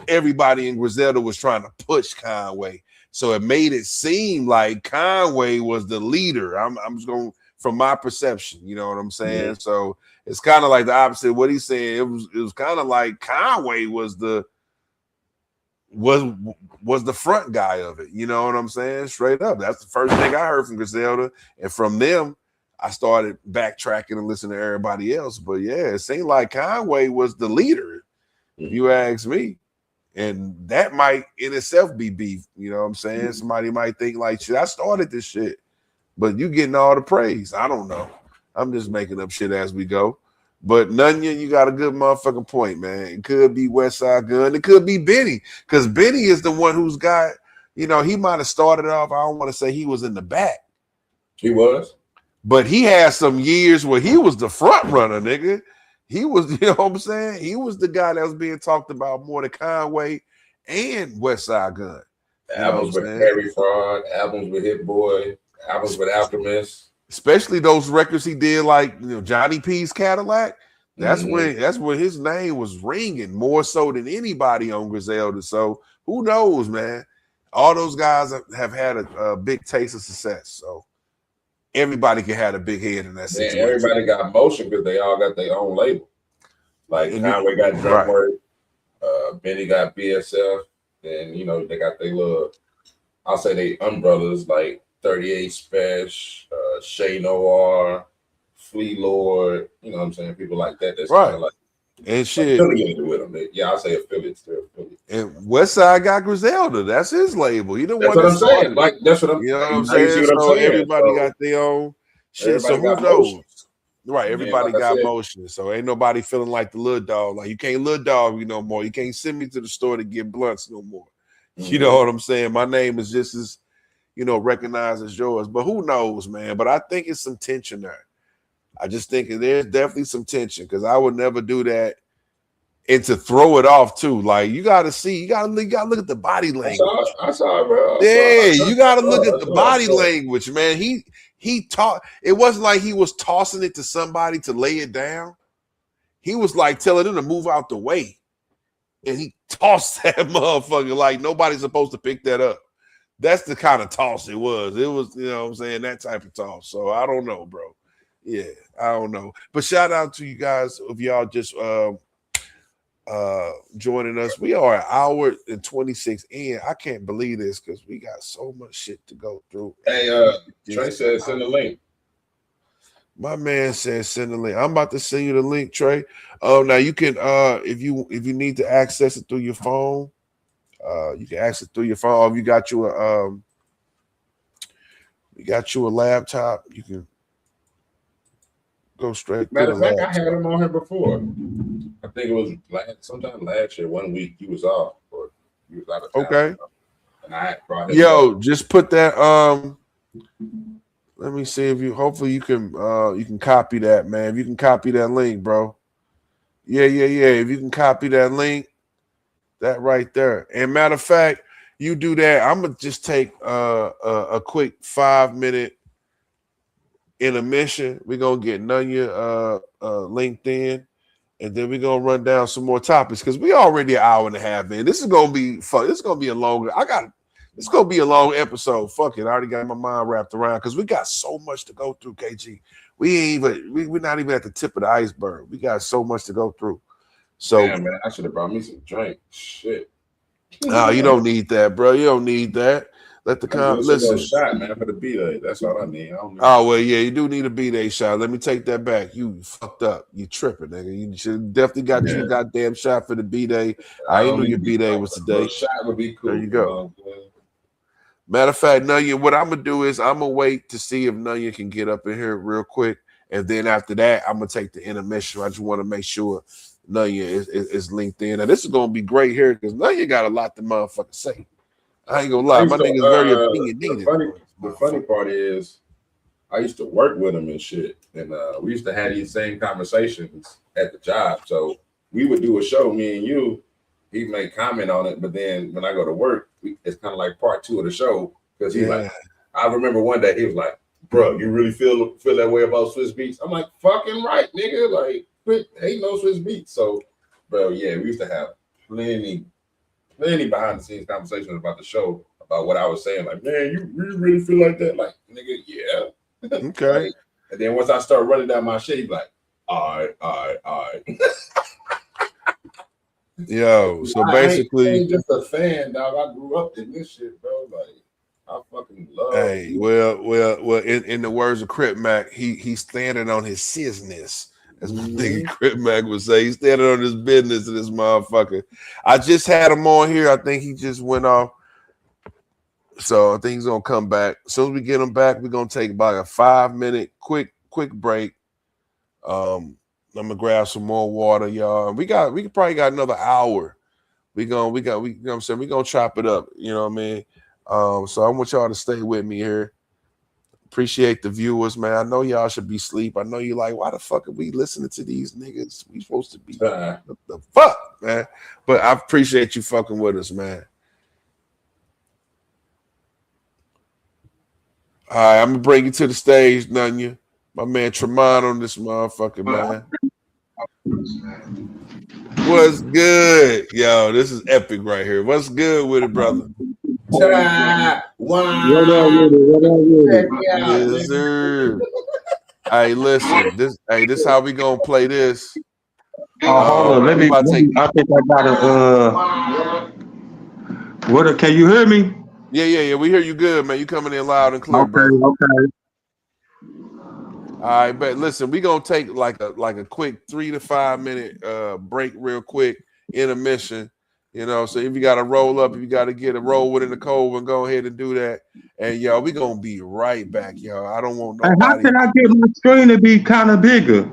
everybody in Griselda was trying to push Conway. So it made it seem like Conway was the leader. I'm just going from my perception, you know what I'm saying? Yeah. So it's kind of like the opposite of what he's saying. It was kind of like Conway was the front guy of it. You know what I'm saying? Straight up. That's the first thing I heard from Griselda. And from them, I started backtracking and listening to everybody else. But yeah, it seemed like Conway was the leader, if you ask me. And that might in itself be beef. You know what I'm saying? Somebody might think like, shit, I started this shit, but you getting all the praise. I don't know. I'm just making up shit as we go. But Nunya, you got a good motherfucking point, man. It could be Westside Gun. It could be Benny, because Benny is the one who's got, you know, he might have started off. I don't want to say he was in the back. He was. But he had some years where he was the front runner, nigga. He was, you know what I'm saying? He was the guy that was being talked about more than Conway and Westside Gun. Albums with Harry Fraud, albums with Hit Boy, albums with Alchemist. Especially those records he did, like, you know, Johnny P's Cadillac. That's when his name was ringing more so than anybody on Griselda. So who knows, man? All those guys have had a big taste of success. So everybody can have a big head in that situation. Everybody got motion because they all got their own label. Like Conway got Drumwork, Benny got BSF, and you know they got their little, I'll say they umbrellas like 38 Special, Shay Noir, Flea Lord, you know what I'm saying? People like that. That's Right. kind of like And shit. affiliated with them. Yeah, I'll say affiliates. They're affiliates. And Westside got Griselda. That's his label. He the That's one what I'm that started saying. Like that's what I'm. You know what I'm now you see saying? what I'm So saying. everybody So got their own shit. So everybody who got knows? motions. Right, And then, everybody like I got said- motion. So ain't nobody feeling like the little dog. Like you can't little dog me no more. You can't send me to the store to get blunts no more. You know what I'm saying? My name is just as, recognized as yours. But who knows, man? But I think it's some tension there. I just think there's definitely some tension because I would never do that. And to throw it off too, like you got to see, you got to look at the body language. I saw it, bro. You got to look at the body language, man. He taught. It wasn't like he was tossing it to somebody to lay it down. He was like telling them to move out the way, and he tossed that motherfucker like nobody's supposed to pick that up. That's the kind of toss it was. It was, what I'm saying, that type of toss. So I don't know, bro. Yeah, I don't know. But shout out to you guys if y'all just joining us. We are an hour and 26 in. I can't believe this because we got so much shit to go through. Hey, Trey said send the link. My man says send the link. I'm about to send you the link, Trey. Oh, now you can if you need to access it through your phone, you can access it through your phone. Or if you got you a laptop, you can go straight. Matter of fact, I had him on here before. I think it was sometime last year. 1 week he was off, or he was out of town. Okay. And I brought him. Yo, just put that. Let me see if you. Hopefully, you can copy that, man. If you can copy that link, bro. Yeah. If you can copy that link, that right there. And matter of fact, you do that. I'm gonna just take a quick 5-minute intermission. We're gonna get Nunya linked in, and then we're gonna run down some more topics because we already an hour and a half in. This is gonna be fun. This is gonna be a longer. It's gonna be a long episode. Fuck it. I already got my mind wrapped around because we got so much to go through, KG. We're not even at the tip of the iceberg. We got so much to go through. So damn, man, I should have brought me some drink. Shit. No, you don't need that, bro. You don't need that. Let the listen. Shot, man, for the B-Day. That's all I need. Oh well, yeah, you do need a B-Day shot. Let me take that back. You fucked up. You tripping, nigga. You should definitely got you a goddamn shot for the B-Day. I didn't know your B-Day was today. Shot would be cool. There you go. Matter of fact, Nunya, what I'm gonna do is I'm gonna wait to see if Nunya can get up in here real quick, and then after that, I'm gonna take the intermission. I just want to make sure Nunya is linked in. And this is gonna be great here because Nunya got a lot to motherfucking say. I ain't gonna lie, my nigga's very opinionated. The funny part is, I used to work with him and shit, and we used to have these same conversations at the job. So we would do a show, me and you. He'd make comment on it, but then when I go to work, it's kind of like part 2 of the show because he's like, I remember one day he was like, "Bro, you really feel that way about Swiss Beats?" I'm like, "Fucking right, nigga. Like, ain't no Swiss Beats." So, bro, yeah, we used to have plenty behind the scenes conversations about the show, about what I was saying. Like, man, you really feel like that? Like, nigga, yeah. Okay. Like, and then once I start running down my shit, he's like, all right. Yo, so basically, I ain't just a fan, dog. I grew up in this shit, bro. Like, I fucking love. Hey, well. In the words of Crip Mac, he's standing on his business. As my nigga Crip Mac would say, he's standing on his business in this motherfucker. I just had him on here. I think he just went off. So I think he's gonna come back. As soon as we get him back, we're gonna take about a 5-minute quick break. I'm gonna grab some more water, y'all. We probably got another hour. You know what I'm saying? We're gonna chop it up, you know what I mean? So I want y'all to stay with me here. Appreciate the viewers, man. I know y'all should be asleep. I know you like, why the fuck are we listening to these niggas? We supposed to be the fuck, man. But I appreciate you fucking with us, man. All right, I'm gonna bring you to the stage, Nunya. My man Tremont on this motherfucker, man. What's good? Yo, this is epic right here. What's good with it, brother? What up with it? Yes, sir. Hey, listen. This how we gonna play this. Hold on. I think I got a. Can you hear me? Yeah. We hear you good, man. You coming in loud and clear, bro. Okay. All right, but listen, we gonna take like a quick 3 to 5 minute break, real quick intermission. You know, so if you got to roll up, if you got to get a roll within the cold, and go ahead and do that. And y'all, we gonna be right back, y'all. I don't want nobody. And how can I get my screen to be kind of bigger?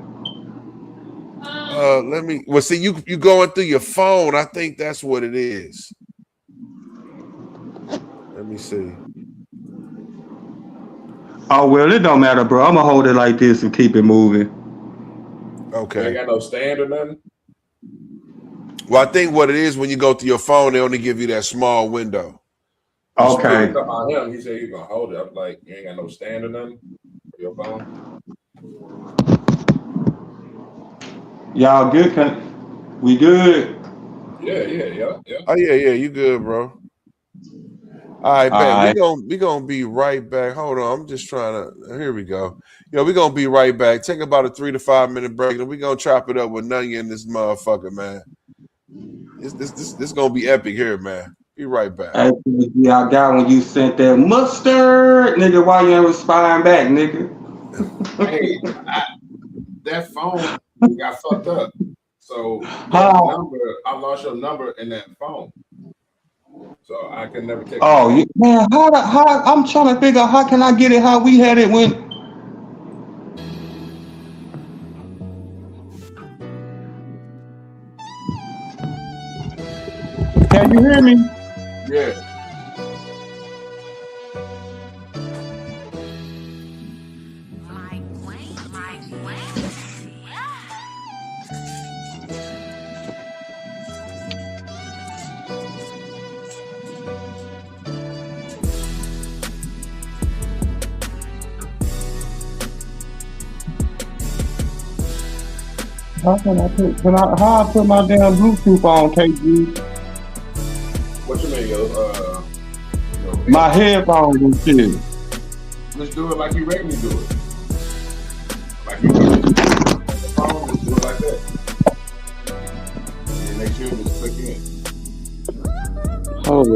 Let me. Well, see, you going through your phone. I think that's what it is. Let me see. Oh well, it don't matter, bro. I'm gonna hold it like this and keep it moving. Okay. Ain't got no stand or nothing. Well, I think what it is when you go through your phone, they only give you that small window. Okay. On him, he said he's gonna hold it. I'm like, you ain't got no stand or nothing for your phone. Y'all good? We good? Yeah. Oh yeah, you good, bro. All right, bet. We gonna be right back. Hold on, I'm just trying to. Here we go. We're gonna be right back. Take about a 3 to 5 minute break, and we're gonna chop it up with Nunya in this motherfucker, man. This gonna be epic here, man. Be right back. Hey, I got when you sent that mustard, nigga. Why you ain't responding back, nigga? Hey, that phone got fucked up. So I lost your number in that phone. So I can never take. Oh, man, how? I'm trying to figure out how can I get it? How we had it when? Can you hear me? Yeah. How can I put my damn Bluetooth on, KG? What you mean, yo? My headphones and shit. Let's do it like you regularly do it. Like you do it. The phone, just do it like that. And make sure you just click in. Hold on.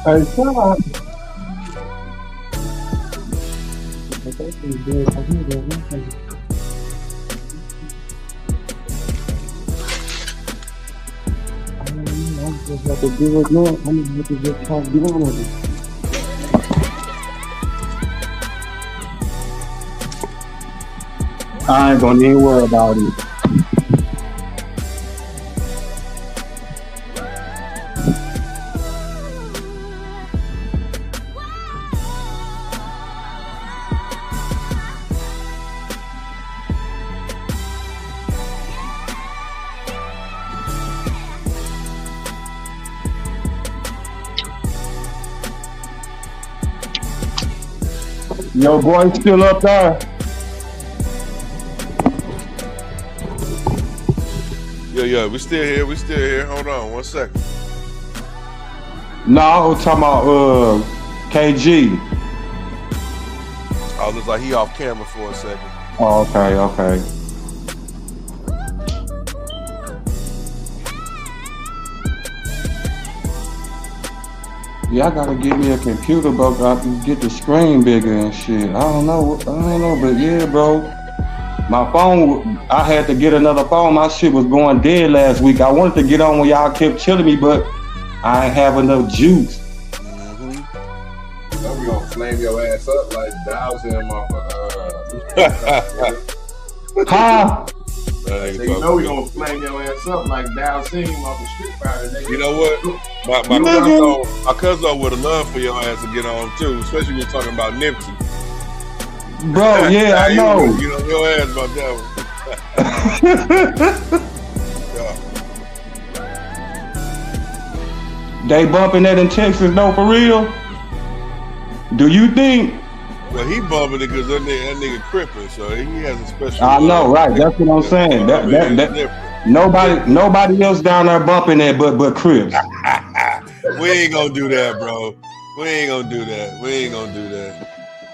Hey, shut up. I ain't gonna even worry about it. Yo, boy, still up there? Yeah, we still here. Hold on 1 second. No, I was talking about KG. Oh, looks like he off camera for a second. Oh, okay. Yeah, I gotta get me a computer, bro. I can get the screen bigger and shit. I don't know, but yeah, bro. My phone, I had to get another phone. My shit was going dead last week. I wanted to get on when y'all kept chilling me, but I ain't have enough juice. Now we gonna flame your ass up like Dowsing off Huh? So you know we gonna flame your ass up like Dowsing off the Street Fighter, nigga. You know what? My cousin would have loved for your ass to get on too, especially when you're talking about Nipsey. Bro, yeah, I know. You know your ass about that one. They bumping that in Texas though, for real? Do you think? Well, he bumping it because that nigga crippin', so he has a special. I know, right? That's what I'm saying. That nobody else down there bumping that but Crips. We ain't gonna do that, bro. We ain't gonna do that. We ain't gonna do that.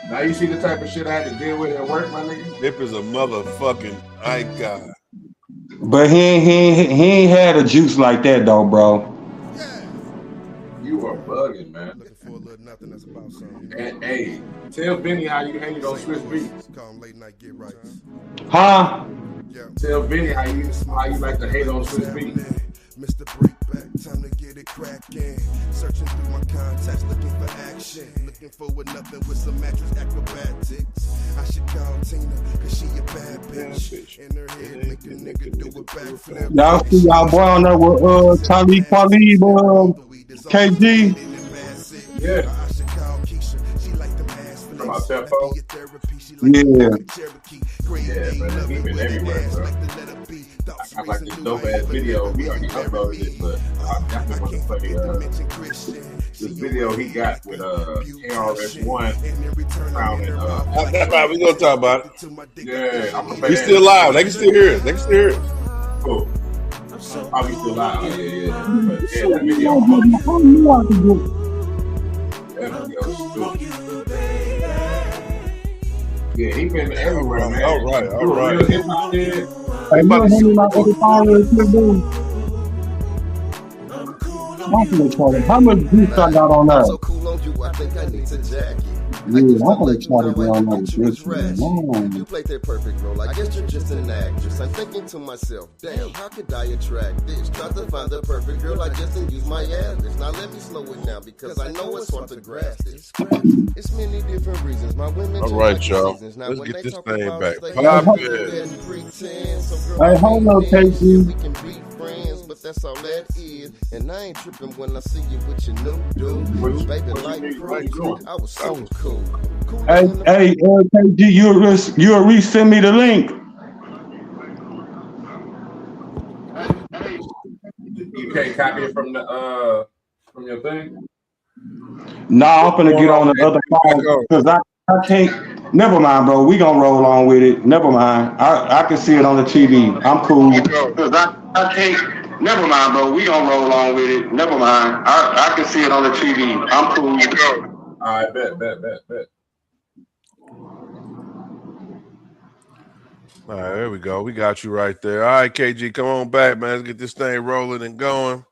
Now you see the type of shit I had to deal with at work, my nigga. Dip is a motherfucking icon. But he ain't had a juice like that though, bro. You are bugging, man. Looking for a little nothing that's about something. And hey, tell Vinny how you hate on Swiss Beats. Late night get right. Huh? Tell Vinny how you like to hate on Swiss Beats. Mr. Breakback, time to get it cracking. Searching through my contacts, looking for action. Looking for nothing with some mattress acrobatics. I should call Tina, cause she a bad bitch. In her head, make a nigga do a backflip. Y'all see y'all boy on there with Talib Kweli, KG. Yeah. I should call Keisha, she like them ass flicks. From our tempo. Yeah. Yeah, man, he been everywhere, bro. I like this dope ass video. We already uploaded it, but I definitely want to play this video he got with KRS-One found in That's right. We gonna talk about it. yeah, I'm gonna play He's that. still live. They can still hear it. They can still hear it. Cool. Probably still live. Yeah. But yeah, that video. That video is stupid. Yeah, he been everywhere, man. All right. Real hip-hop head. Hey, look, homie, my other phone is still doing. How much juice I got on that? So cool on you, I think I need to jack you. Yeah, I'm gonna try to get on that juice. You played that perfect role. I guess you're just an actress. I'm thinking to myself, damn, how could I attract this? Try to find the perfect girl. I just didn't use my average. Now let me slow it down because I know it's hard to grasp this. It's many different reasons. My women. All right, y'all. Let's Let's get this thing about back. us, Pop they it. pretend. So girl, Hey, hold up, KG. we can be friends, but that's all that is. And I ain't tripping when I see you with your new dude. Baby, like proof, I was so cool. Hey, KG, you'll resend me the link. You can't copy it from from your thing? Nah, I'm finna get on the other phone because I can't. Never mind, bro. We gonna roll on with it. Never mind. I can see it on the TV. I'm cool. Cause I can't. Never mind, bro. We gonna roll on with it. Never mind. I can see it on the TV. I'm cool. All right, bet. All right, there we go. We got you right there. All right, KG, come on back, man. Let's get this thing rolling and going.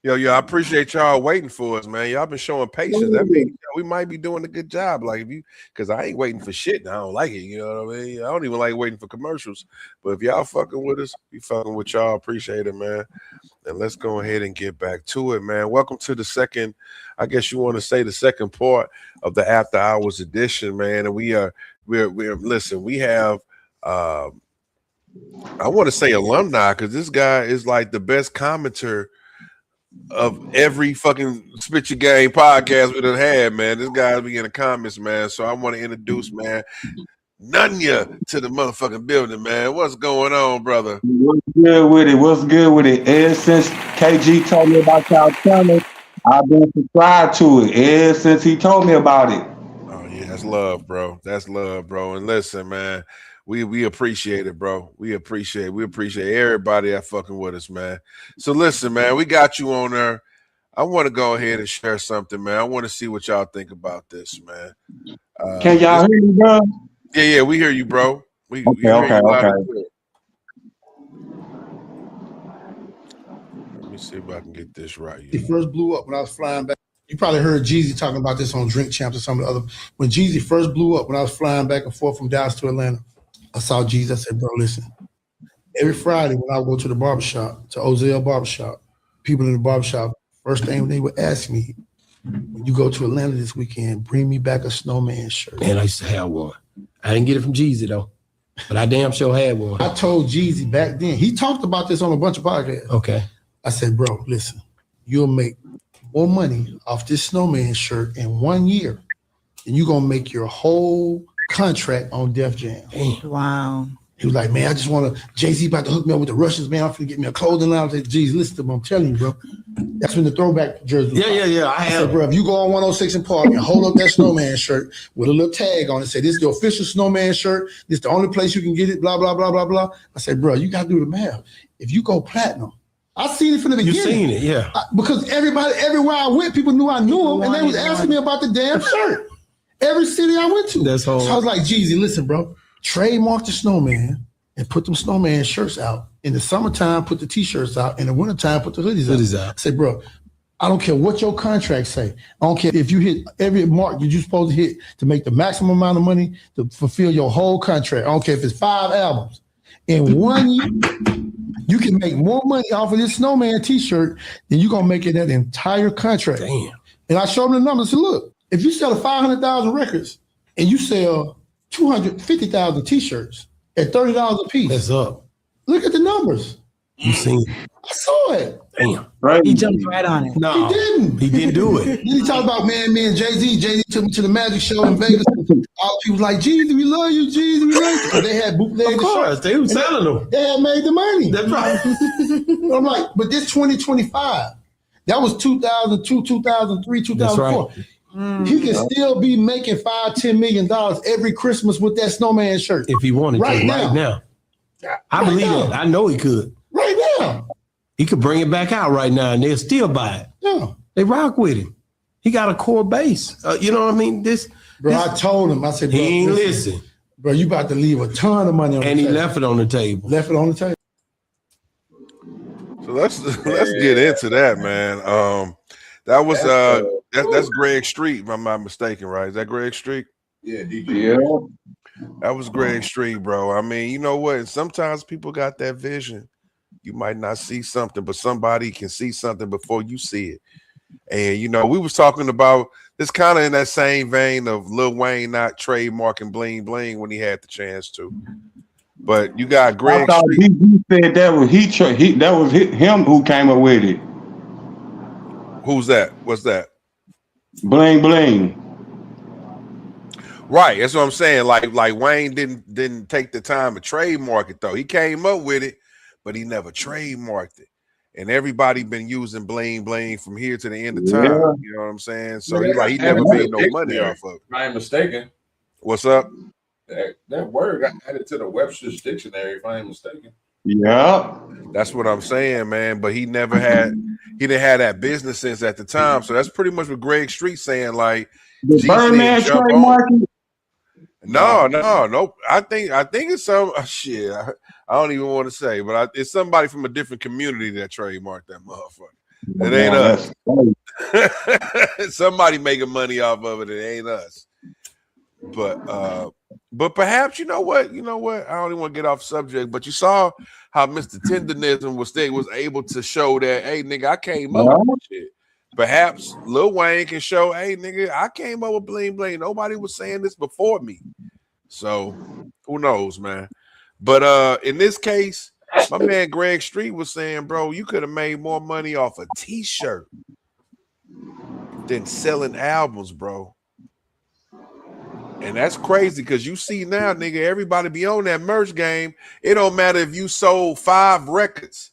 Yo, I appreciate y'all waiting for us, man. Y'all been showing patience. That means we might be doing a good job. Like if you, because I ain't waiting for shit and I don't like it. You know what I mean? I don't even like waiting for commercials. But if y'all fucking with us, we fucking with y'all. Appreciate it, man. And let's go ahead and get back to it, man. Welcome to the second, I guess you want to say the second part of the After Hours edition, man. And we're listen, we have I want to say alumni because this guy is like the best commenter of every fucking Spit Your Game podcast we done had, man. This guy's be in the comments, man. So I want to introduce, man, Nunya to the motherfucking building, man. What's going on, brother? What's good with it? What's good with it? Ever since KG told me about y'all channel, I've been subscribed to it. Ever since he told me about it. Oh yeah, that's love, bro. That's love, bro. And listen, man. We appreciate it, bro. We appreciate everybody that fucking with us, man. So listen, man, we got you on there. I want to go ahead and share something, man. I want to see what y'all think about this, man. Can y'all hear me, bro? Yeah, we hear you, bro. We Okay. Let me see if I can get this right. It first blew up when I was flying back. You probably heard Jeezy talking about this on Drink Champs or some of the other. When Jeezy first blew up, when I was flying back and forth from Dallas to Atlanta, I saw Jeezy. I said, bro, listen. Every Friday when I would go to the barbershop, to Ozell Barbershop, people in the barbershop, first thing they would ask me, when you go to Atlanta this weekend, bring me back a snowman shirt. Man, I used to have one. I didn't get it from Jeezy though, but I damn sure had one. I told Jeezy back then, he talked about this on a bunch of podcasts. Okay. I said, bro, listen, you'll make more money off this snowman shirt in 1 year than you're going to make your whole contract on Def Jam. Wow. He was like, man, I just want to, Jay-Z about to hook me up with the Russians, man. I'm finna get me a clothing line. I said, geez, listen to me, I'm telling you, bro. That's when the throwback jersey was Yeah. I said, bro, if you go on 106 in Park and hold up that snowman shirt with a little tag on it, say, this is the official snowman shirt. This is the only place you can get it, blah, blah, blah, blah, blah. I said, bro, you got to do the math. If you go platinum, I seen it from the You beginning. seen it, yeah. Because everywhere I went, people knew I knew him, and they was asking me about the damn shirt. Every city I went to. That's all. So I was like, Jeezy, listen, bro, trademark the snowman and put them snowman shirts out. In the summertime, put the t-shirts out. In the wintertime, put the hoodies out. I said, bro, I don't care what your contract say. I don't care if you hit every mark that you're supposed to hit to make the maximum amount of money to fulfill your whole contract. I don't care if it's 5 albums. In 1 year, you can make more money off of this snowman t-shirt than you're going to make in that entire contract. Damn. And I showed them the numbers. I said, look, if you sell 500,000 records and you sell 250,000 t-shirts at $30 a piece. That's up. Look at the numbers. You seen it. I saw it. Damn. Right. He jumped right on it. No. He didn't. He didn't do it. Then he talked about, man, me and Jay-Z. Jay-Z took me to the Magic Show in Vegas. All the people like, Jeezy, we love you, Jeezy, we love you. Because they had bootleg. Of course. They was selling them. They had made the money. That's right. I'm like, but this 2025, that was 2002, 2003, 2004. That's He can still be making $5-10 million every Christmas with that snowman shirt. If he wanted Right to, now. right now. I Right believe now. it. I know he could. Right now. He could bring it back out right now and they'll still buy it. Yeah. They rock with him. He got a core base. You know what I mean? Bro, I told him, I said, bro, He ain't listen. Bro, you about to leave a ton of money on And the he table. left it on the table. Left it on the table. So let's get into that, man. That was that's Greg Street, if I'm not mistaken, right? Is that Greg Street? Yeah, DJ. Yeah. That was Greg Street, bro. I mean, you know what? Sometimes people got that vision. You might not see something, but somebody can see something before you see it. And you know, we was talking about this kind of in that same vein of Lil Wayne not trademarking bling bling when he had the chance to. But you got I Greg thought Street. he said that was that was him who came up with it. Who's that? What's that? Bling bling. Right, that's what I'm saying. Like Wayne didn't take the time to trademark it though. He came up with it, but he never trademarked it. And everybody been using bling bling from here to the end of time. Yeah. You know what I'm saying? So he never made no money off of it. If I ain't mistaken, What's up? that word got added to the Webster's dictionary, if I ain't mistaken. Yeah. That's what I'm saying, man. But he didn't have that business sense at the time. So that's pretty much what Greg Street saying. Like The G Birdman said, jump on. trademark it. No. I think it's some shit. I don't even want to say, but it's somebody from a different community that trademarked that motherfucker. It ain't us. Somebody making money off of it. It ain't us. But perhaps you know what? I don't even want to get off subject, but you saw how Mr. Tenderism was able to show that, hey, nigga, I came up with shit. Perhaps Lil Wayne can show, hey, nigga, I came up with bling bling. Nobody was saying this before me. So who knows, man? But in this case, my man Greg Street was saying, bro, you could have made more money off a t-shirt than selling albums, bro. And that's crazy because you see now, nigga, everybody be on that merch game. It don't matter if you sold 5 records.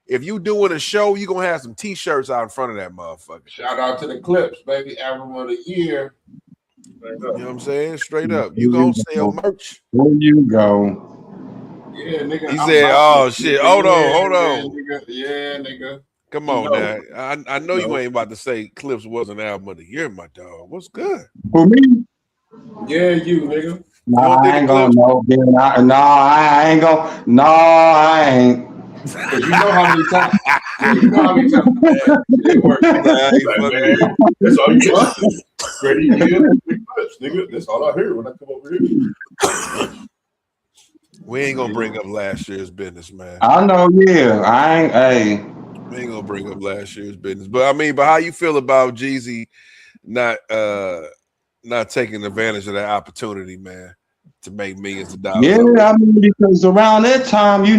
If you doing a show, you gonna have some t-shirts out in front of that motherfucker. Shout out to the Clips, baby, album of the year. You know what I'm saying? Straight up. You gonna sell merch. There you go. Yeah, nigga. He said, oh shit, hold on. Nigga. Yeah, nigga. Come on now. I know you ain't about to say Clips was an album of the year, my dog. What's good? For me, Yeah, you, nigga. I ain't gonna know. I ain't gonna. No, I ain't. Because you know how many times. Man, it works. Like, man, that's all you got. Freddie Hill, Big Clips, nigga. That's all I hear when I come over here. We ain't gonna bring up last year's business, man. I know. Yeah, I ain't. Hey, We ain't gonna bring up last year's business. But how you feel about Jeezy not taking advantage of that opportunity, man, to make millions of dollars? yeah. I mean, because around that time, he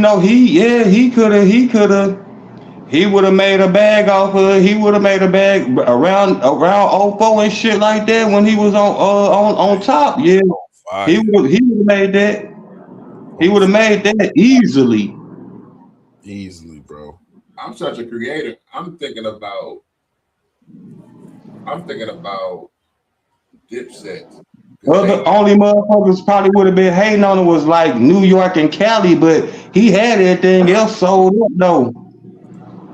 would have made a bag off of it. He would have made a bag around 04 and shit like that when he was on top. Yeah, he would have made that. He would have made that easily. Easily, bro. I'm such a creator. I'm thinking about Dipset. Well, the only motherfuckers probably would have been hating on it was like New York and Cali, but he had everything else sold up though.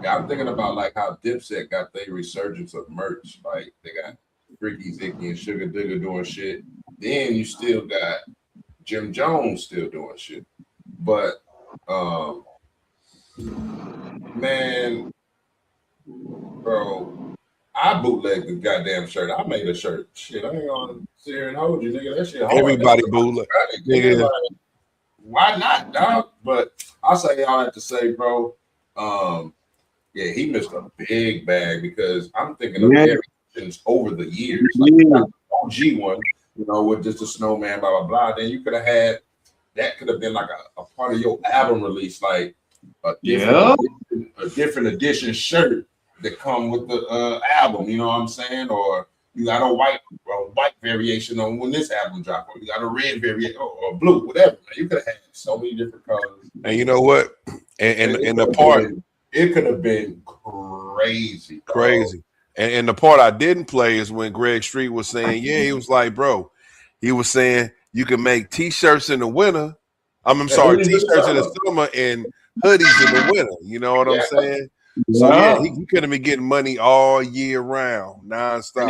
Yeah, I'm thinking about like how Dipset got their resurgence of merch. Like they got Ricky Zicky and Sugar Digger doing shit. Then you still got Jim Jones still doing shit. But man, bro, I bootlegged the goddamn shirt. I made a shirt. Shit, I ain't gonna sit here and hold you, nigga. That shit hard. Everybody bootleg. Nigga, like, why not, dog? But I'll say all that to say, bro. Yeah, he missed a big bag because I'm thinking of variations over the years. Like the OG one, you know, with just a snowman, blah blah blah. Then you could have had that could have been like a part of your album release, like a different edition shirt that come with the album. You know what I'm saying? Or you got a white variation on when this album dropped, or you got a red variation or blue, whatever. Man, you could have had so many different colors. And you know what? And the part. It could have been crazy. And the part I didn't play is when Greg Street was saying, he was like, bro, he was saying you can make t-shirts in the winter. I'm sorry, t-shirts in the summer and hoodies in the winter. You know what I'm saying? So he could have been getting money all year round, nonstop.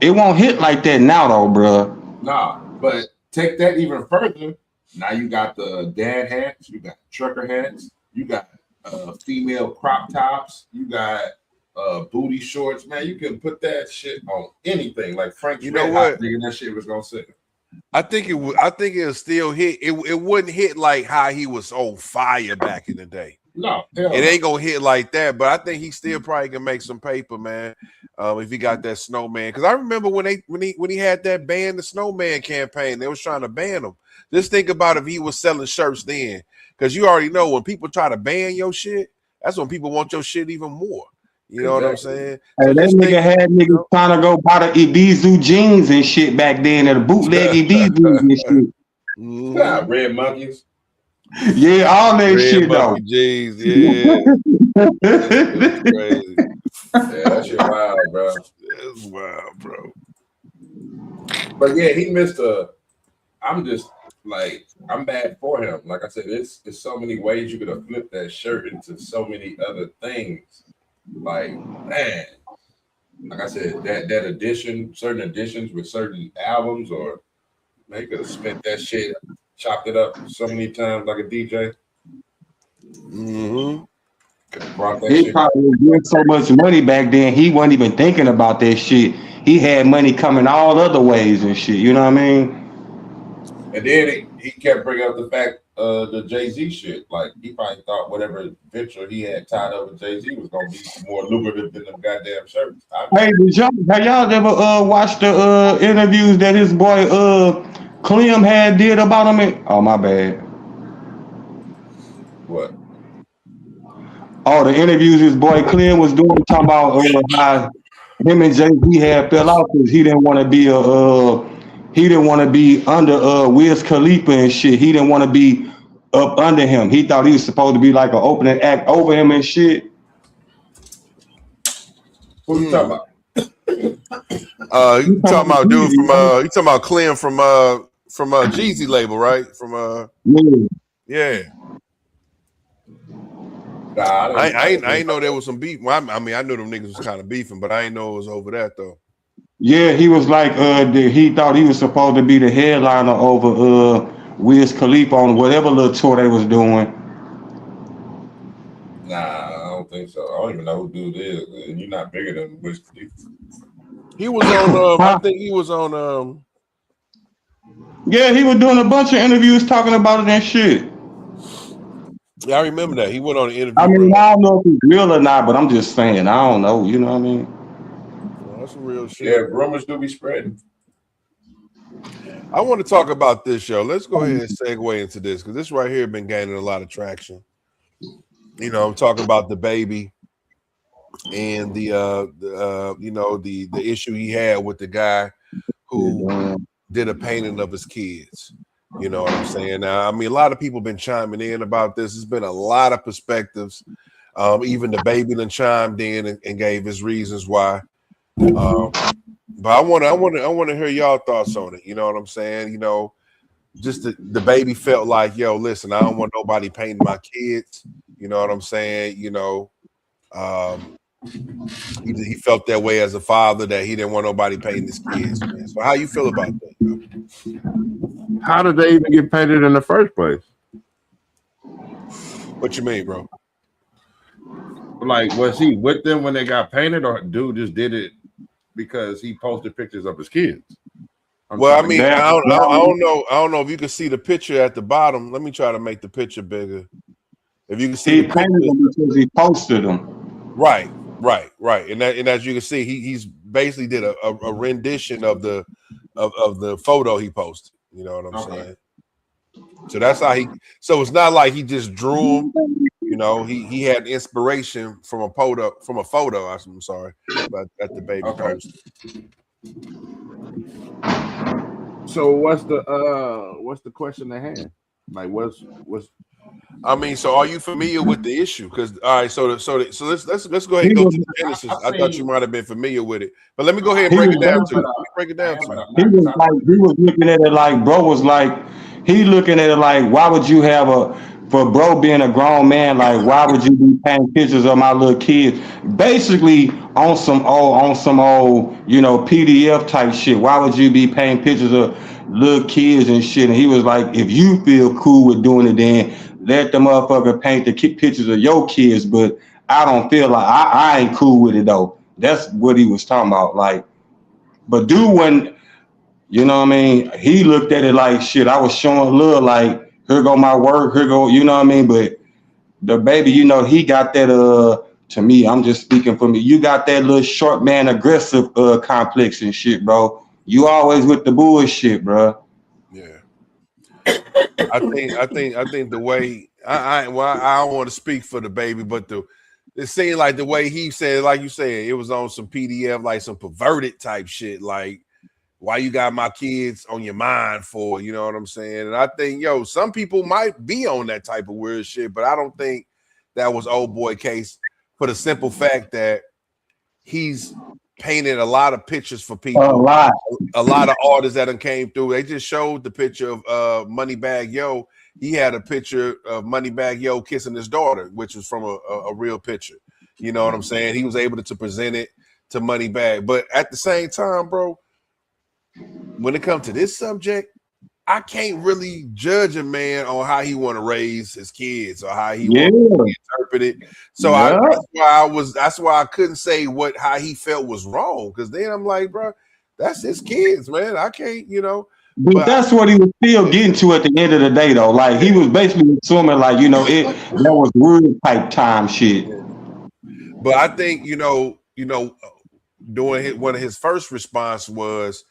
It won't hit like that now, though, bro. Nah, but take that even further. Now you got the dad hats, you got trucker hats. You got female crop tops. You got booty shorts. Man, you can put that shit on anything. Like Frank, you know what? Thinking that shit was gonna sit. I think it'll still hit. It wouldn't hit like how he was on fire back in the day. No, it ain't gonna hit like that. But I think he still probably can make some paper, man. If he got that snowman, because I remember when he had that ban the snowman campaign, they was trying to ban him. Just think about if he was selling shirts then. Because you already know when people try to ban your shit, that's when people want your shit even more. You know what I'm saying? Hey, that nigga had niggas trying to go buy the Ibizu jeans and shit back then, and the bootleg Ibizu and shit. Yeah, Red Monkeys. Yeah, all that Red shit though. Jeans, yeah. That's crazy. Yeah, that shit wild, bro. That's wild, bro. But yeah, he missed I'm mad for him. Like I said, it's so many ways you could have flipped that shirt into so many other things. Like, man, like I said, that edition, certain editions with certain albums, or they could have spent that shit, chopped it up so many times like a DJ. Mm-hmm. He probably was doing so much money back then, he wasn't even thinking about that shit. He had money coming all other ways and shit. You know what I mean? And then he kept bringing up the fact the Jay-Z shit. Like, he probably thought whatever venture he had tied up with Jay-Z was going to be more lucrative than them goddamn shirts. Hey, have y'all ever watched the interviews that his boy Clem had did about him? Oh, my bad. What? Oh, the interviews his boy Clem was doing, talking about how him and Jay-Z had fell out because he didn't want to be under Wiz Khalifa and shit. He didn't want to be up under him. He thought he was supposed to be like an opening act over him and shit. Who you talking about? You talking about dude from you talking about Clem from Jeezy label, right? From yeah. Nah, I ain't know there was some beef. Well, I mean, I knew them niggas was kind of beefing, but I ain't know it was over that though. Yeah, he was like, he thought he was supposed to be the headliner over Wiz Khalifa on whatever little tour they was doing. Nah, I don't think so. I don't even know who dude is. And you're not bigger than Wiz Khalifa. He was on. I think he was on. Yeah, he was doing a bunch of interviews talking about it and shit. Yeah, I remember that. He went on an interview. I mean, I don't know if it's real or not, but I'm just saying, I don't know. You know what I mean? Well, that's some real shit. Yeah, rumors do be spreading. I want to talk about this show. Let's go ahead and segue into this because this right here been gaining a lot of traction. You know, I'm talking about the baby and the issue he had with the guy who did a painting of his kids. You know what I'm saying? Now, I mean, a lot of people been chiming in about this. There's been a lot of perspectives. Even the baby then chimed in and gave his reasons why. But I want to hear y'all thoughts on it. You know what I'm saying? You know, just the baby felt like, yo, listen, I don't want nobody painting my kids. You know what I'm saying? You know, he felt that way as a father, that he didn't want nobody paying his kids, man. So how you feel about that? Bro? How did they even get painted in the first place? What you mean, bro? Like, was he with them when they got painted, or dude just did it because he posted pictures of his kids? Well, I mean, I don't know. I don't know if you can see the picture at the bottom. Let me try to make the picture bigger. If you can see, he painted them because he posted them. Right. And as you can see, he's basically did a rendition of the photo he posted. You know what I'm saying? So that's how he. So it's not like he just drew them. You know, he had inspiration from a photo. I'm sorry, but that the baby posted. So what's the question at hand? Like, what's I mean, so are you familiar with the issue? Because all right, so let's go ahead and go to Genesis. I thought you might have been familiar with it, but let me go ahead and break it down to you. Break it down to you. He was looking at it like bro was like he looking at it like, why would you have for bro being a grown man, like why would you be painting pictures of my little kids? Basically on some old, you know, PDF type shit. Why would you be painting pictures of little kids and shit? And he was like, if you feel cool with doing it, then let the motherfucker paint the pictures of your kids, but I don't feel like I ain't cool with it though. That's what he was talking about. Like, but dude, when you know what I mean, he looked at it like shit. I was showing love, like here go my work, here go, you know what I mean. But the baby, you know, he got that. To me, I'm just speaking for me. You got that little short man aggressive complex and shit, bro. You always with the bullshit, bro. Yeah. I think the way I don't want to speak for the baby, but it seemed like the way he said, like you said, it was on some PDF, like some perverted type shit. Like, why you got my kids on your mind for? You know what I'm saying? And I think, some people might be on that type of weird shit, but I don't think that was old boy case for the simple fact that he's painted a lot of pictures for people. A lot of artists that came through. They just showed the picture of Moneybagg Yo. He had a picture of Moneybagg Yo kissing his daughter, which was from a real picture. You know what I'm saying? He was able to present it to Moneybagg. But at the same time, bro, when it comes to this subject, I can't really judge a man on how he want to raise his kids or how he want to interpret it. So that's why I couldn't say how he felt was wrong. Because then I'm like, bro, that's his kids, man. I can't, But that's what he was still getting to at the end of the day, though. Like he was basically assuming, like, that was real type time shit. But I think, doing one of his first response was,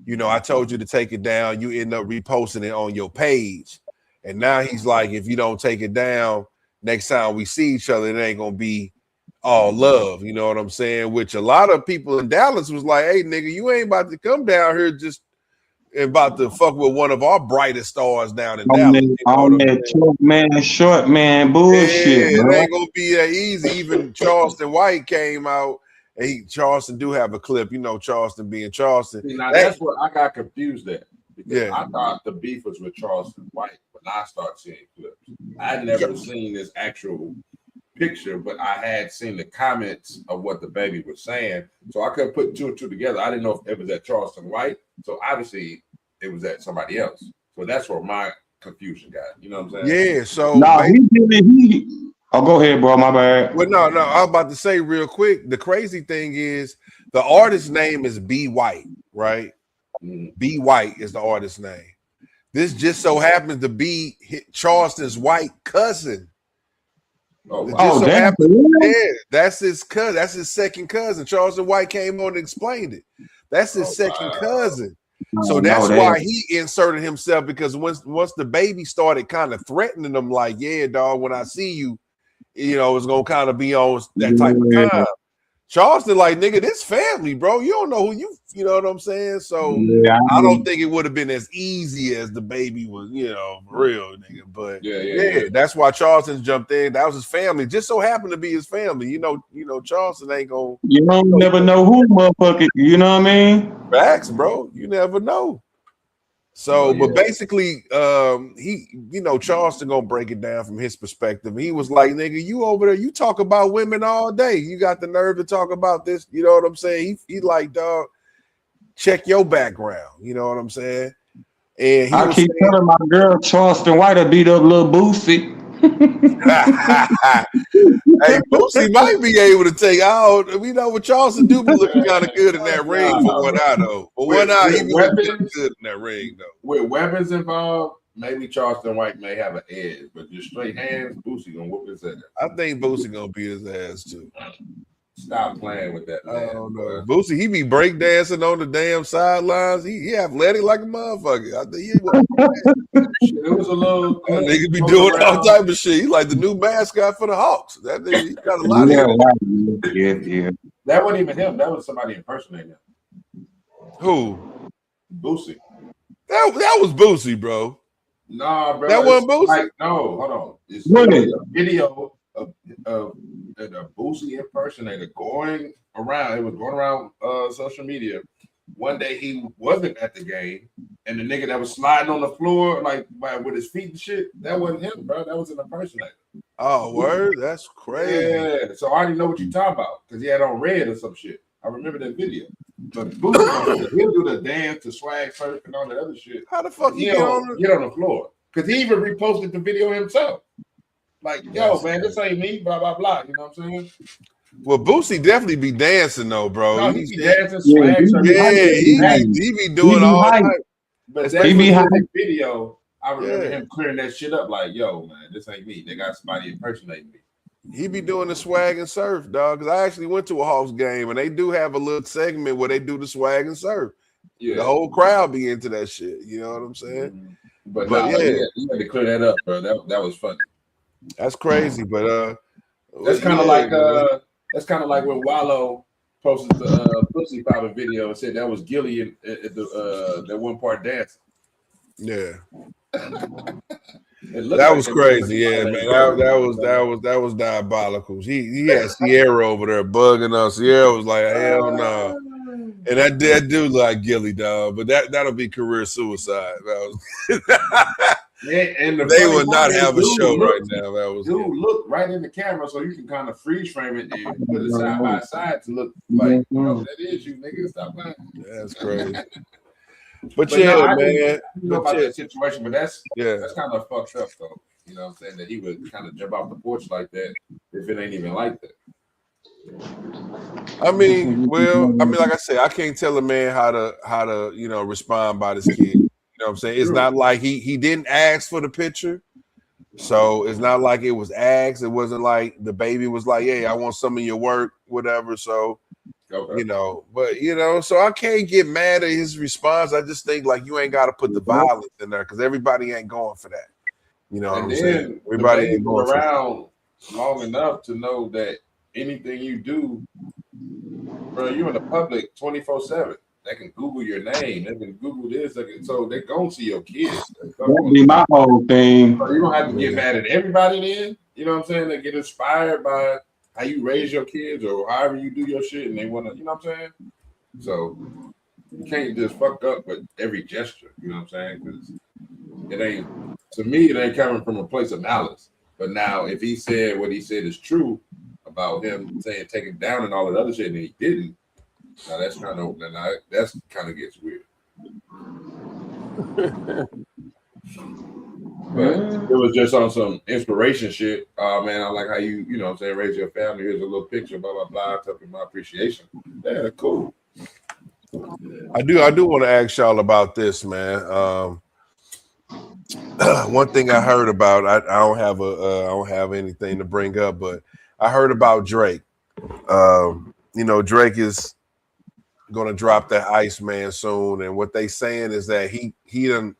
I told you to take it down. You end up reposting it on your page. And now he's like, if you don't take it down, next time we see each other, it ain't going to be all love. You know what I'm saying? Which a lot of people in Dallas was like, hey, nigga, you ain't about to come down here just about to fuck with one of our brightest stars down in Dallas. On that short man bullshit. Yeah, it ain't going to be that easy. Even Charleston White came out. Charleston do have a clip, Charleston being Charleston. See, now that's what I got confused at. Because I thought the beef was with Charleston White when I started seeing clips. I had never seen this actual picture, but I had seen the comments of what the baby was saying. So I couldn't put two and two together. I didn't know if it was at Charleston White. So obviously it was at somebody else. So that's where my confusion got. You know what I'm saying? Yeah. So Oh, go ahead, bro. My bad. Well, no. I was about to say real quick. The crazy thing is the artist's name is B White, right? B White is the artist's name. This just so happens to be Charleston's white cousin. That's his cousin. That's his second cousin. Charleston White came on and explained it. That's his second cousin. So that's why he inserted himself, because once the baby started kind of threatening him, like, yeah, dog, when I see you, it's gonna kind of be on that type of time. Charleston, like, nigga, this family, bro. You don't know who you know what I'm saying? So I don't think it would have been as easy as the baby was, real nigga. But that's why Charleston jumped in. That was his family. Just so happened to be his family. Charleston ain't gonna. You never know who motherfucker. You know what I mean? Facts, bro. You never know. So, but basically, he, Charleston gonna break it down from his perspective. He was like, "Nigga, you over there, you talk about women all day. You got the nerve to talk about this." You know what I'm saying? He like, dog, check your background. You know what I'm saying? And I keep telling my girl Charleston White to beat up little Boosie. Hey, Boosie might be able to take out. We know what Charleston do be looking kind of good in that ring for one eye, though. For one eye, he be looking good in that ring, though. With weapons involved, maybe Charleston White may have an edge, but just straight hands, Boosie gonna whoop his ass. I think Boosie gonna beat his ass too. Stop playing with that, man. I don't know. Boosie, he be breakdancing on the damn sidelines. He athletic like a motherfucker. I think it was a little. That nigga be doing all type of shit. He like the new mascot for the Hawks. That nigga he got a lot of Yeah. That wasn't even him. That was somebody impersonating him. Who? Boosie. That was Boosie, bro. Nah, bro. That wasn't Boosie? Like, no, hold on. It's a video of a Boosie impersonator going around. It was going around social media. One day he wasn't at the game, and the nigga that was sliding on the floor like with his feet and shit, that wasn't him, bro. That was an impersonator. Oh, word? That's crazy. Yeah, so I already know what you're talking about because he had on red or some shit. I remember that video. But Boosie, he'll do the dance, the swag surf, and all that other shit. How the fuck he get on the floor? Because he even reposted the video himself. Like, yo, man, this ain't me, blah, blah, blah. You know what I'm saying? Well, Boosie definitely be dancing though, bro. No, he be dancing, swag. He be doing all that. But that video, I remember him clearing that shit up. Like, yo, man, this ain't me. They got somebody impersonating me. He be doing the swag and surf, dog. Because I actually went to a Hawks game, and they do have a little segment where they do the swag and surf. Yeah, the whole crowd be into that shit. You know what I'm saying? But yeah, you had to clear that up, bro. That was funny. That's crazy, but that's kind of like when Wallow posted the Pussy Poppin' video and said that was Gilly at the that one part dancing. Yeah. That was crazy, yeah, man. That was diabolical. He had Sierra over there bugging us. Sierra was like, hell no. And that dude like Gilly, dog, but that'll be career suicide. And they would not have a show right now. That was look right in the camera so you can kind of freeze frame it and put it side by side to look like, that is you, nigga. Stop playing. That's crazy. But yeah, no, man. You know about that situation, but that's kind of fucked up, though. You know what I'm saying? That he would kind of jump off the porch like that if it ain't even like that. I mean, like I said, I can't tell a man how to respond by this kid. You know what I'm saying? It's not like he didn't ask for the picture. So it's not like it was asked. It wasn't like the baby was like, hey, I want some of your work, whatever. So, so I can't get mad at his response. I just think like you ain't got to put the violence in there because everybody ain't going for that. You know what I'm saying? Everybody ain't going around long enough to know that anything you do, bro, you're in the public 24/7. They can Google your name. They can Google this. So they're going to see your kids. That'd be my whole thing. So you don't have to get mad at everybody then. You know what I'm saying? They get inspired by how you raise your kids or however you do your shit and they want to, you know what I'm saying? So you can't just fuck up with every gesture. You know what I'm saying? Because to me, it ain't coming from a place of malice. But now if he said what he said is true about him saying take it down and all that other shit and he didn't, now that's kind of gets weird. But it was just on some inspiration shit. Man, I like how you know what I'm saying, raise your family. Here's a little picture, blah, blah, blah. Talking my appreciation. Yeah, cool. I do want to ask y'all about this, man. One thing I heard about, I don't have anything to bring up, but I heard about Drake. Drake is gonna drop that Iceman soon, and what they saying is that he done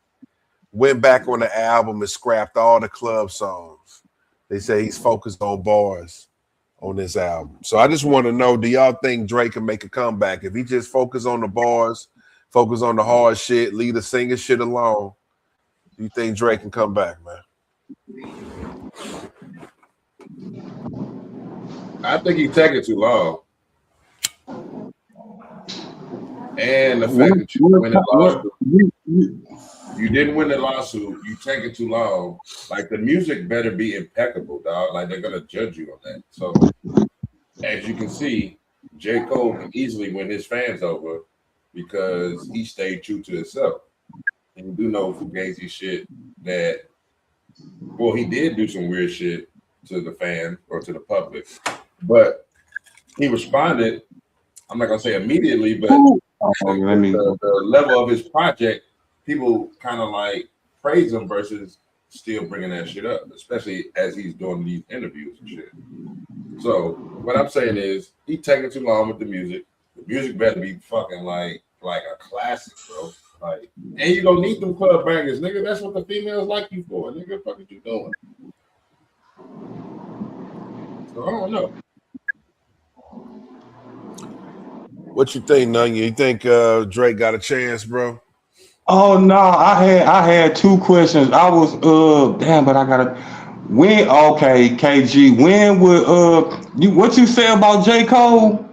went back on the album and scrapped all the club songs. They say he's focused on bars on this album. So I just want to know, do y'all think Drake can make a comeback if he just focus on the bars, focus on the hard shit, leave the singing shit alone? Do you think Drake can come back, man? I think he's taking too long. And the fact that you win and lost. You didn't win the lawsuit. You taking too long. Like the music better be impeccable, dog. Like they're gonna judge you on that. So as you can see, J. Cole can easily win his fans over because he stayed true to himself. And you do know Fugazi shit that, well, he did do some weird shit to the fan or to the public, but he responded. I'm not gonna say immediately, but the level of his project, people kind of like praise him versus still bringing that shit up, especially as he's doing these interviews and shit. So what I'm saying is he taking too long with the music. The music better be fucking like a classic, bro. Like, and you gonna need them club bangers, nigga. That's what the females like you for, nigga. What are you doing? So I don't know. What you think, Nunya? You think Drake got a chance, bro? Oh no, I had two questions. I was damn, but I gotta when okay, KG, when would what you say about J. Cole?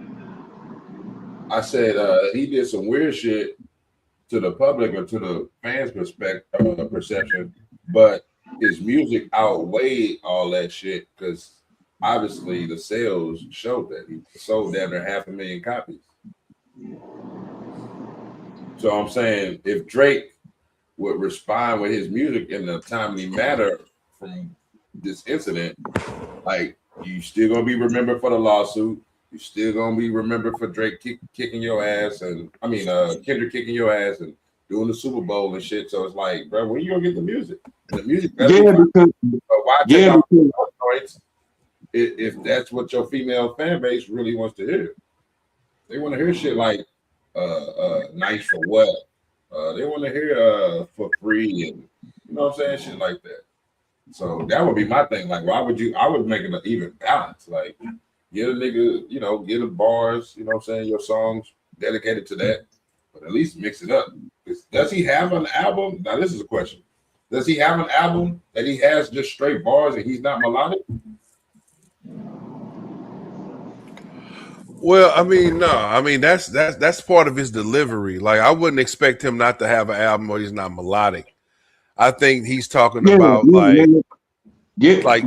I said he did some weird shit to the public or to the fans' perception, but his music outweighed all that shit because obviously the sales showed that he sold damn near 500,000 copies. So I'm saying if Drake would respond with his music in a timely manner from this incident, like you still gonna be remembered for the lawsuit. You still gonna be remembered for Drake kicking your ass, and I mean Kendrick kicking your ass and doing the Super Bowl and shit. So it's like, bro, when you gonna get the music? And the music, why take off the noise if that's what your female fan base really wants to hear? They want to hear shit like nice for what? They want to hear for free and you know what I'm saying, shit like that. So that would be my thing. Like, why would you? I would make it an even balance. Like, get a nigga, you know, get the bars, you know what I'm saying, your songs dedicated to that, but at least mix it up. Does he have an album? Now, this is a question. Does he have an album that he has just straight bars and he's not melodic? Well, I mean, no. I mean, that's part of his delivery. Like, I wouldn't expect him not to have an album where he's not melodic. I think he's talking about like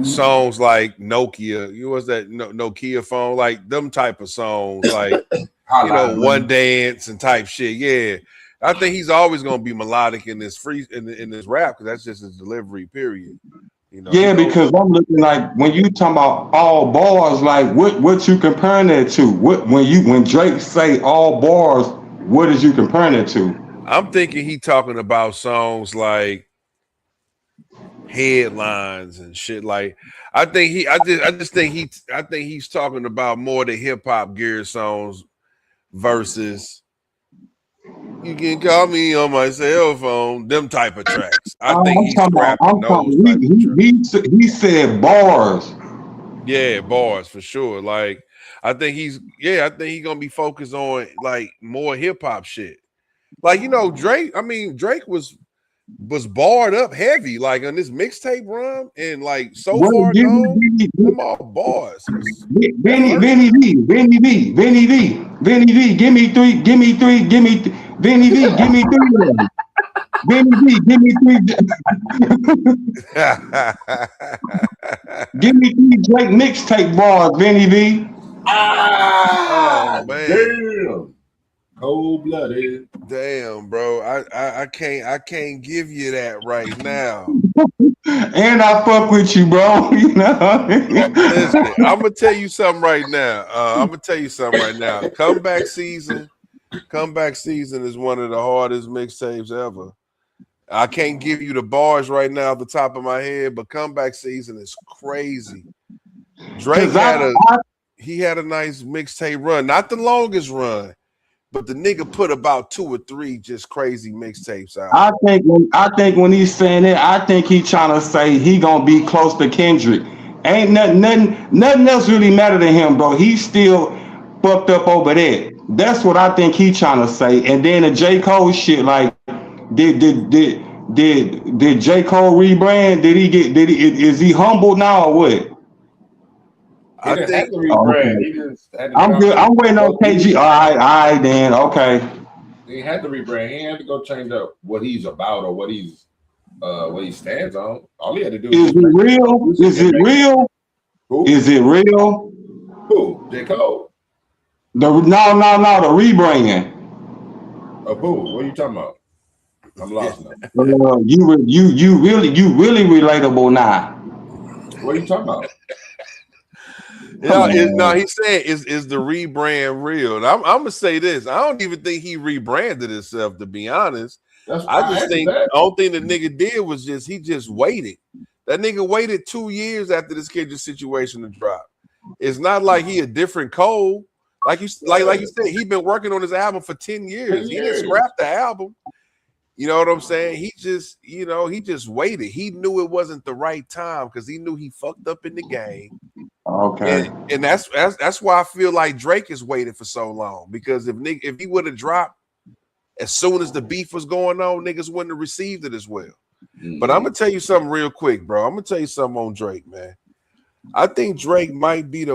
songs like Nokia. You was that Nokia phone, like them type of songs, like you know, One Dance and type shit. Yeah, I think he's always gonna be melodic in this in this rap because that's just his delivery. Period. You know. Yeah, because I'm looking like when you talking about all bars, like what you comparing that to? When Drake say all bars, what is you comparing it to? I'm thinking he talking about songs like Headlines and shit. Like I think he's talking about more the hip hop gear songs versus You Can Call Me on My Cell Phone, them type of tracks. I think he's rapping those. He said bars. Yeah, bars for sure. Like I think he's gonna be focused on like more hip hop shit. Like you know, Drake was barred up heavy, like on this mixtape run, and like so far gone, them all bars. Benny V, Benny V, give me three, Benny V, give me three, Benny V, give me three, give me three Drake mixtape bars, Benny V. Oh man. Damn. Cold-blooded. Damn, bro. I can't give you that right now. And I fuck with you, bro. You know. Listen, I'm gonna tell you something right now. Comeback Season is one of the hardest mixtapes ever. I can't give you the bars right now off the top of my head, but Comeback Season is crazy. Drake had a nice mixtape run, not the longest run. But the nigga put about 2 or 3 just crazy mixtapes out. I think when he's saying that, I think he trying to say he gonna be close to Kendrick. Ain't nothing else really matter to him, bro. He's still fucked up over there. That's what I think he trying to say. And then the J. Cole shit, like, did J. Cole rebrand? Is he humble now or what? I think I'm good. I'm waiting on KG. All right, then. Okay. He had to rebrand. He had to go change up what he's about or what he stands on. All he had to do Is it real? Is it real? Who? Is it real? Who? J. Cole. The rebranding. Of who? What are you talking about? I'm lost now. You really relatable now. What are you talking about? No, he's saying is the rebrand real? And I'm gonna say this. I don't even think he rebranded himself, to be honest. I just think the only thing the nigga did was he just waited. That nigga waited 2 years after this Kendrick situation to drop. It's not like he a different Cole. Like you said, he been working on his album for 10 years. He didn't scrap the album. You know what I'm saying? He just waited. He knew it wasn't the right time because he knew he fucked up in the game. Okay. And that's why I feel like Drake has waited for so long. Because if he would have dropped as soon as the beef was going on, niggas wouldn't have received it as well. But I'm gonna tell you something real quick, bro. I'm gonna tell you something on Drake, man. I think Drake might be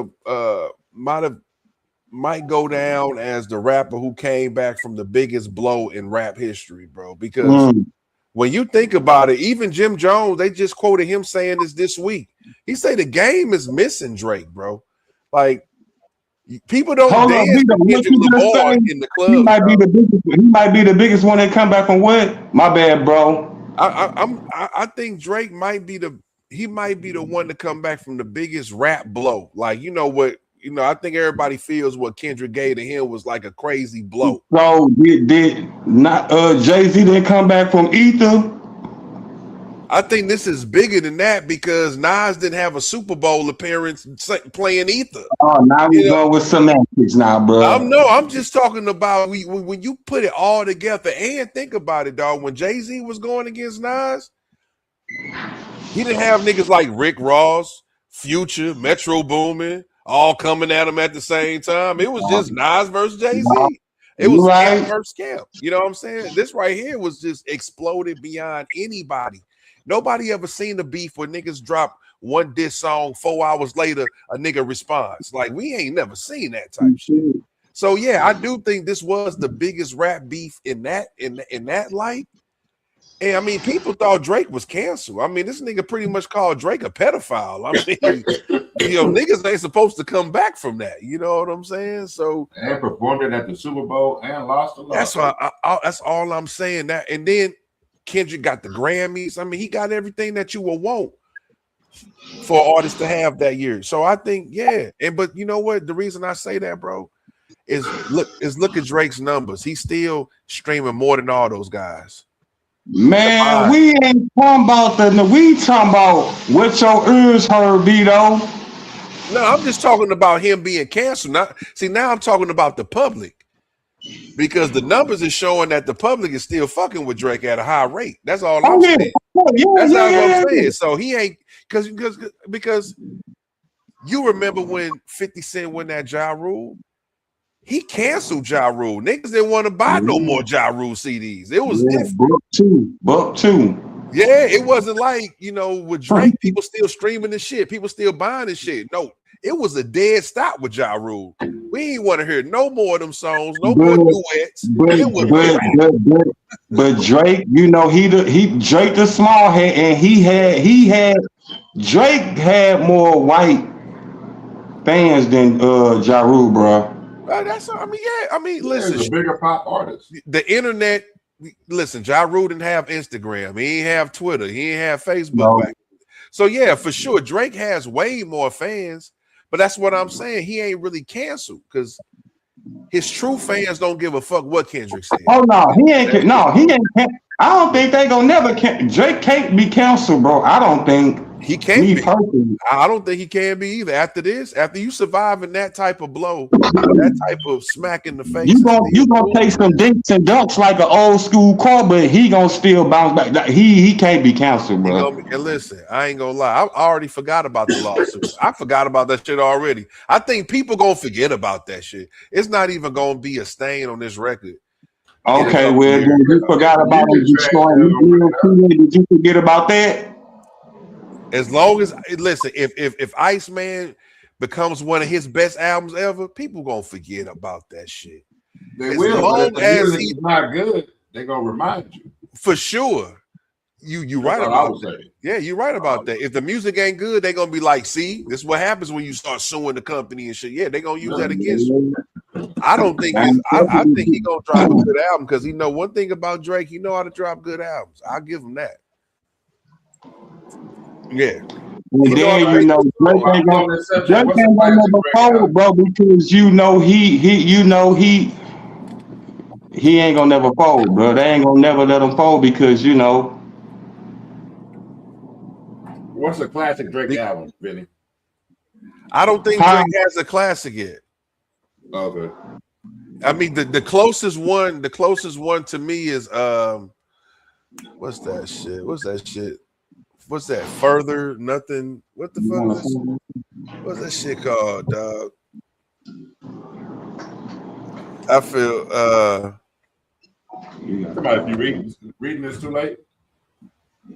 might go down as the rapper who came back from the biggest blow in rap history, bro. Because when you think about it, even Jim Jones, they just quoted him saying this week. He said the game is missing Drake, bro. Like people don't dance to Kendrick Lamar in the club. He might be the biggest one that come back from what? My bad, bro. I think Drake might be the one to come back from the biggest rap blow. Like, you know what? You know, I think everybody feels what Kendrick gave to him was like a crazy blow. So did not Jay-Z didn't come back from Ether? I think this is bigger than that because Nas didn't have a Super Bowl appearance playing Ether. Oh, now we going with semantics now, bro. I'm just talking about when you put it all together and think about it, dog. When Jay-Z was going against Nas, he didn't have niggas like Rick Ross, Future, Metro Boomin, all coming at him at the same time. It was just Nas versus Jay-Z. It was Camp versus Camp. You know what I'm saying? This right here was just exploded beyond anybody. Nobody ever seen the beef where niggas drop one diss song 4 hours later, a nigga responds. Like, we ain't never seen that type shit. So yeah, I do think this was the biggest rap beef in that light. And I mean, people thought Drake was canceled. I mean, this nigga pretty much called Drake a pedophile. I mean, niggas ain't supposed to come back from that. You know what I'm saying? So and performed it at the Super Bowl and lost a lot. That's why. That's all I'm saying. That and then Kendrick got the Grammys. I mean, he got everything that you would want for an artist to have that year. So I think, yeah. But you know what? The reason I say that, bro, is look at Drake's numbers. He's still streaming more than all those guys. Man, we ain't talking about we talking about what your ears heard, Vito. No, I'm just talking about him being canceled. Now I'm talking about the public. Because the numbers is showing that the public is still fucking with Drake at a high rate. That's all I'm saying. That's all I'm saying. So he ain't because you remember when 50 Cent won that Ja Rule? He canceled Ja Rule. Niggas didn't want to buy no more Ja Rule CDs. It was different. Buck two. Yeah, it wasn't like, with Drake, people still streaming the shit. People still buying the shit. No, it was a dead stop with Ja Rule. We ain't want to hear no more of them songs, no more duets. But Drake, Drake the small head, and Drake had more white fans than Ja Rule, bro. Listen, he's a bigger pop artist. The internet. Listen, Ja Rule didn't have Instagram. He didn't have Twitter. He didn't have Facebook back then. So yeah, for sure, Drake has way more fans. But that's what I'm saying. He ain't really canceled because his true fans don't give a fuck what Kendrick said. Oh no, he ain't. No, he ain't. I don't think they gonna never. Drake can't be canceled, bro. I don't think he can be. I don't think he can be either. After this, after you surviving that type of blow, that type of smack in the face, you gonna take some dinks and dunks like an old school car, but he gonna still bounce back. He can't be canceled, bro. And listen, I ain't gonna lie. I already forgot about the lawsuit. I forgot about that shit already. I think people gonna forget about that shit. It's not even gonna be a stain on this record. Okay, well, you forgot about it. Did you forget about that? As long as if Iceman becomes one of his best albums ever, people gonna forget about that shit. They As will, long but if as the music is not good, they're gonna remind you. For sure. You right That's all I about would that. say. Yeah, you're right about that. If the music ain't good, they're gonna be like, see, this is what happens when you start suing the company and shit. Yeah, they're gonna use that against you. I don't think I think he gonna drop a good album because he know one thing about Drake, he know how to drop good albums. I'll give him that. Yeah. And then Drake Drake ain't gonna never fold, bro, because he ain't gonna never fold, bro. They ain't gonna never let him fold because What's a classic Drake album, Vinny? I don't think Drake has a classic yet. Okay. I mean, the closest one to me is what's that shit? What's that? Further Nothing. What the fuck is this? What's that shit called, dog? I feel Somebody, if you reading this too late?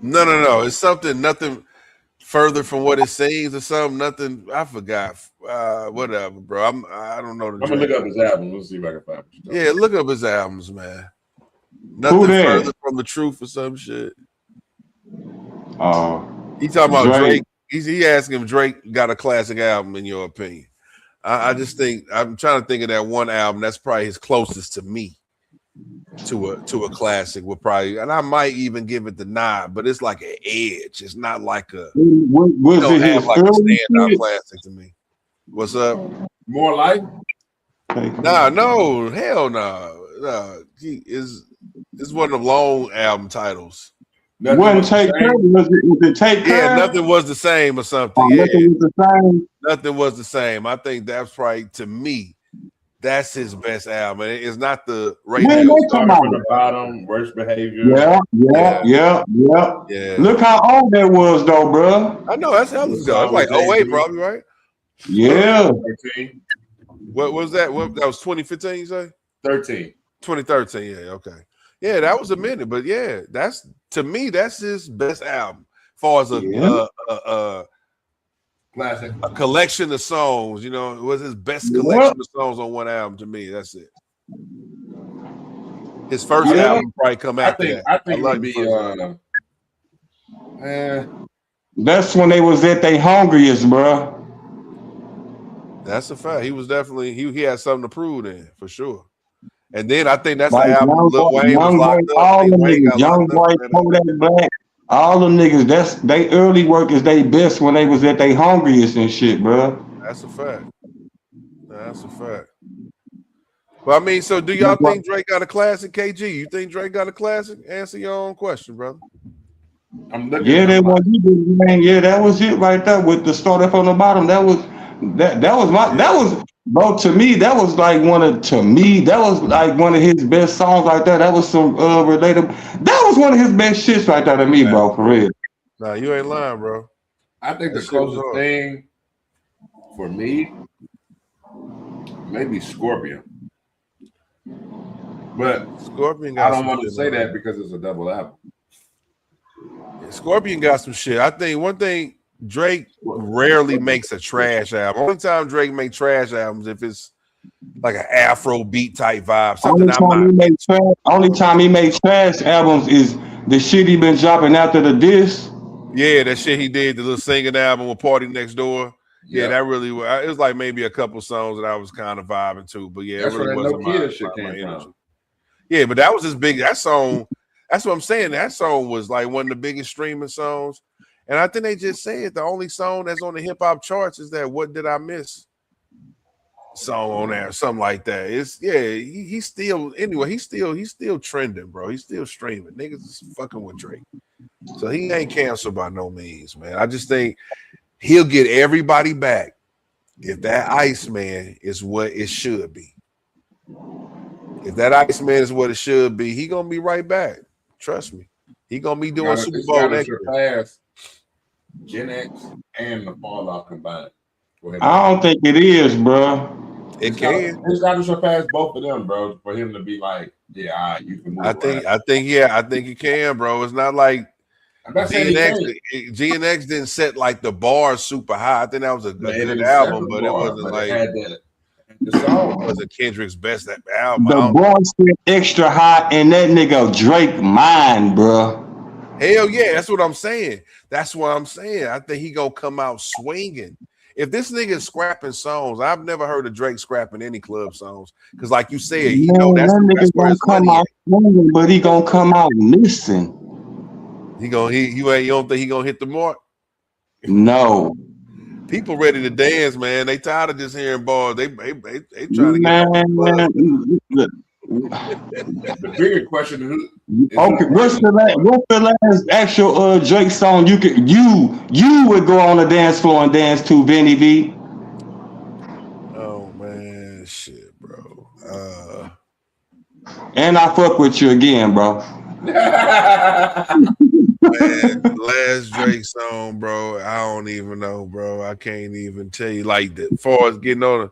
No. It's something nothing further from what it seems or something. Nothing. I forgot. Whatever, bro. I don't know. I'm gonna look up his album. Let's see if I can find it. Yeah, look up his albums, man. Nothing further from the truth or some shit. He talking about Drake. He asking if Drake got a classic album in your opinion. I just think I'm trying to think of that one album that's probably his closest to me to a classic. Would probably, and I might even give it the nod, but it's like an edge. It's not like a standout classic to me. What's up? More Life? No, hell no. It's one of the long album titles. Wasn't Take Care? Was it Take Care? Yeah, Nothing Was the Same or something. Nothing Was the Same. Nothing Was the Same. I think that's probably, to me, that's his best album. It's not the radio. From the Bottom, Worst Behavior. Yeah. Look how old that was, though, bro. I know that's hell ago. It's like 08, probably, right? Yeah. 13. What was that? That was 2015, you say? 13. 2013, yeah, okay. Yeah, that was a minute, but yeah, that's, to me, that's his best album. As far as a classic, a collection of songs, it was his best collection of songs on one album. To me, that's it. His first album probably come after that. I think it would be. That's when they was at their hungriest, bro. That's a fact. He was definitely he had something to prove then, for sure. And then I think that's Like the album Lil Wayne was locked up. All the niggas, Young Boy, Kodak Black, all the niggas, that's they early work is they best when they was at their hungriest and shit, bro. That's a fact. That's a fact. Well, I mean, so do y'all think Drake got a classic, KG? You think Drake got a classic? Answer your own question, brother. That was it right there with the start up on the bottom. That was bro, to me, that was like one of his best songs right there. That was some relatable. That was one of his best shits right there to me, bro, for real. Nah, you ain't lying, bro. I think the closest thing for me, maybe Scorpion. But Scorpion I don't want to say that because it's a double album. Yeah, Scorpion got some shit. I think one thing, Drake rarely makes a trash album. Only time Drake make trash albums if it's like an Afro beat type vibe. Only time he makes trash albums is the shit he been dropping after the diss. Yeah, that shit he did, the little singing album with Party Next Door. Yeah, that really was. It was like maybe a couple songs that I was kind of vibing to, but yeah, that's it really where that wasn't No Kid shit came from. Yeah, but that was his big. That song. That's what I'm saying. That song was like one of the biggest streaming songs. And I think they just said the only song that's on the hip hop charts is that "What Did I Miss" song on there, something like that. It's he's still he's still trending, bro. He's still streaming. Niggas is fucking with Drake, so he ain't canceled by no means, man. I just think he'll get everybody back if that Iceman is what it should be. If that Iceman is what it should be, he gonna be right back. Trust me, he gonna be doing Super Bowl next year. Gen X and the Fallout combined. I don't think it is, bro. It can. He's got to surpass both of them, bro, for him to be like, yeah, you can move. I think he can, bro. It's not like GNX didn't set like the bar super high. I think that was a good album, but it wasn't like The song wasn't Kendrick's best album. The boy said extra hot, and that nigga Drake mine, bro. Hell yeah, that's what I'm saying. That's what I'm saying. I think he gonna come out swinging. If this nigga is scrapping songs, I've never heard of Drake scrapping any club songs. Because, like you said, he know that's where his money out swinging, but he gonna come out missing. You don't think he gonna hit the mark? No. People ready to dance, man. They tired of just hearing bars. They trying to get the bigger question is okay, what's the last actual Drake song you would go on the dance floor and dance to, Benny B? Oh man, shit, bro. And I fuck with you again, bro. Man, last Drake song, bro. I don't even know, bro. I can't even tell you like that. As far as getting on,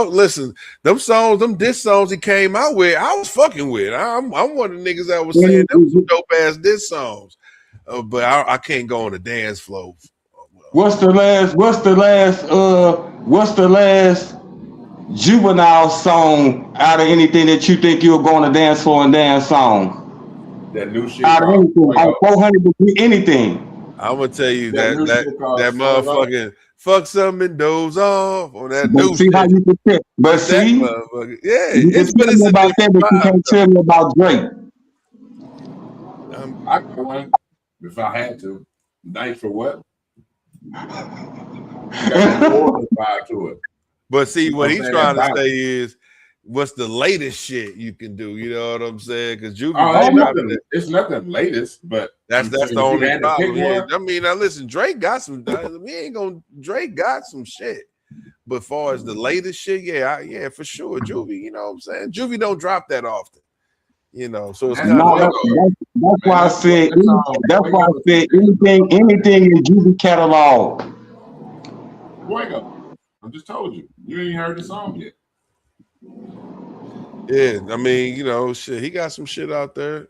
listen, them songs, them diss songs he came out with, I was fucking with. I'm one of the niggas that was saying them some dope ass diss songs, but I can't go on the dance floor. What's the last Juvenile song out of anything that you think you'll go on the dance floor and dance on? That new shit. Out of anything, 400 anything. I'm gonna tell you that motherfucking fuck something and doze off on that new see shit. How you protect. But see, yeah, it's about that, but you can't tell me about Drake. I could win if I had to. Nice for what? Got more vibe to it. But see, what he's trying to say is, what's the latest shit you can do? You know what I'm saying? Because it's nothing latest, but that's the only problem. I mean, now listen, Drake got some. Drake got some shit. But far as the latest shit, yeah, for sure, Juvie. You know what I'm saying? Juvie don't drop that often. You know, so it's kind of that's why I said anything in Juvie catalog. Fuego. I just told you. You ain't heard the song yet. Yeah, I mean, you know, shit. He got some shit out there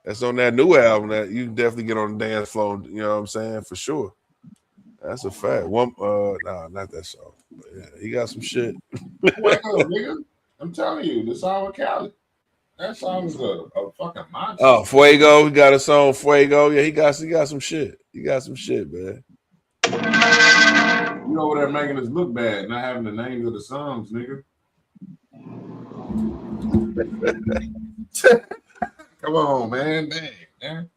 that's on that new album that you definitely get on the dance floor. You know what I'm saying? For sure. That's a fact. Not that song. But yeah, he got some shit. Fuego, nigga. I'm telling you, the song with Khaled. That song is a fucking monster. Oh, Fuego. He got a song, Fuego. Yeah, he got some shit. He got some shit, man. You over there making us look bad, not having the names of the songs, nigga. Come on, man. Dang,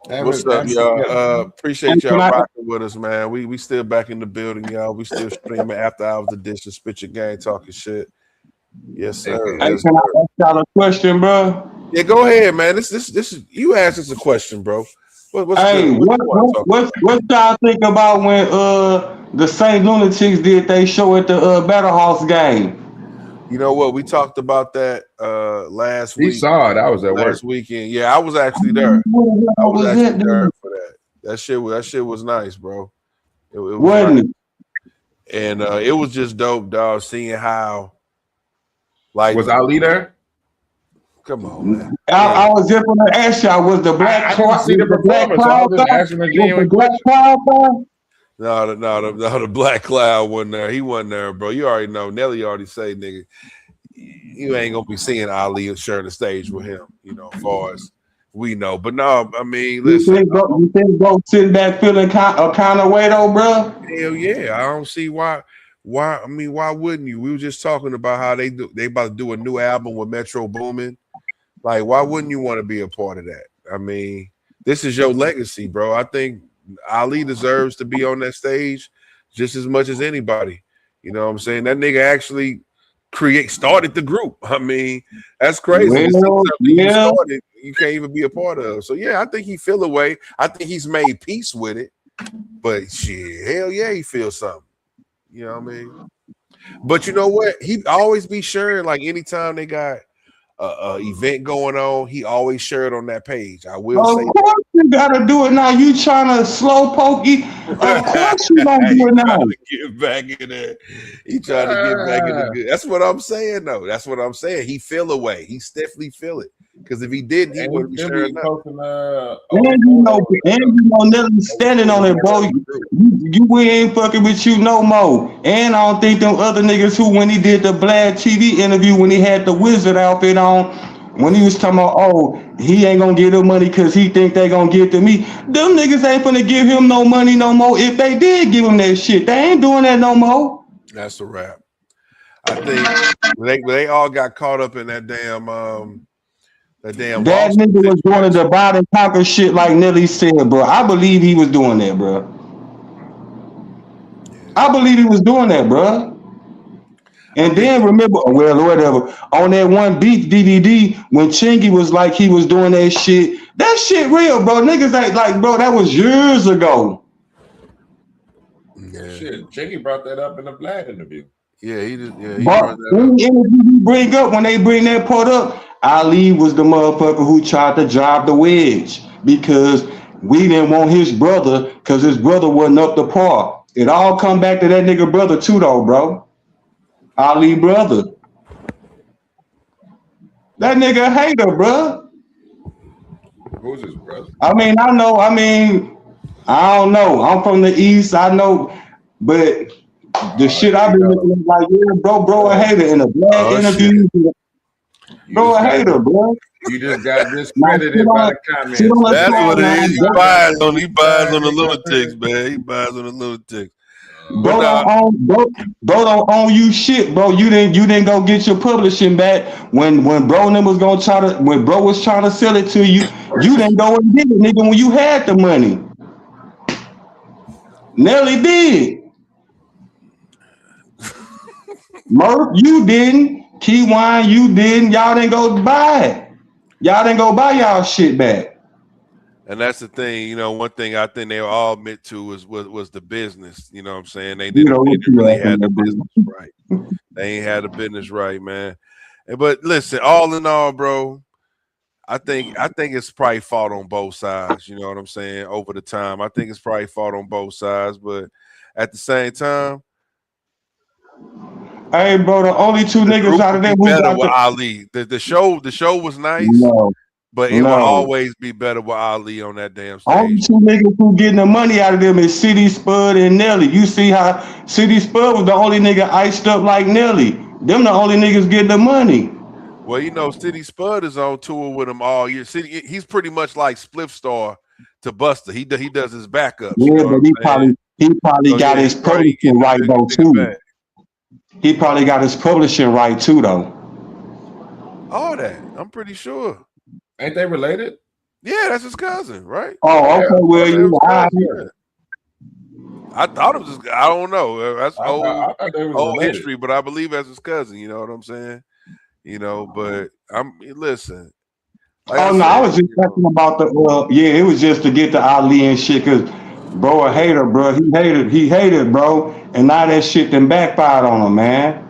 man. What's up, y'all? Appreciate y'all rocking with us, man. We still back in the building, y'all. We still streaming after hours edition, spit your game, talking shit. Yes, sir. Hey, can I ask y'all a question, bro? Yeah, go ahead, man. This is you asked us a question, bro. What y'all think about when the St. Lunatics did they show at the Battle House game? You know what? We talked about that last week. We saw it. I was at work last weekend. Yeah, I was actually there. I was actually there for that. That shit was nice, bro. It was nice. And it was just dope, dog. Seeing how, like, was Ali there? Come on, man. I was just going to ask y'all, was the Black Cloud? See the performance. I was asking a genuine question. No, the Black Cloud wasn't there. He wasn't there, bro. You already know. Nelly already say, nigga, you ain't gonna be seeing Ali sharing the stage with him. You know, as far as we know. But no, I mean, listen. You think bro sitting back feeling kind of way though, bro? Hell yeah. I don't see why. I mean, why wouldn't you? We were just talking about how they about to do a new album with Metro Boomin. Like, why wouldn't you want to be a part of that? I mean, this is your legacy, bro. I think Ali deserves to be on that stage just as much as anybody. You know what I'm saying? That nigga actually started the group. I mean, that's crazy. You can't even be a part of. So yeah, I think he feel a way. I think he's made peace with it. But shit, hell yeah, he feels something. You know what I mean? But you know what? He always be sharing, like, anytime they got event going on, he always shared on that page. I will say, of course you gotta do it now. You trying to slow poke it? Of course you don't do it now. Get back in there. He trying to get back in the good. That's what I'm saying, though. That's what I'm saying. He feel away. He definitely feel it. Because if he didn't, he And wouldn't be he'll sharing be nothing. posting, And you know Nelly standing on it, bro. We ain't fucking with you no more. And I don't think them other niggas who, when he did the Vlad TV interview, when he had the wizard outfit on, when he was talking about, oh, he ain't gonna give them money because he think they gonna give to me. Them niggas ain't gonna give him no money no more. If they did give him that shit, they ain't doing that no more. That's a wrap. I think they all got caught up in that damn That nigga was doing the divide and conquer shit like Nelly said, bro. I believe he was doing that, bro. I believe he was doing that, bro. And then remember, well, whatever, on that one beat DVD, when Chingy was like he was doing that shit real, bro. Niggas ain't like, bro, that was years ago. Yeah. Shit, Jiggy brought that up in the Vlad interview. Yeah, he did. Yeah, he But brought that up. any interview you bring up, when they bring that part up, Ali was the motherfucker who tried to drive the wedge because we didn't want his brother because his brother wasn't up to par. It all come back to that nigga brother too, though, bro. Ali brother. That nigga a hater, bro. Who's his brother? I don't know. I'm from the East. I know, but the shit I've been looking at, like, yeah, bro, a hater in a Vlad interview. Bro, a hater, bro. You just got discredited by the comments. That's what it is. He buys on the lunatics, man. He buys on the lunatics. Bro don't own you shit, bro. You didn't go get your publishing back when bro was trying to sell it to you. You didn't go and get it, nigga, when you had the money. Nelly did. Murph, you didn't. Key Wine, you didn't. Y'all didn't go buy it. Y'all didn't go buy y'all shit back. And that's the thing, you know, one thing I think they all admit to was the business. You know what I'm saying? They didn't really have the business right. They ain't had the business right, man. But listen, all in all, bro, I think it's probably fought on both sides. You know what I'm saying? Over the time, I think it's probably fought on both sides. But at the same time, hey, bro, the only two niggas out of them who better with Ali. The show was nice. No. But it will always be better with Ali on that damn stage. Only two niggas who getting the money out of them is City Spud and Nelly. You see how City Spud was the only nigga iced up like Nelly. Them the only niggas getting the money. Well, you know, City Spud is on tour with him all year. He's pretty much like Spliff Star to Buster. He does his backup. Yeah, but he probably got his publishing right though too. He probably got his publishing right too though. All that, I'm pretty sure. Ain't they related? Yeah, that's his cousin, right? Oh, okay. Well, you I thought it was just, I don't know. That's old related. history, but I believe that's his cousin. You know what I'm saying? You know, but listen. Like I was just talking about the it was just to get the Ali and shit, cause bro a hater, bro. He hated, bro, and now that shit then backfired on him, man.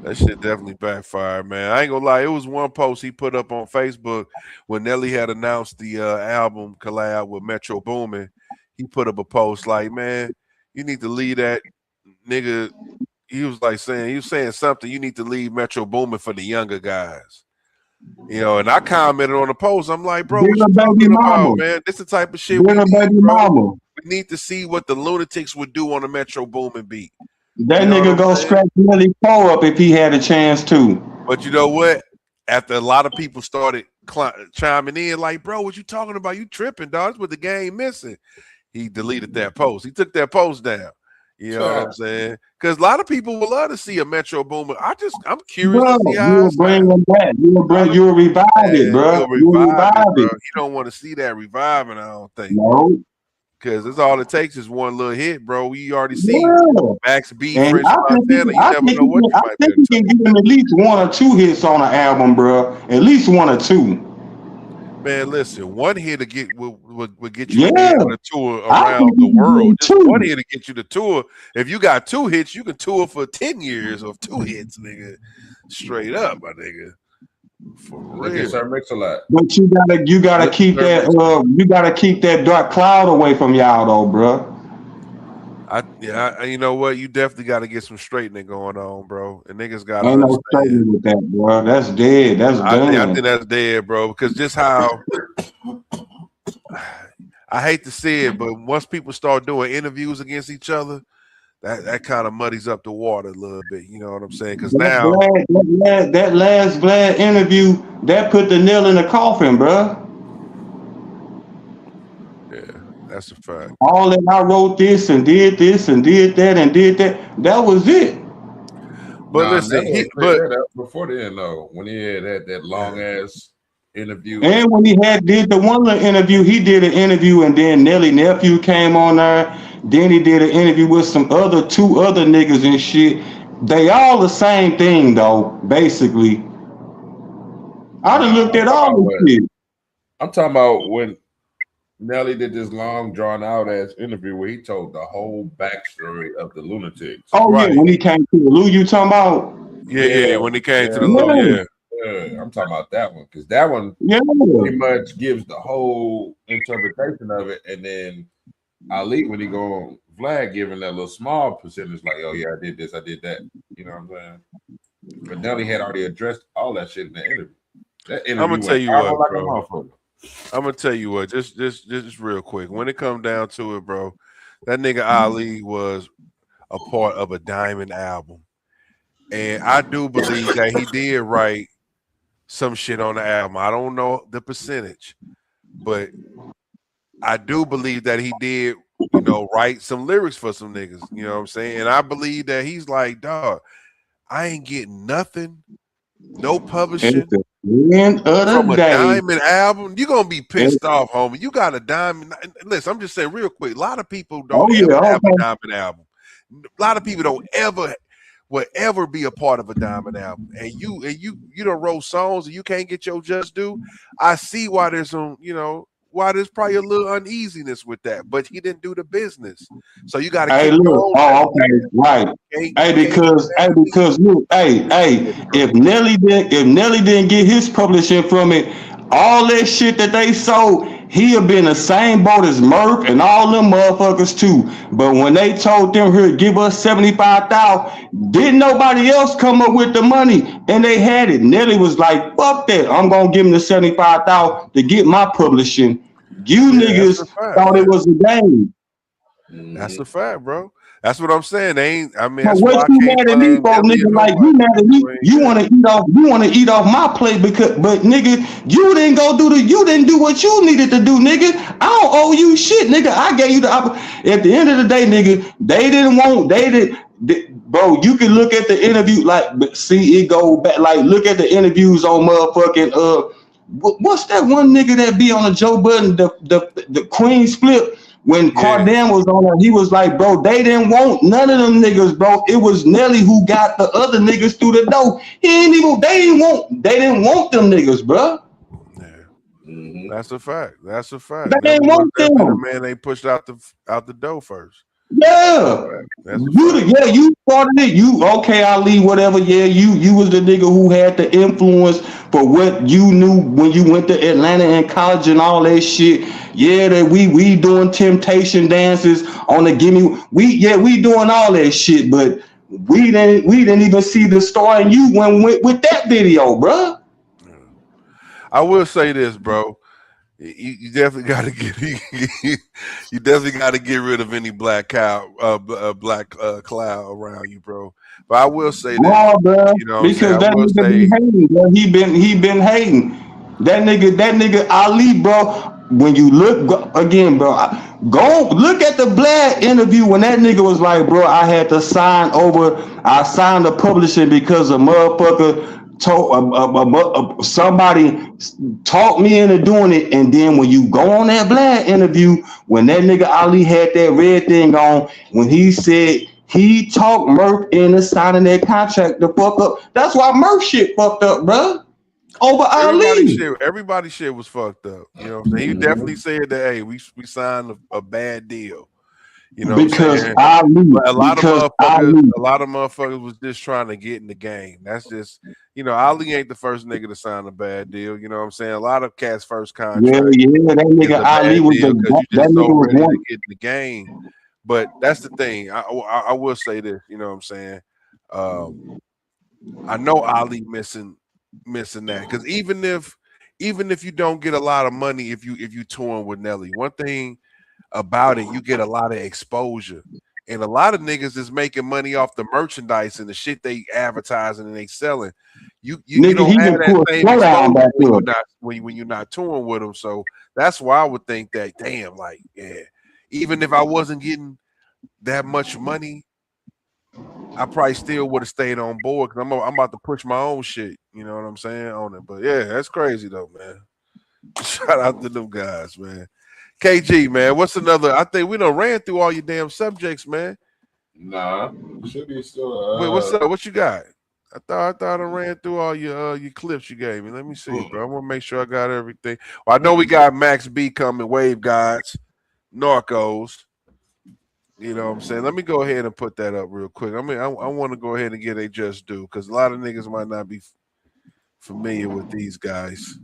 That shit definitely backfired, man. I ain't gonna lie. It was one post he put up on Facebook when Nelly had announced the album collab with Metro Boomin. He put up a post like, man, you need to leave that nigga. He was saying something. You need to leave Metro Boomin for the younger guys. You know, and I commented on the post. I'm like, bro, what you talking about, man? This the type of shit we need, bro. We need to see what the Lunatics would do on a Metro Boomin beat. That nigga go scratch Nelly Poe up if he had a chance to. But you know what? After a lot of people started chiming in, like, bro, what you talking about? You tripping, dog? That's what the game missing. He deleted that post. He took that post down. You know what I'm saying? Because a lot of people would love to see a Metro Boomin. I'm curious to see how you'll bring them back. You'll revive it, bro. You'll revive it. You don't want to see that reviving, I don't think. No. Because that's all it takes is one little hit, bro. We already see Max B, French Montana. You never know what you might do. I think you can give him at least 1 or 2 hits on an album, bro. At least 1 or 2. Man, listen, 1 hit to get will get you on a tour around the world. Just 1 hit to get you the tour. If you got 2 hits, you can tour for 10 years of 2 hits, nigga. Straight up, my nigga. For real. Sir Mix-a-Lot. But you gotta keep that dark cloud away from y'all though, bro. You know what? You definitely got to get some straightening going on, bro. And niggas got to Ain't no understand. straightening with that, bro. That's dead. That's done. I think that's dead, bro. Because just how I hate to say it, but once people start doing interviews against each other, that kind of muddies up the water a little bit. You know what I'm saying? Because now that last Vlad interview that put the nail in the coffin, bro. Yeah, that's a fact. All that I wrote this and did that and did that. That was it. But listen, before then, though, when he had that long ass interview, and when he did the one little interview, he did an interview, and then Nelly nephew came on there. Then he did an interview with two other niggas and shit. They all the same thing though, basically. I done looked at all this shit. I'm talking about when Nelly did this long, drawn out ass interview where he told the whole backstory of the Lunatics. Oh right. Yeah, when he came to the Lou, you talking about? Yeah, when he came to the Lou, yeah, I'm talking about that one because that one pretty much gives the whole interpretation of it, and then Ali, when he go on Vlad, giving that little small percentage, like, oh yeah, I did this, I did that. You know what I'm saying? But Nelly had already addressed all that shit in the interview. I'm gonna tell you what, bro. I'm gonna tell you what, just real quick. When it comes down to it, bro, that nigga Ali was a part of a Diamond album, and I do believe that he did write some shit on the album. I don't know the percentage, but I do believe that he did, write some lyrics for some niggas. You know what I'm saying? And I believe that he's like, dog, I ain't getting nothing, no publishing from a Diamond album. You're gonna be pissed off, homie. You got a Diamond. Listen, I'm just saying real quick. A lot of people don't have a Diamond album. A lot of people don't will ever be a part of a Diamond album. And you don't wrote songs and you can't get your just due. I see why there's some, why there's probably a little uneasiness with that, but he didn't do the business. So you got to keep going. Oh, okay, right. Because look, if Nelly didn't get his publishing from it, all that shit that they sold, he'd been the same boat as Murph and all them motherfuckers too. But when they told them, here, give us 75,000, didn't nobody else come up with the money, and they had it. Nelly was like, fuck that, I'm gonna give him the 75,000 to get my publishing. You niggas thought it was a game. That's a fact, bro. That's what I'm saying. They ain't. I mean, that's what you mad at me for, nigga? Like you mad at me? You want to eat off my plate but nigga, you didn't do what you needed to do, nigga. I don't owe you shit, nigga. I gave you the at the end of the day, nigga. Bro, you can look at the interview, but see it go back. Like, look at the interviews on motherfucking what's that one nigga that be on the Joe Budden, the Queen's Flip? When Cardin was on there, he was like, bro, they didn't want none of them niggas, bro. It was Nelly who got the other niggas through the door. They didn't want them niggas, bro. Yeah. That's a fact. That's a fact. They didn't want them. Man, they pushed out the door first. Yeah. You started it. You okay, Ali, whatever. Yeah, you was the nigga who had the influence for what you knew when you went to Atlanta and college and all that shit. Yeah, that we doing temptation dances on the gimme. We doing all that shit, but we didn't even see the star in you when with that video, bro. I will say this, bro. You definitely got to get rid of any black cloud around you, bro. But I will say that, bro, because that nigga be hating, bro. He been hating. That nigga Ali, bro. When you look again, bro, go look at the Vlad interview when that nigga was like, bro, I had to sign the publishing because a motherfucker somebody talked me into doing it. And then when you go on that Vlad interview, when that nigga Ali had that red thing on, when he said he talked Murph into signing that contract to fuck up, that's why Murph shit fucked up, bro. Over Ali. Everybody shit was fucked up. You know what I'm saying? He definitely said that, hey, we signed a bad deal. You know, because a lot of motherfuckers was just trying to get in the game. That's just, Ali ain't the first nigga to sign a bad deal. You know what I'm saying? A lot of cats' first contract. Yeah, that nigga Ali was that nigga was to get in the game. But that's the thing. I will say this. You know what I'm saying? I know Ali missing that because even if you don't get a lot of money if you touring with Nelly, one thing about it, you get a lot of exposure. And a lot of niggas is making money off the merchandise and the shit they advertising and they selling. You don't have that same exposure when you're not touring with them. So that's why I would think that, damn, like, yeah, even if I wasn't getting that much money, I probably still would have stayed on board because I'm about to push my own shit. You know what I'm saying on it. But yeah, that's crazy though, man. Shout out to them guys, man. KG, man, what's another? I think we done ran through all your damn subjects, man. Nah, should be still. Wait, what's up? What you got? I thought I ran through all your clips you gave me. Let me see, bro. I want to make sure I got everything. Well, I know we got Max B coming, Wave Gods, Narcos. You know what I'm saying? Let me go ahead and put that up real quick. I mean, I want to go ahead and get a just due because a lot of niggas might not be familiar with these guys.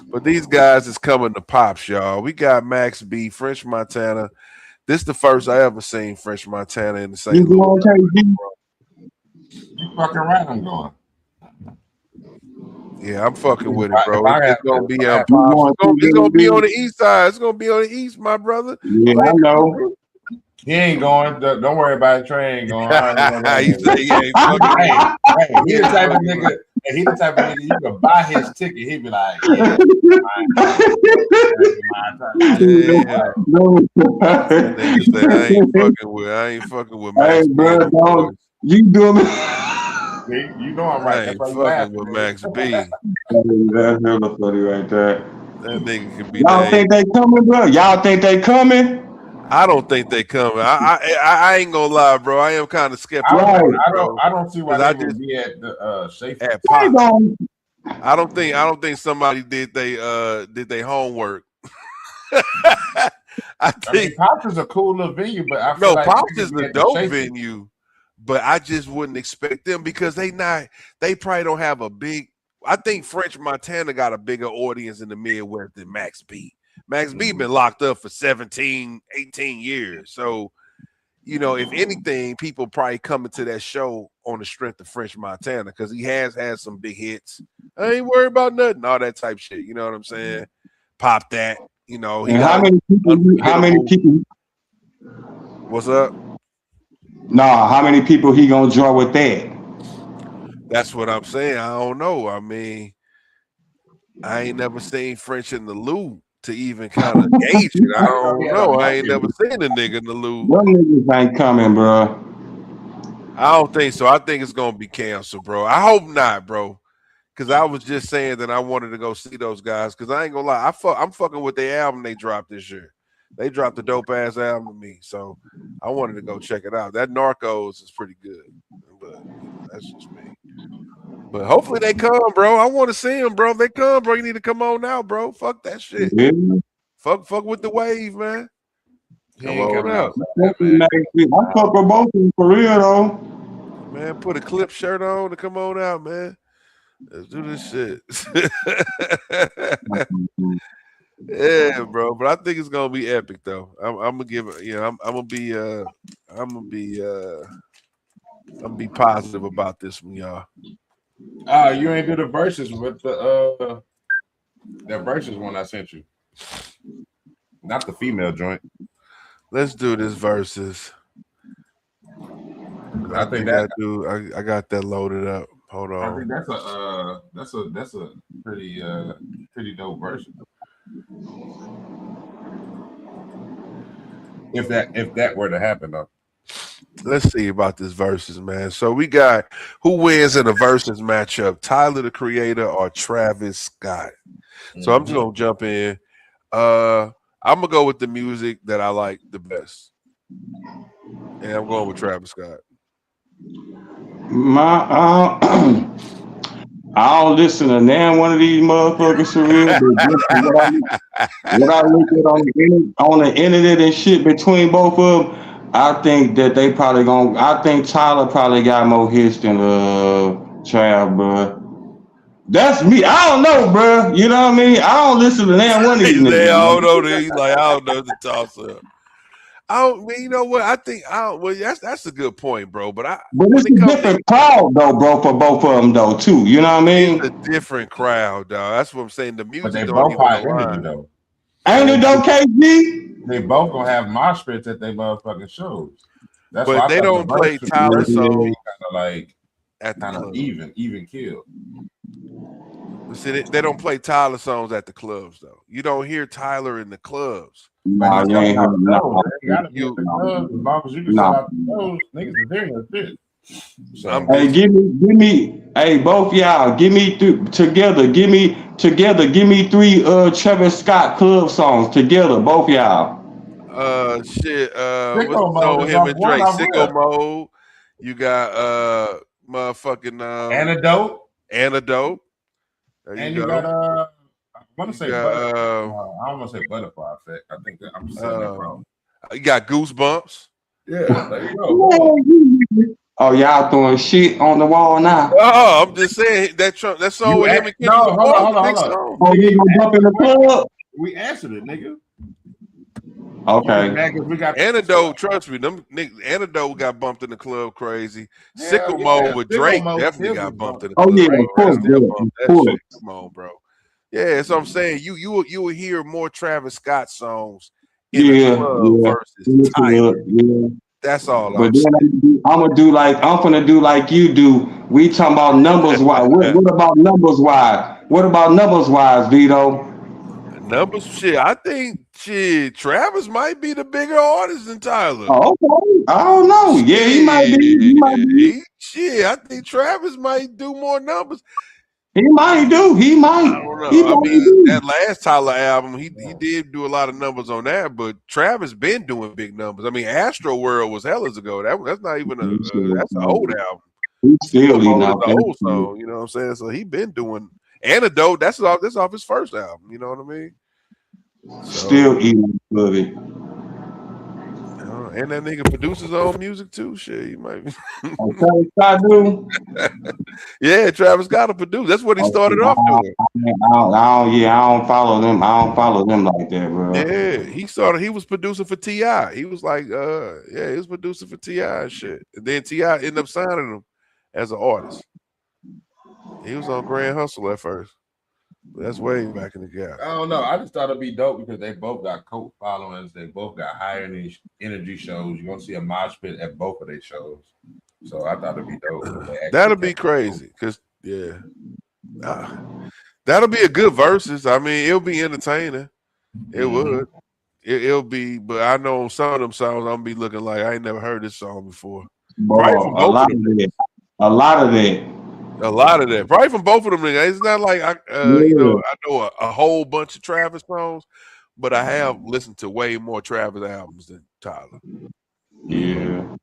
But these guys is coming to Pops, y'all. We got Max B, French Montana. This is the first I ever seen French Montana in the same. You fucking right, I'm going. Yeah, I'm fucking with it, bro. It's gonna be on Pops. It's gonna be on the east side. It's gonna be on the east, my brother. Yeah, I know. He ain't going. Don't worry about it. Trey ain't going. He said he ain't fucking. Hey, he the type of nigga. He the type of nigga you can buy his ticket. He be like, yeah, I ain't fucking with Max. Hey, bro, you doing it? You know I'm right. I ain't fucking with Max B. That's hella funny right there. That nigga can be. Y'all think they coming, bro? Y'all think they coming? I don't think they coming. I ain't gonna lie, bro. I am kind of skeptical. I don't see why they would be at the Schaefer. At Pop. I don't think somebody did they homework. I think Pops is a cool little venue, but I feel like Pops is a dope venue. But I just wouldn't expect them because they probably don't have a big. I think French Montana got a bigger audience in the Midwest than Max B. Max B been locked up for 17, 18 years. So, you know, if anything, people probably coming to that show on the strength of French Montana because he has had some big hits. I ain't worried about nothing, all that type shit. You know what I'm saying? Pop that. You know. How many people? What's up? Nah, how many people he gonna draw with that? That's what I'm saying. I don't know. I mean, I ain't never seen French in the Lou to even kind of gauge it. I don't know. I ain't never seen a nigga in the Lou. Them niggas ain't coming, bro. I don't think so. I think it's gonna be canceled, bro. I hope not, bro. Because I was just saying that I wanted to go see those guys. Because I ain't gonna lie, I'm fucking with their album they dropped this year. They dropped a dope ass album to me, so I wanted to go check it out. That Narcos is pretty good, but that's just me. But hopefully they come, bro. I want to see them, bro. If they come, bro, you need to come on now, bro. Fuck that shit. Yeah. Fuck with the wave, man. Come on out. I fuck with both of them for real though. Man, put a clip shirt on to come on out, man. Let's do this shit. Yeah, bro. But I think it's gonna be epic, though. I'm gonna give it. You know, I'm gonna be positive about this one, y'all. You ain't do the verses with the that verses one I sent you. Not the female joint. Let's do this verses. I think I do. I got that loaded up. Hold on. I think that's a pretty dope version. If that were to happen though. Let's see about this versus, man. So we got who wins in a versus matchup, Tyler the Creator or Travis Scott. So I'm just gonna jump in. I'm gonna go with the music that I like the best. And I'm going with Travis Scott. I don't listen to damn one of these motherfuckers for real. But what I look at on the internet and shit between both of them, I think that they probably gonna. I think Tyler probably got more hits than Trav, bro. That's me. I don't know, bro. You know what I mean? I don't listen to damn one of these niggas. I don't know. He's like, I don't know the toss up. You know what? I think well, that's a good point, bro. But But it's a different crowd though, bro, for both of them though, too. You know what I mean? It's a different crowd, dog. That's what I'm saying. The music But they don't both high even energy align. though. Ain't it though, KG? They both gonna have mosh pits at their motherfucking shows. That's why But I they thought don't the play verse Tyler should be songs kind of like at the kind of club. even kill. See, they don't play Tyler songs at the clubs though. You don't hear Tyler in the clubs. But you ain't heard no, they gotta be at the club as long as you can sell out the shows. Niggas is hearing that shit. So, Hey, give me, hey, both y'all, give me together, give me 3 Travis Scott club songs together, both y'all. Shit. What's Sicko the song Mode is him off and one Drake? off Sicko Rip. Mode. You got motherfucking Antidote. There And you you go. got I want to say got, butterfly. I don't want to say butterfly effect. I think that I'm saying that wrong. You got Goosebumps. Yeah, there you go. Oh, y'all throwing shit on the wall now. Oh, I'm just saying that song with him and Kendrick hold on. Oh, you gonna jump in the club? We answered it, nigga. Okay. We got Antidote, trust me, them Antidote got bumped in the club crazy. Sicko yeah. Mode with Sicko Drake Mode definitely still got get bumped in the Oh club. yeah, bro. of course, That still yeah, bumped of that course. shit. Come on, bro. Yeah, so I'm saying you will hear more Travis Scott songs in the club versus Tyler. Yeah. That's all But I'm then saying. I'm gonna do like you do. We talking about numbers wise. What about numbers wise? What about numbers wise, Vito? Numbers, shit. I think Travis might be the bigger artist than Tyler. Oh, okay. I don't know. Yeah, he might be. He might be. I think Travis might do more numbers. He might do. He might. I don't know. He I might mean, do. that last Tyler album, he did do a lot of numbers on that, but Travis been doing big numbers. I mean, Astro World was hellas ago. That's not even that's an old album. He's still Sicko Mode out is an old song. You know what I'm saying? So he been doing Antidote. That's off his first album. You know what I mean? Still eating of it. And that nigga produces his own music too. Shit, he might. Travis Scott do? Yeah, Travis Scott to produce. That's what he started off doing. I don't follow them. I don't follow them like that, bro. Yeah, he was producing for T.I. He was like, he was producing for T.I. and shit. And then T.I. ended up signing him as an artist. He was on Grand Hustle at first. But that's way back in the gap. I don't know. I just thought it'd be dope because they both got cult followings. They both got high energy shows. You're gonna see a mosh pit at both of their shows. So I thought it'd be dope. That'll be crazy. Cause that'll be a good versus. I mean, it'll be entertaining. It would. It'll be, but I know some of them songs I'm gonna be looking like I ain't never heard this song before. Bro, a lot of that. A lot of that. Probably from both of them niggas. It's not like I know a whole bunch of Travis songs, but I have listened to way more Travis albums than Tyler. Yeah.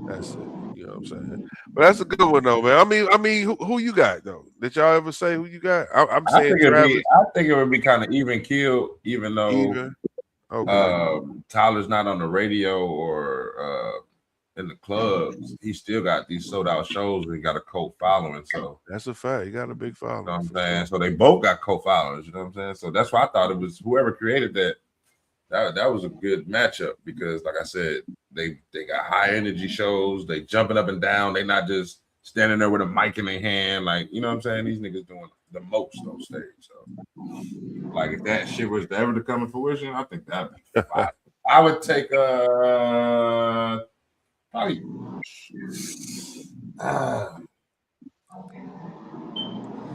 That's it. You know what I'm saying? But that's a good one though, man. I mean, who you got though? Did y'all ever say who you got? I'm saying Travis. I think it would be kind of even kill, even though Tyler's not on the radio or in the clubs. He still got these sold out shows and he got a cult following. So that's a fact. He got a big following. You know what I'm saying? So they both got cult followers, you know what I'm saying? So that's why I thought it was whoever created that was a good matchup because like I said, they got high energy shows, they jumping up and down, they not just standing there with a mic in their hand, like you know what I'm saying? These niggas doing the most on stage. So like if that shit was ever to come to fruition, I think that'd be fine. I would take probably I'll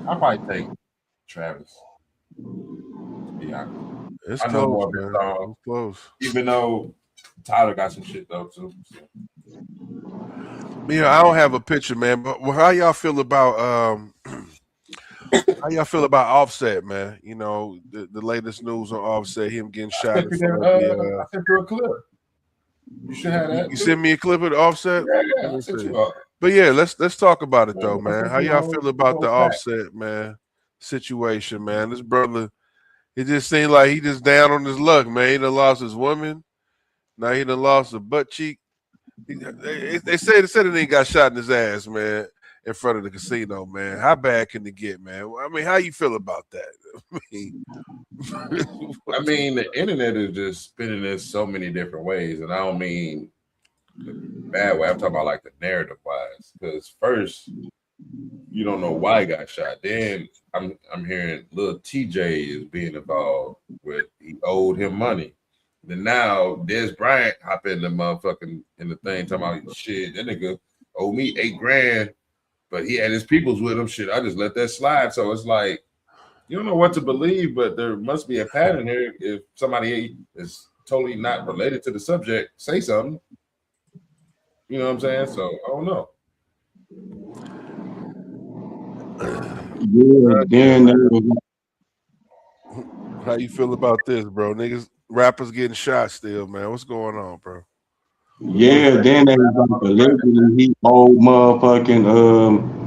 probably take Travis. To be honest. It's I know close, more of his man. songs, It's close. even though Tyler got some shit though too. So. You know, I don't have a picture, man. But how y'all feel about Offset, man? You know, the latest news on Offset, him getting shot. I sent you a clip. You should have that. You send me a clip of the Offset? Yeah, I sent you up. But yeah, let's talk about it though, man. How y'all feel about the Offset, man, situation, man? This brother, it just seemed like he just down on his luck, man. He done lost his woman. Now he done lost a butt cheek. They said he got shot in his ass, man. in front of the casino, man. How bad can it get, man? I mean, how you feel about that? I mean, the internet is just spinning this so many different ways, and I don't mean the bad way. I'm talking about like the narrative wise. Because first, you don't know why he got shot. Then I'm hearing little TJ is being involved with he owed him money. Then now Des Bryant hop in the motherfucking in the thing talking about shit. That nigga owe me $8,000, but he had his peoples with him. Shit, I just let that slide. So it's like you don't know what to believe, but there must be a pattern here. If somebody is totally not related to the subject, say something. You know what I'm saying? So I don't know. Yeah, then How you feel about this, bro? Niggas, rappers getting shot still, man. What's going on, bro? yeah, then they was like allegedly he owed motherfucking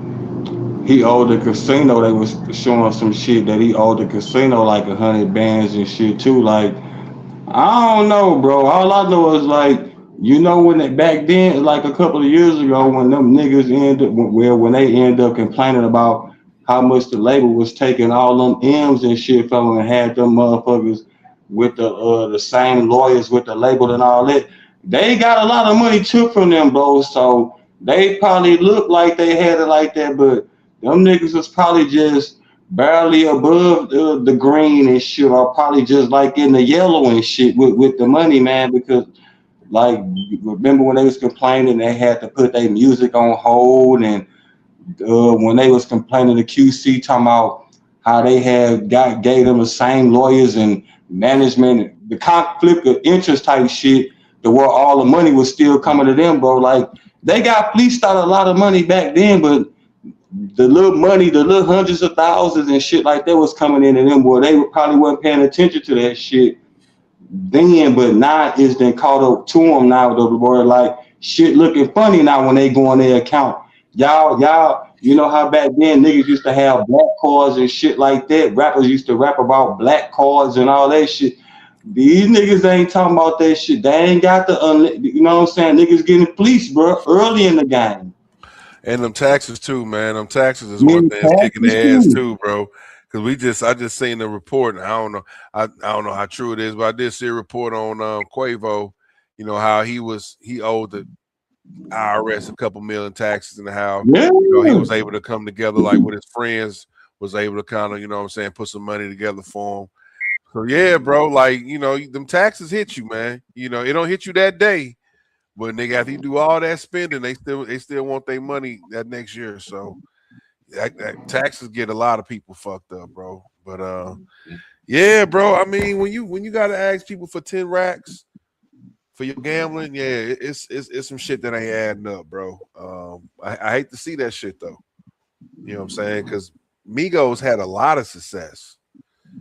he owed the casino. They was showing some shit that he owed the casino like 100 bands and shit too. Like I don't know, bro. All I know is like when it back then, like a couple of years ago, when them niggas when they end up complaining about how much the label was taking all them M's and shit from them and had them motherfuckers with the same lawyers with the label and all that. They got a lot of money took from them, bro. So they probably looked like they had it like that, but them niggas was probably just barely above the green and shit, or probably just like in the yellow and shit with the money, man, because like remember when they was complaining they had to put their music on hold, and when they was complaining to QC talking about how they gave them the same lawyers and management, the conflict of interest type shit, to where all the money was still coming to them, bro. Like they got fleeced out a lot of money back then, but the little money, the little hundreds of thousands and shit like that was coming in to them, boy. They probably wasn't paying attention to that shit then, but now it's been caught up to them now, though, boy. Like shit looking funny now when they go on their account. Y'all, you know how back then niggas used to have black cards and shit like that. Rappers used to rap about black cards and all that shit. These niggas ain't talking about that shit. They ain't got the, you know what I'm saying? Niggas getting fleeced, bro, early in the game. And them taxes too, man. Them taxes is one thing that's kicking their ass too, bro. Because I just seen the report, and I don't know how true it is, but I did see a report on Quavo. You know how he owed the IRS a couple million taxes, and how he was able to come together like with his friends, was able to kind of, you know what I'm saying, put some money together for him. So yeah, bro, like them taxes hit you, man. It don't hit you that day, but nigga, after you do all that spending, they still want their money that next year. So that taxes get a lot of people fucked up, bro. But yeah, bro. I mean, when you gotta ask people for 10 racks for your gambling, yeah, it's some shit that ain't adding up, bro. I hate to see that shit though. You know what I'm saying? Because Migos had a lot of success.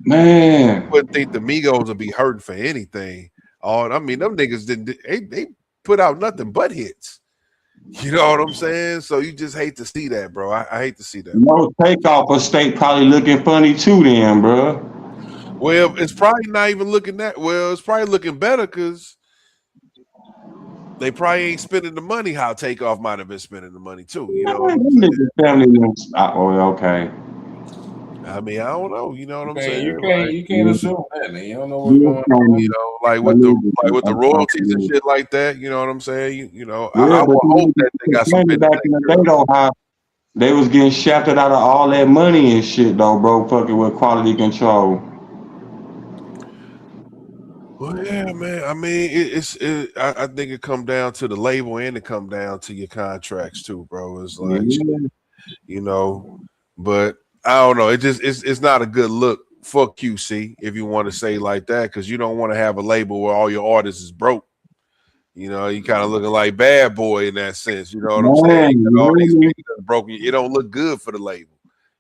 Man, I wouldn't think the Migos would be hurting for anything. I mean, them niggas they put out nothing but hits. You know what I'm saying? So you just hate to see that, bro. I hate to see that. No Takeoff estate probably looking funny too, then, bro. Well, it's probably not even looking that well. It's probably looking better because they probably ain't spending the money how Takeoff might have been spending the money too. You know, okay. I mean, I don't know. You know what I'm saying? You can't assume that, man. You don't know what's going on. You know, like with the royalties and shit like that. You know what I'm saying? I would hope that they got some back in the day though, how they was getting shafted out of all that money and shit though, bro. Fucking with quality control. Well, yeah, man. I mean, I think it come down to the label and it come down to your contracts too, bro. It's like, but I don't know. It's not a good look for QC if you want to say like that, because you don't want to have a label where all your artists is broke. You kind of looking like Bad Boy in that sense. You know what I'm saying? All these niggas broken. It don't look good for the label.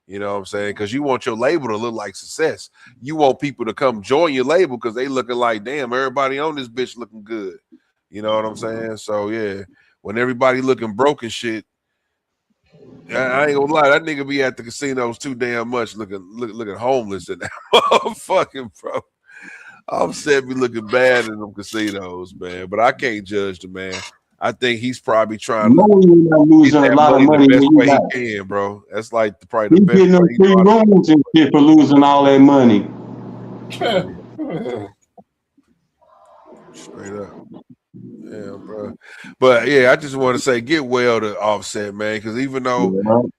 You know what I'm saying? Because you want your label to look like success. You want people to come join your label because they looking like, damn, everybody on this bitch looking good. You know what I'm saying? So yeah, when everybody looking broke and shit, I ain't gonna lie, that nigga be at the casinos too damn much looking homeless in that motherfucking, bro. I'm said be looking bad in them casinos, man. But I can't judge the man. I think he's probably trying to Knowing you're not get losing a that lot of money the money best when you way got. he can, bro. That's like probably He's the best getting them way he free know how to. rooms and shit for losing all that money. Straight up. Yeah, bro. But yeah, I just want to say get well to Offset, man, because even though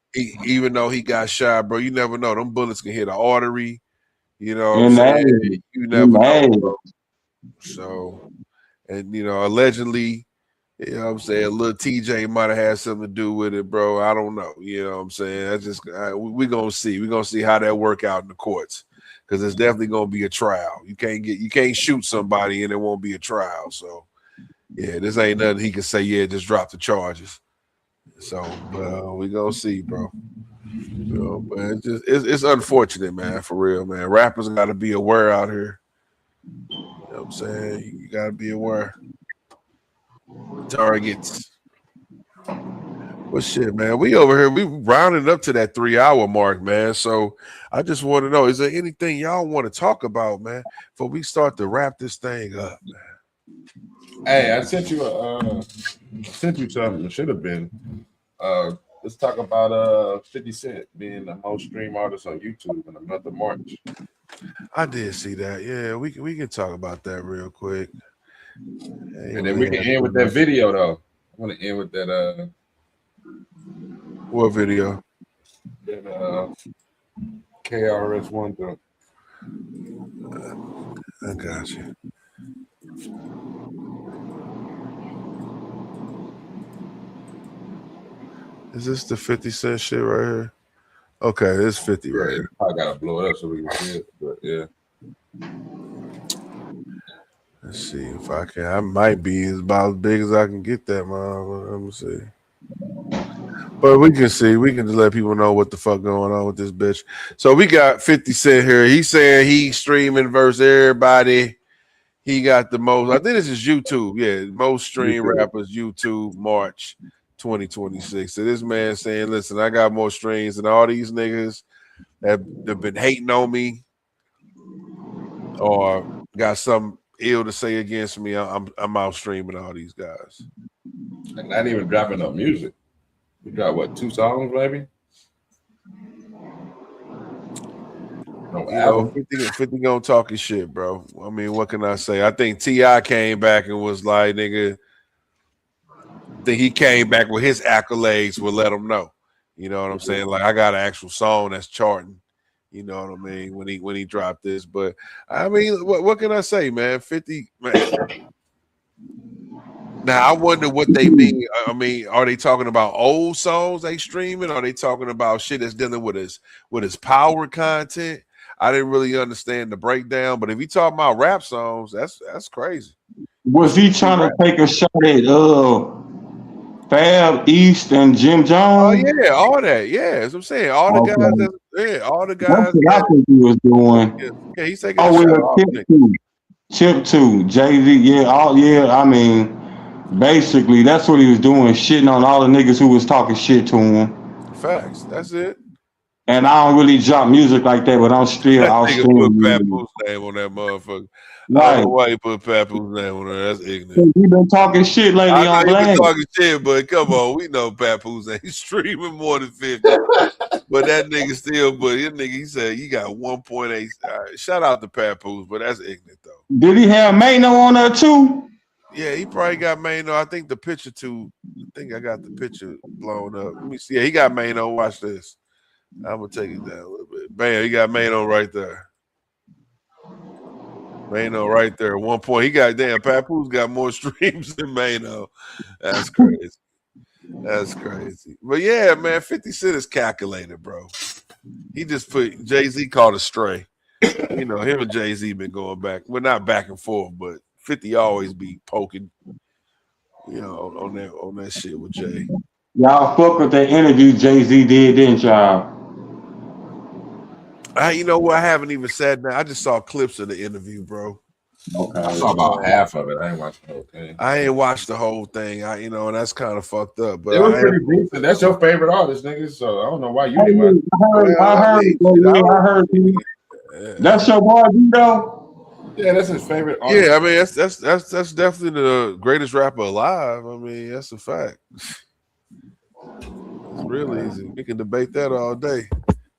he got shot, bro, you never know. Them bullets can hit an artery. You know what I'm And saying? You never know, bro. So, and allegedly, you know what I'm saying, little TJ might have had something to do with it, bro. I don't know. You know what I'm saying? We're gonna see. We're gonna see how that work out in the courts. Because it's definitely gonna be a trial. You can't shoot somebody and it won't be a trial. So yeah, this ain't nothing he can say, yeah, just drop the charges. So we gonna see, bro. But it's unfortunate, man, for real, man. Rappers gotta be aware out here. You know what I'm saying? You gotta be aware. Targets. Well, shit, man. We over here, we rounded up to that 3-hour mark, man. So I just want to know, is there anything y'all want to talk about, man, before we start to wrap this thing up, man? Hey, I sent you something. It should have been. Let's talk about 50 Cent being the most streamed artist on YouTube in the month of March. I did see that. Yeah, we can talk about that real quick. Hey, and then we can end with that video, though. I want to end with that. What video? That KRS-One thing. I got you. Is this the 50 Cent shit right here? Okay, it's 50 right here. I gotta blow it up so we can see it, but yeah. Let's see if I can. I might be about as big as I can get that, man. Let me see. But we can see. We can just let people know what the fuck going on with this bitch. So we got 50 Cent here. He's saying he's streaming versus everybody. He got the most. I think this is YouTube. Yeah, most streamed rappers YouTube March 2026. So this man saying, listen, I got more streams than all these niggas that have been hating on me or got something ill to say against me. I'm out streaming all these guys. And not even dropping up music. We got what, 2 songs, maybe? No, 50 gonna talk his shit, bro. I mean, what can I say? I think T.I. came back and was like, nigga, I think he came back with his accolades, will let him know. You know what I'm saying? Like, I got an actual song that's charting. You know what I mean? When he dropped this. But I mean, what can I say, man? 50, man. Now I wonder what they mean. I mean, are they talking about old songs they streaming? Are they talking about shit that's dealing with his power content? I didn't really understand the breakdown, but if he talking about rap songs, that's crazy. Was he trying to take a shot at Fab East and Jim Jones? Oh yeah, all that. Yeah, that's what I'm saying. All the guys. All the guys. That's what I think he was doing. Yeah, he's taking a shot. Tip 2, Jay-Z. Yeah, I mean, basically that's what he was doing, shitting on all the niggas who was talking shit to him. Facts. That's it. And I don't really drop music like that, but I'm still out there. Put Papoose name on that motherfucker. Right. I don't know why you put Papoose name on there. That's ignorant. He been talking shit lately on Blast. Been talking shit, but come on, we know Papoose ain't streaming more than 50. But that nigga still, he said he got 1.8. Right, shout out to Papoose, but that's ignorant though. Did he have Mano on there too? Yeah, he probably got Mano. I think the picture too. I think I got the picture blown up. Let me see. Yeah, he got Mano. Watch this. I'm gonna take it down a little bit. Bam, he got Mano right there. Mano right there. 1 point. He got Papoose got more streams than Mano. That's crazy. That's crazy. But yeah, man, 50 Cent is calculated, bro. He just put Jay-Z called a stray. You know, him and Jay-Z been going back. Well, not back and forth, but 50 always be poking, you know, on that shit with Jay. Y'all fuck with that interview Jay-Z did, didn't y'all? You know what? I haven't even sat down. I just saw clips of the interview, bro. Okay. I saw about half of it. I ain't watched the whole thing. I ain't watched the whole thing. And that's kind of fucked up. But it was pretty decent. That's your favorite artist, nigga. So I don't know why you didn't watch it. I heard you. Yeah. That's your boy, Vito. Yeah, that's his favorite artist. Yeah, I mean that's definitely the greatest rapper alive. I mean, that's a fact. It's real easy. We can debate that all day.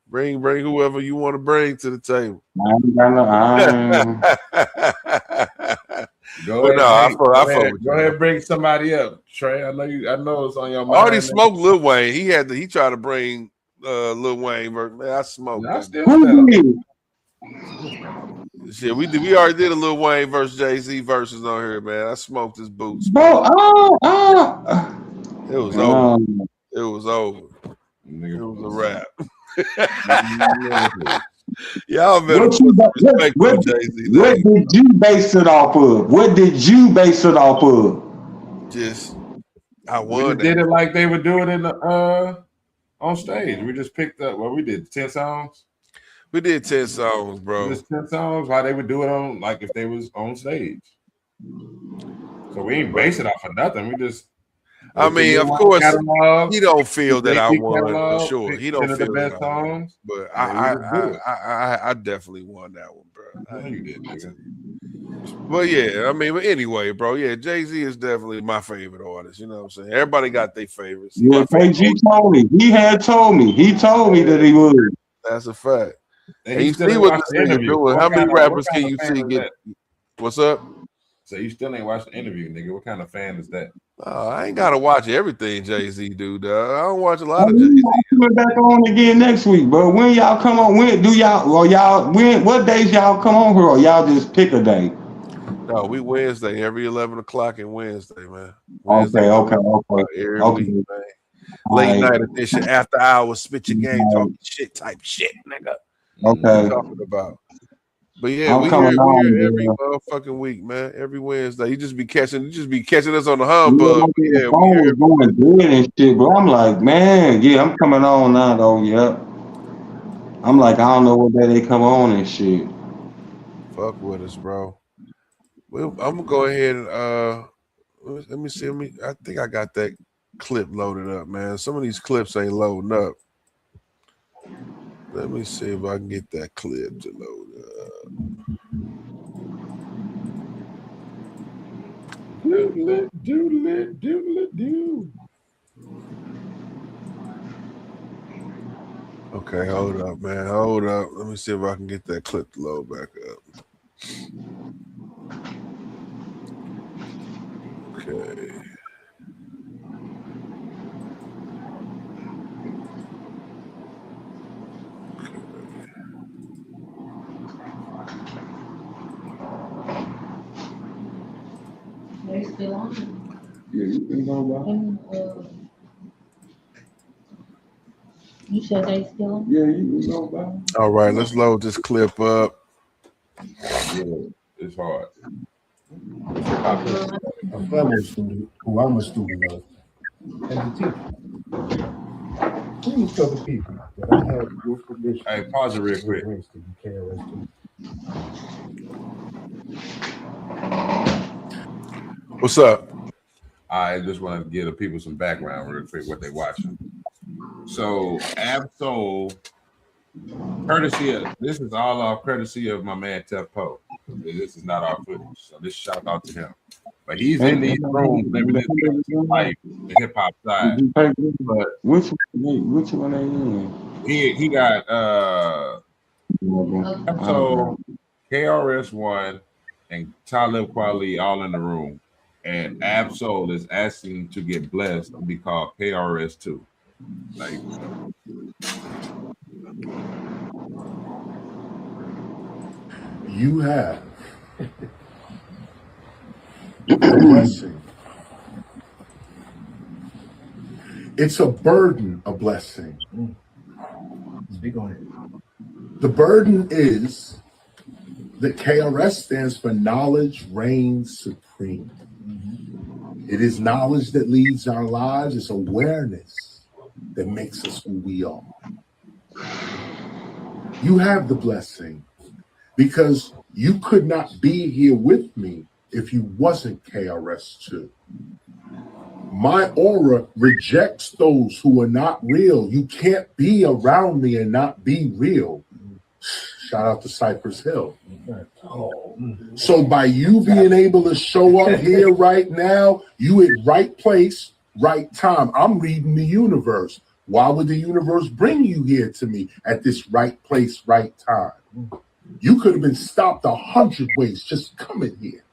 Bring whoever you want to bring to the table. I ain't got no. Go But ahead, no, I hey, fuck go with ahead, you. go ahead, bring somebody up, Trey. I know it's on your I mind. already smoked Lil Wayne. He tried to bring Lil Wayne, but man, I smoked. I him. still Who stand did? Shit, we already did a Lil Wayne versus Jay-Z versus on here, man. I smoked his boots. Bro, It was over. Um, It was over. Nigga. It was a wrap. Y'all better What put you- some respect what- on Jay-Z. what did you base it off of? What did you base it off of? Just I We won just that. did it like they would do it in the on stage. We just picked up we did 10 songs. We did 10 songs, bro. Just 10 songs, how they would do it on like if they was on stage. So we ain't base it off of nothing. We just I mean, of course, catalog, he don't feel that I Jay-Z won for catalog, sure. pick He 10 don't of the feel best that I won. songs. But Yeah, we just do it. I definitely won that one, bro. I know you did, nigga. But yeah, I mean, but anyway, bro, yeah, Jay-Z is definitely my favorite artist. You know what I'm saying? Everybody got their favorites. He Yeah, my favorite KG artist. told me. He had told me. He told me that he would. That's a fact. And And you you still see ain't what watched this the nigga interview. doing. What How many kind of- what rappers kind can you of fan see is get? that? What's up? So you still ain't watched the interview, nigga. What kind of fan is that? I ain't gotta watch everything Jay-Z do, dog. I don't watch a lot of We Jay-Z. coming back on again next week, bro. When y'all come on, when do y'all or y'all when what days y'all come on here or y'all just pick a day? No, we Wednesday every 11 o'clock in Wednesday, man. Wednesday, Okay. every Okay. week, man. Late Alright. night edition, after hours, spit your game, talking shit type shit, nigga. Okay. What you talking about? But yeah, I'm we coming here on, every man. motherfucking week, man. Every Wednesday. You just be catching us on the Yeah, humbug. Yeah, the phone was going dead and shit, bro. I'm like, man, yeah, I'm coming on now though. Yep. I'm like, I don't know what day they come on and shit. fuck with us, bro. Well, I'm gonna go ahead and let me see. I think I got that clip loaded up, man. Some of these clips ain't loading up. Let me see if I can get that clip to load up. Doodle-it. Okay, hold up, man. Hold up. Let me see if I can get that clip to load back up. Okay. They still on. Yeah, you can go by. You said they still on? Yeah, you can go by. All right, let's load this clip up. Yeah, it's hard. A fellow student who I'm a student of as a teacher. These other people that I have your permission. Hey, pause it real quick. To be KRS-One. What's up? I just want to give the people some background real quick what they watching. So Ab-Soul, courtesy of this is all off courtesy of my man Tef Poe. This is not our footage, so this shout out to him. But he's in these rooms living his life, the hip hop side. But Which one they in? he got Ab-Soul, KRS-One, and Talib Kweli all in the room. And Ab-Soul is asking to get blessed and be called KRS-2. Like, You have a blessing. It's a burden, a blessing. Speak on it. The burden is that KRS stands for knowledge reigns supreme. It is knowledge that leads our lives. It's awareness that makes us who we are. You have the blessing because you could not be here with me if you wasn't KRS-2. My aura rejects those who are not real. You can't be around me and not be real. Shout out to Cypress Hill. So by you being able to show up here right now, you at right place, right time. I'm reading the universe. Why would the universe bring you here to me at this right place, right time? You could have been stopped 100 ways just coming here.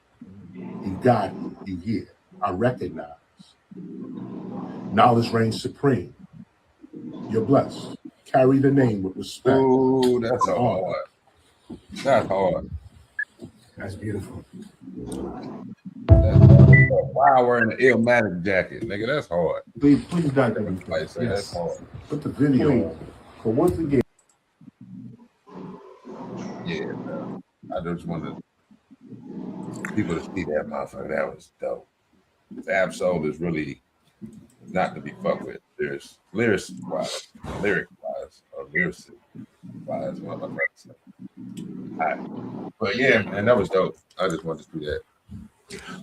And God, you here. I recognize. Knowledge reigns supreme. You're blessed. Carry the name with respect. Oh, that's hard. That's hard. That's beautiful. Why wearing an Illmatic jacket, nigga? That's hard. Please don't Like, say that's hard. Put the video on. So once again, Yeah, man. I just wanted people to see that motherfucker. That was dope. Ab-Soul is really not to be fucked with. There's lyric wise, or lyricist wise, what I'm trying to say. But yeah, man, that was dope. I just wanted to do that.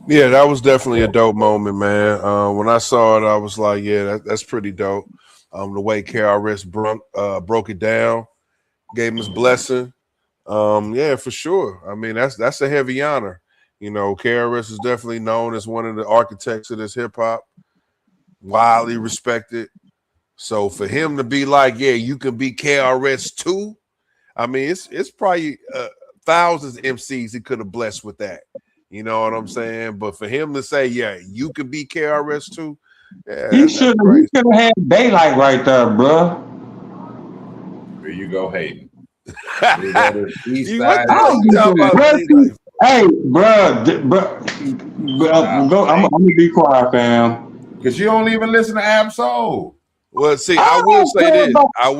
Yeah, that was definitely a dope moment, man. When I saw it, I was like, yeah, that's pretty dope. The way KRS broke it down, gave him his blessing. Yeah, for sure. I mean, that's a heavy honor. You know, KRS is definitely known as one of the architects of this hip hop, widely respected. So for him to be like, yeah, you can be KRS too. I mean, it's probably thousands of MCs he could have blessed with that. You know what I'm saying? But for him to say, yeah, you can be KRS too. Yeah, he should have had Daylight right there, bro. There you go, Hayden. Hey, bro, I'm gonna be quiet, fam. Because you don't even listen to Ab-Soul. Well, see, I will say this. I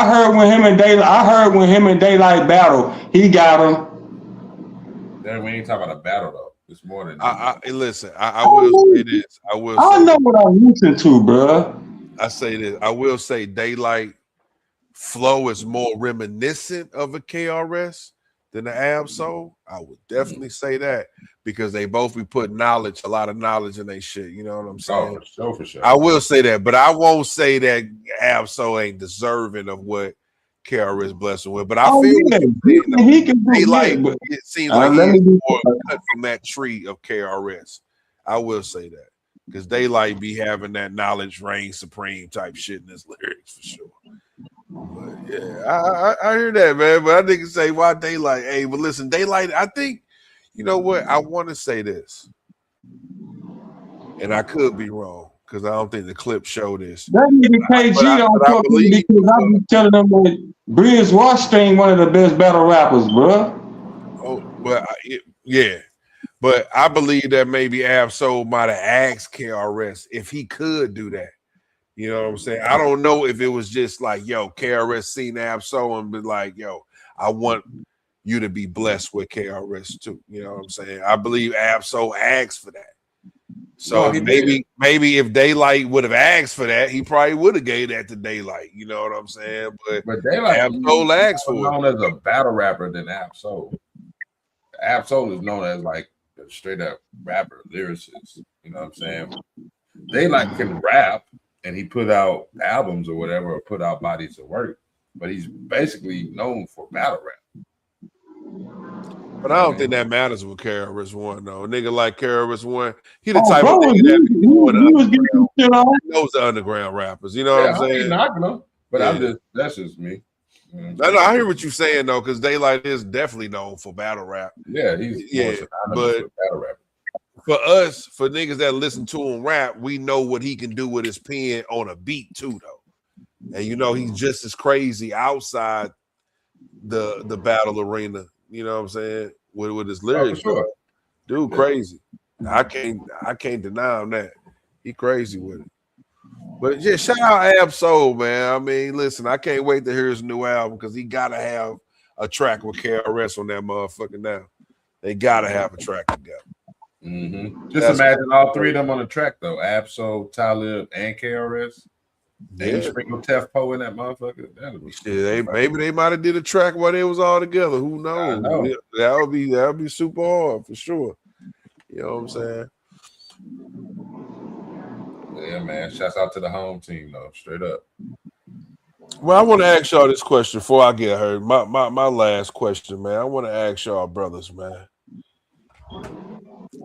heard when him and Daylight battle, he got him. Then we ain't talking about a battle though. It's more than listen. I will say this. I know what I'm listening to, bro. I say this. I will say Daylight flow is more reminiscent of a KRS than the Ab-Soul. I would definitely say that because they both be putting a lot of knowledge in their shit. You know what I'm saying? For sure. I will say that, but I won't say that Ab-Soul ain't deserving of what KRS blessing with. But I feel he can do Daylight. But It seems like he's more cut from that tree of KRS. I will say that because Daylight be having that knowledge reign supreme type shit in his lyrics for sure. But yeah, I hear that, man. But I think say why Daylight. Hey, but listen, Daylight. I think you know what I want to say this, and I could be wrong because I don't think the clip showed this. That nigga KG don't talk to me because I be telling them that Breeze Washington one of the best battle rappers, bro. Oh, but yeah. But I believe that maybe Ab-Soul might have asked KRS if he could do that. You know what I'm saying? I don't know if it was just like, yo, KRS seen Ab-Soul and be like, yo, I want you to be blessed with KRS too. You know what I'm saying? I believe Ab-Soul asked for that. So maybe if Daylight would have asked for that, he probably would have gave that to Daylight. You know what I'm saying? But Daylight Ab-Soul asked for known as a battle rapper than Ab-Soul. Ab-Soul is known as like a straight up rapper, lyricist. You know what I'm saying? Daylight can rap and he put out albums or whatever, or put out bodies of work, but he's basically known for battle rap. But I don't think that matters with KRS-One though. A nigga like KRS-One, he the type of nigga that knows the underground rappers. You know what I'm saying? But that's just me. I hear what you're saying though, because Daylight is definitely known for battle rap. Yeah, he's but battle rap. For us, for niggas that listen to him rap, we know what he can do with his pen on a beat too, though. And you know he's just as crazy outside the battle arena. You know what I'm saying? With his lyrics, dude, crazy. I can't deny him that he crazy with it. But yeah, shout out Ab-Soul, man. I mean, listen, I can't wait to hear his new album because he gotta have a track with KRS on that motherfucker now. They gotta have a track together. Mm-hmm. Just imagine all three of them on the track though: Ab-Soul, Talib, and KRS. They sprinkle Tef Poe in that motherfucker. Maybe they might have did a track while they was all together. Who knows? That would be super hard for sure. You know what I'm saying? Yeah, man. Shouts out to the home team though, straight up. Well, I want to ask y'all this question before I get hurt. My last question, man. I want to ask y'all brothers, man.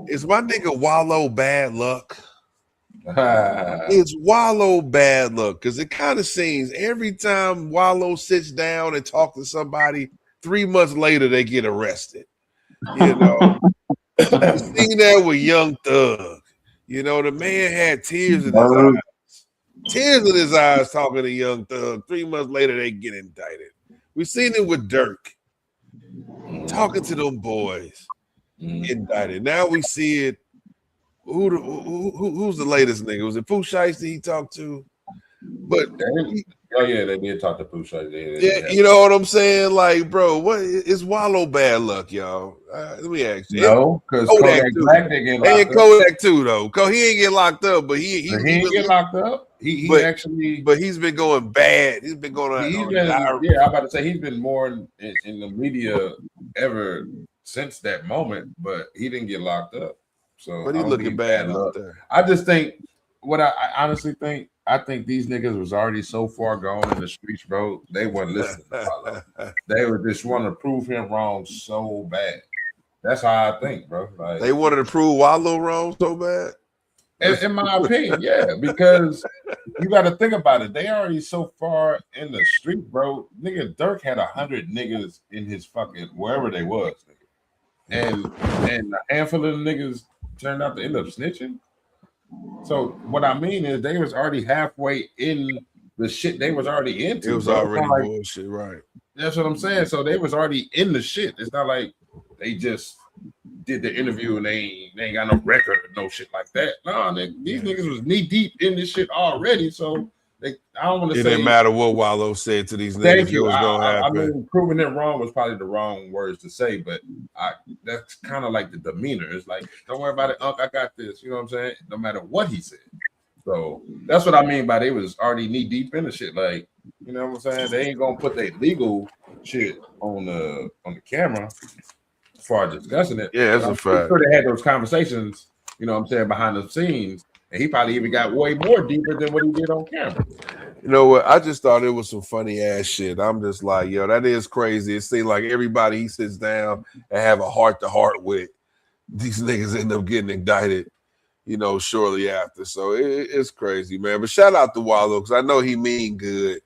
Is my nigga Wallow bad luck? It's Wallow bad luck because it kind of seems every time Wallow sits down and talks to somebody, 3 months later they get arrested. You know, you seen that with Young Thug. You know, the man had tears in his eyes. Tears in his eyes talking to Young Thug. 3 months later, they get indicted. We seen it with Dirk. Talking to them boys. Indicted. Now we see it. Who's the latest nigga? Was it Pooh Shiesty he talked to? But they did talk to Pooh Shiesty. Yeah, you know what I'm saying? Like, bro, what is Wallow bad luck, y'all? Let me ask you. No, because Kodak Black didn't get locked up. Kodak too, though. He ain't get locked up, but he didn't get locked up. But he's been going bad. He's been going on. I'm about to say he's been more in the media ever since that moment, but he didn't get locked up. So, but he's looking bad out there. I just think I honestly think. I think these niggas was already so far gone in the streets, bro. They weren't listening to Wallow. They were just want to prove him wrong so bad. That's how I think, bro. Like, they wanted to prove Wallow wrong so bad. In my opinion, yeah, because you got to think about it. They already so far in the street, bro. Nigga, Dirk had 100 niggas in his fucking wherever they was, nigga. and a handful of them niggas turned out to end up snitching. So what I mean is they was already halfway in the shit they was already into. It was already bullshit, right? That's what I'm saying. So they was already in the shit. It's not like they just did the interview and they ain't got no record or no shit like that. No, these niggas was knee deep in this shit already. So I don't want to say it didn't matter what Wallow said to these niggas. Thank you. What's gonna happen. I mean, proving it wrong was probably the wrong words to say, but that's kind of like the demeanor. It's like, don't worry about it, Unc. I got this. You know what I'm saying? No matter what he said. So that's what I mean by they was already knee deep in the shit. Like, you know what I'm saying? They ain't gonna put their legal shit on the camera as far as discussing it. Yeah, that's a fact. Sure they had those conversations. You know what I'm saying, behind the scenes. And he probably even got way more deeper than what he did on camera. You know what? I just thought it was some funny ass shit. I'm just like, yo, that is crazy. It seems like everybody he sits down and have a heart-to-heart with, these niggas end up getting indicted, you know, shortly after. So it's crazy, man. But shout out to Wallow, because I know he mean good.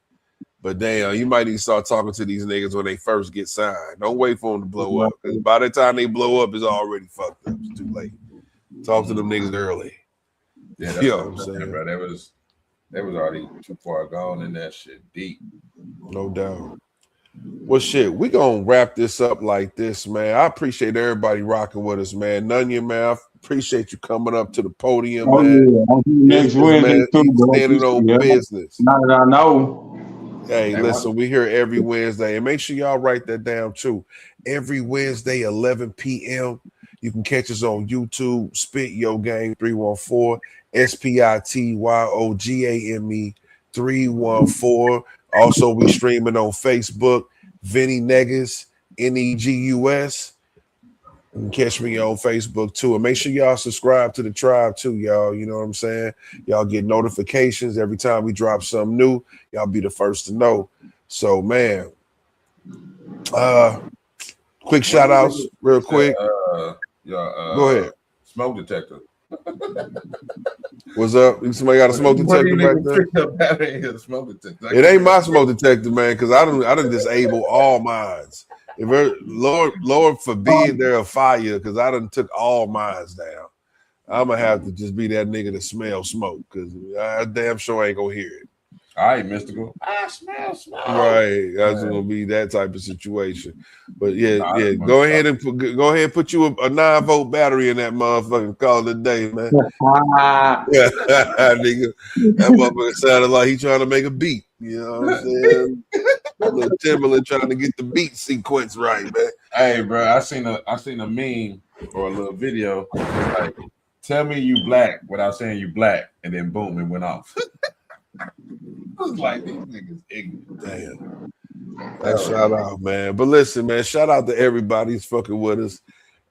But damn, you might need to start talking to these niggas when they first get signed. Don't wait for them to blow up, because by the time they blow up, it's already fucked up. It's too late. Talk to them niggas early. Yeah, that's what I'm saying, bro. They was already too far gone in that shit deep. No doubt. Well, shit, we gonna wrap this up like this, man. I appreciate everybody rocking with us, man. Nunya, man, I appreciate you coming up to the podium, man. Yeah. Next Wednesday, too, standing on business. Now that I know. Hey, listen, we here every Wednesday, and make sure y'all write that down too. Every Wednesday, 11 p.m. You can catch us on YouTube, Spit Yo Game 314, SPITYOGAME 314. Also, we streaming on Facebook, Vinny Negus, NEGUS. You can catch me on Facebook too. And make sure y'all subscribe to the tribe too, y'all. You know what I'm saying? Y'all get notifications every time we drop something new. Y'all be the first to know. So, man, quick shout outs real quick. Go ahead. Smoke detector. What's up? Somebody got a smoke detector back there? It ain't my smoke detector, man, because I done disable all mines. If Lord forbid there a fire, because I done took all mines down. I'm gonna have to just be that nigga to smell smoke, because I damn sure ain't gonna hear it. All right, Mystical. I smell smoke. Right, that's gonna be that type of situation. But yeah. Go ahead and put you a 9-volt battery in that motherfucker. Call it a day, man. Yeah, nigga, that motherfucker sounded like he trying to make a beat. You know what I'm saying? Little Timberland trying to get the beat sequence right, man. Hey, bro, I seen a meme or a little video like, "Tell me you black without saying you black," and then boom, it went off. I was like, these niggas ignorant. Damn. Shout out, man. But listen, man, shout out to everybody who's fucking with us.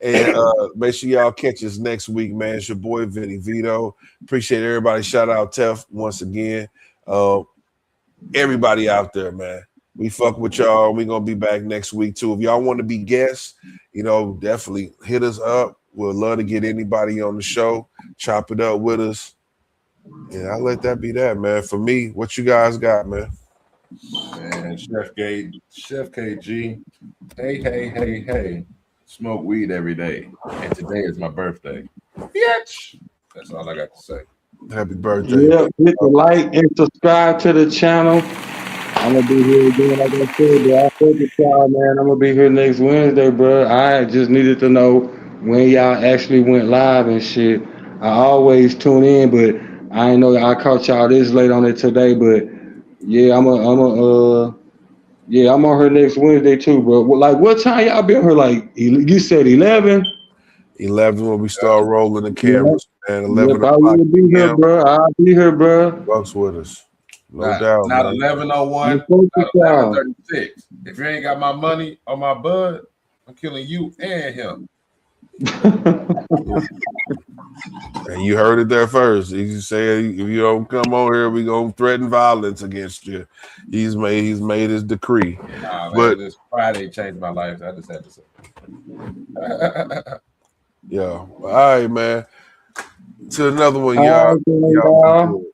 And make sure y'all catch us next week, man. It's your boy Vinny Vito. Appreciate everybody. Shout out Tef once again. everybody out there, man. We fuck with y'all. We're gonna be back next week too. If y'all want to be guests, you know, definitely hit us up. We'd love to get anybody on the show, chop it up with us. And I'll let that be that, man. For me, what you guys got, man? Man, Chef KG. Hey. Smoke weed every day. And today is my birthday. Bitch. That's all I got to say. Happy birthday. Yeah, hit the like and subscribe to the channel. I'm gonna be here again, like I said, bro. I fuck with y'all, man. I'm gonna be here next Wednesday, bro. I just needed to know when y'all actually went live and shit. I always tune in, but I ain't know I caught y'all this late on it today. But yeah, I'm on here next Wednesday too, bro. Like, what time y'all be on here? Like, you said 11. 11 when we start rolling the cameras, man. 11 I will be here, bro. I'll be here, bro. Bucks with us. No doubt. Not man. 11:01, not 11:36. If you ain't got my money on my bud, I'm killing you and him. And you heard it there first. He said, if you don't come on here, we gonna threaten violence against you. He's made his decree. Nah, but man, this Friday changed my life. I just had to say. yeah. All right, man. To another one, All y'all. right, Y'all be good.